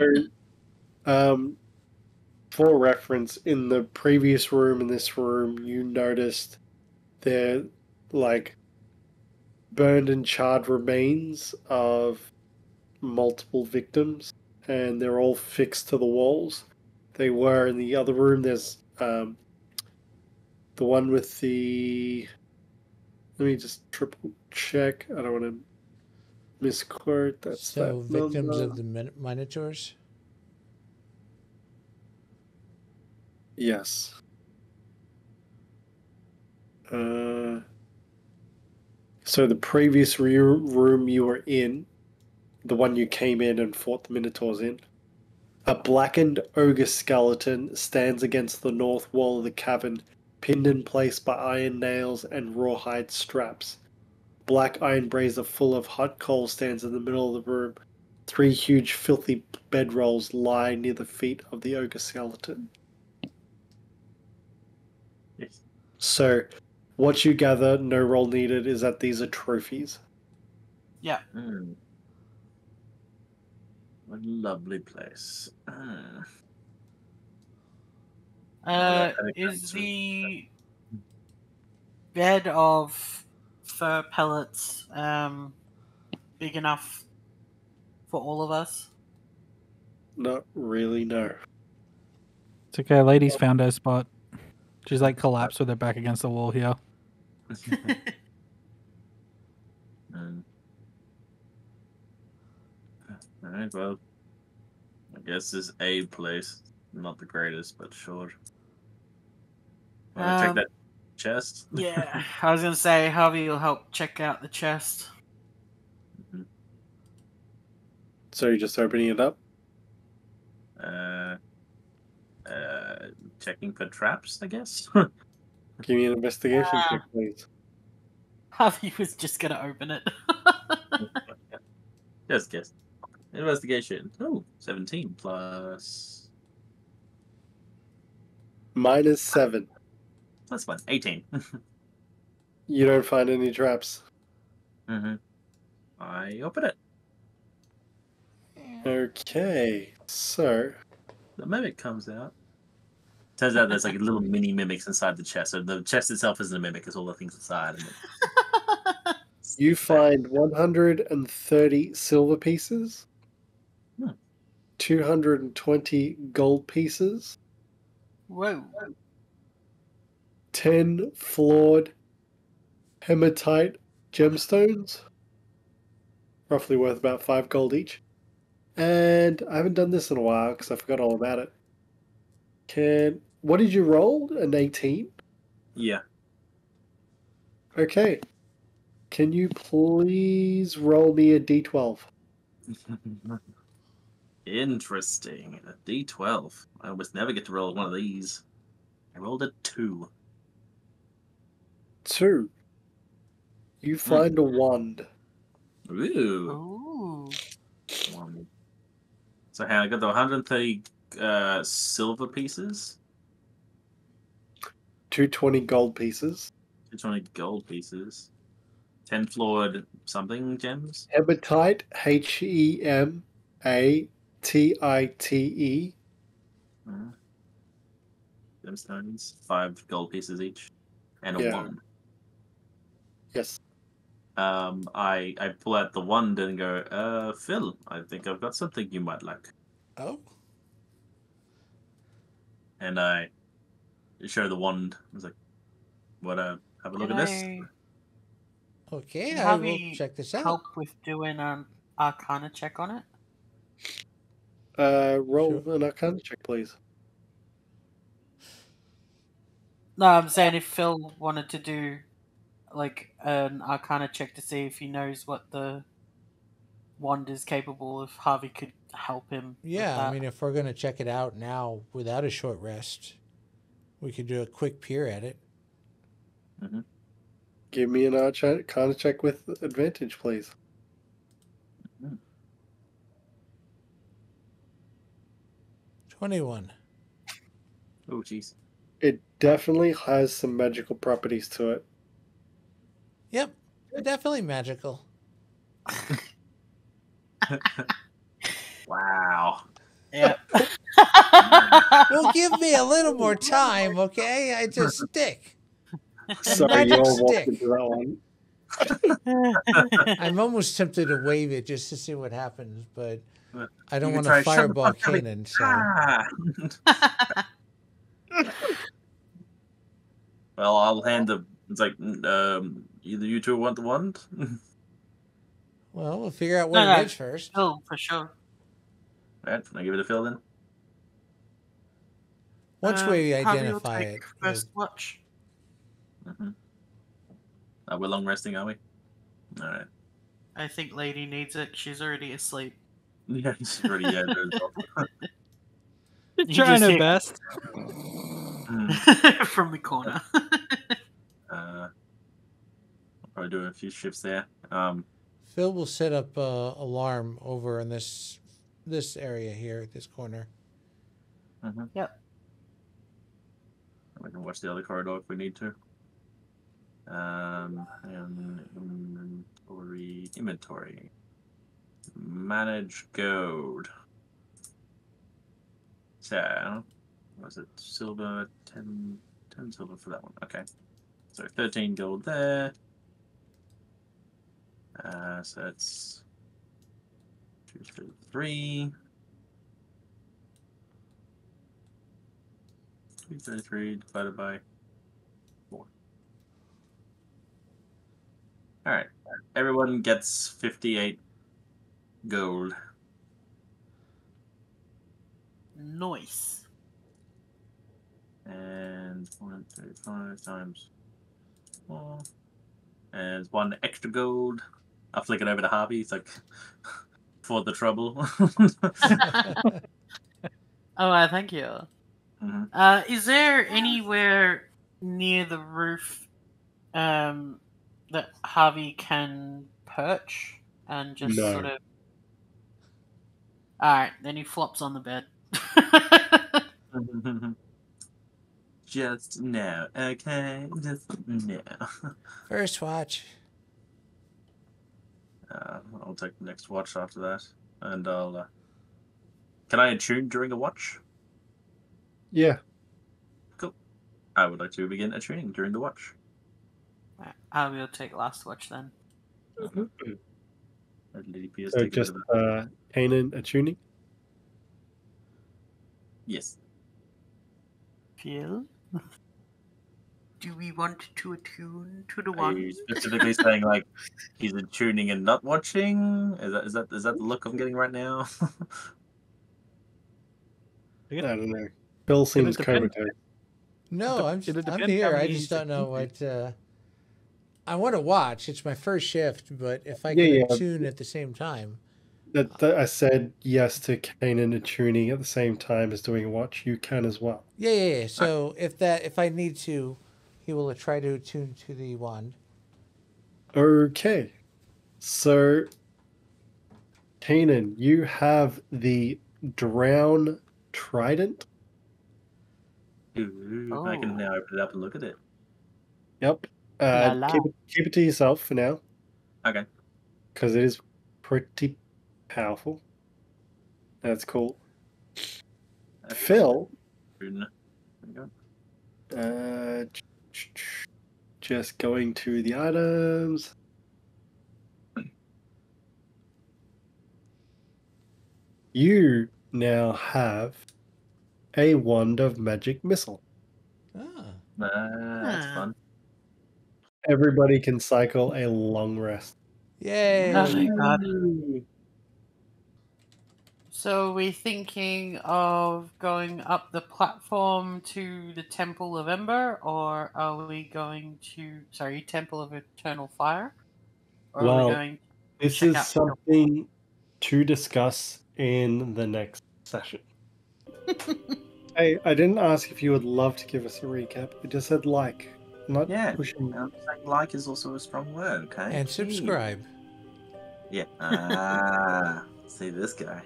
for reference, in the previous room and this room, you noticed there, like, burned and charred remains of multiple victims, and they're all fixed to the walls. They were in the other room. There's the one with the. Let me just triple check. I don't want to misquote. That's So that victims number. of the Minotaurs? Yes. So the previous room you were in, the one you came in and fought the Minotaurs in, a blackened ogre skeleton stands against the north wall of the cavern, pinned in place by iron nails and rawhide straps. Black iron brazier full of hot coal stands in the middle of the room. 3 huge filthy bedrolls lie near the feet of the ogre skeleton. Yes. So, what you gather, no roll needed, is that these are trophies. Yeah. What a lovely place. Is the bed of fur pellets big enough for all of us? Not really, no. It's okay. Lady's found her spot. She's like collapsed with her back against the wall here. Alright, well, I guess this a place. Not the greatest, but sure. Wanna check that chest? Yeah, I was gonna say Havi will help check out the chest. So you're just opening it up? Checking for traps, I guess. Give me an investigation check, please. Havi was just gonna open it. Just guess. Investigation. Oh, 17 plus. -7. That's fine. 18. You don't find any traps. I open it. Okay, so The mimic comes out. Turns out there's like little mini mimics inside the chest. So the chest itself isn't a mimic; it's all the things inside. And You find 130 silver pieces, 220 gold pieces, Whoa. 10 flawed hematite gemstones, roughly worth about 5 gold each. And I haven't done this in a while because I forgot all about it. What did you roll? An 18? yeah. Okay. Can you please roll me a d12? Interesting. A D12. I almost never get to roll one of these. I rolled a 2. 2. You find a wand. Ooh. Ooh. One. So how I got the 130 silver pieces, 220 gold pieces. 220 gold pieces, 10 floored something gems. Hematite, Hematite. Gemstones, 5 gold pieces each, and a Yeah. wand. Yes. I pull out the wand and go, Phil, I think I've got something you might like. Oh. And I show the wand. I was like, what, have a look Can at this? Okay, Can I will Havi check this out. help with doing an Arcana check on it? Roll Sure. an Arcana check, please. No, I'm saying if Phil wanted to do like an Arcana check to see if he knows what the wand is capable of, Harvey could help him. Yeah, with that. I mean, if we're going to check it out now without a short rest, we could do a quick peer at it. Mm-hmm. Give me an Arcana check with advantage, please. 21. Oh, jeez. It definitely has some magical properties to it. Yep, definitely magical. Wow. Yeah. Well, give me a little more time, okay? I just stick. Sorry, you magic all walked stick. into that one. I'm almost tempted to wave it just to see what happens, but I don't You want can to try, "Shut the fireball fuck up, Kainen, so. Ah! Well, I'll hand the. It's like, either you two want the wand? Well, we'll figure out what No, it is first. Phil, for sure. Alright, can I give it a fill then? Once we Harvey will identify take it. first watch. Mm-hmm. We're long resting, are we? Alright. I think Lady needs it. She's already asleep. Yeah, it's pretty, yeah, You're You trying just her hear- best. from the corner. I'll probably do a few shifts there. Phil will set up alarm over in this area here at this corner. Yep. We can watch the other corridor if we need to. And inventory. Manage gold. So, was it silver? 10 silver for that one. Okay. So 13 gold there. So it's 2, 3. 333 divided by 4. Alright. Everyone gets 58 gold. Nice. And 135 times 4. And 1 extra gold. I'll flick it over to Havi. He's like, for the trouble. Oh, thank you. Mm-hmm. Is there anywhere near the roof that Harvey can perch and just No. sort of... Alright, then he flops on the bed. Just now, okay? Just now. First watch. I'll take the next watch after that. And I'll... Can I attune during a watch? Yeah. I would like to begin attuning during the watch. I will take last watch then. Lady P is So taking a just bit of Kainen attuning. yes. Phil? Do we want to attune to the Are you one? specifically saying like he's attuning and not watching? Is that the look I'm getting right now? I don't know. Phil seems depend- comatose. No, I'm here. I just don't know what. I want to watch. It's my first shift, but if I can attune at the same time. I said yes to Kainen attuning at the same time as doing a watch. You can as well. Yeah. So if I need to, he will try to attune to the wand. Okay. So, Kainen, you have the Drown Trident. Ooh, I can now open it up and look at it. Yep. Keep it to yourself for now. Okay. Because it is pretty powerful. That's cool. Phil. Just going to the items. You now have a wand of magic missile. That's fun. Everybody can cycle a long rest. Yay! Oh my god. So we're thinking of going up the platform to the Temple of Ember, or are we going to Temple of Eternal Fire? Or are we going to this check is out something to discuss in the next session. Hey, I didn't ask if you would love to give us a recap. I just said like, not pushing. I'm saying like is also a strong word, okay? And subscribe. Yeah. See this guy.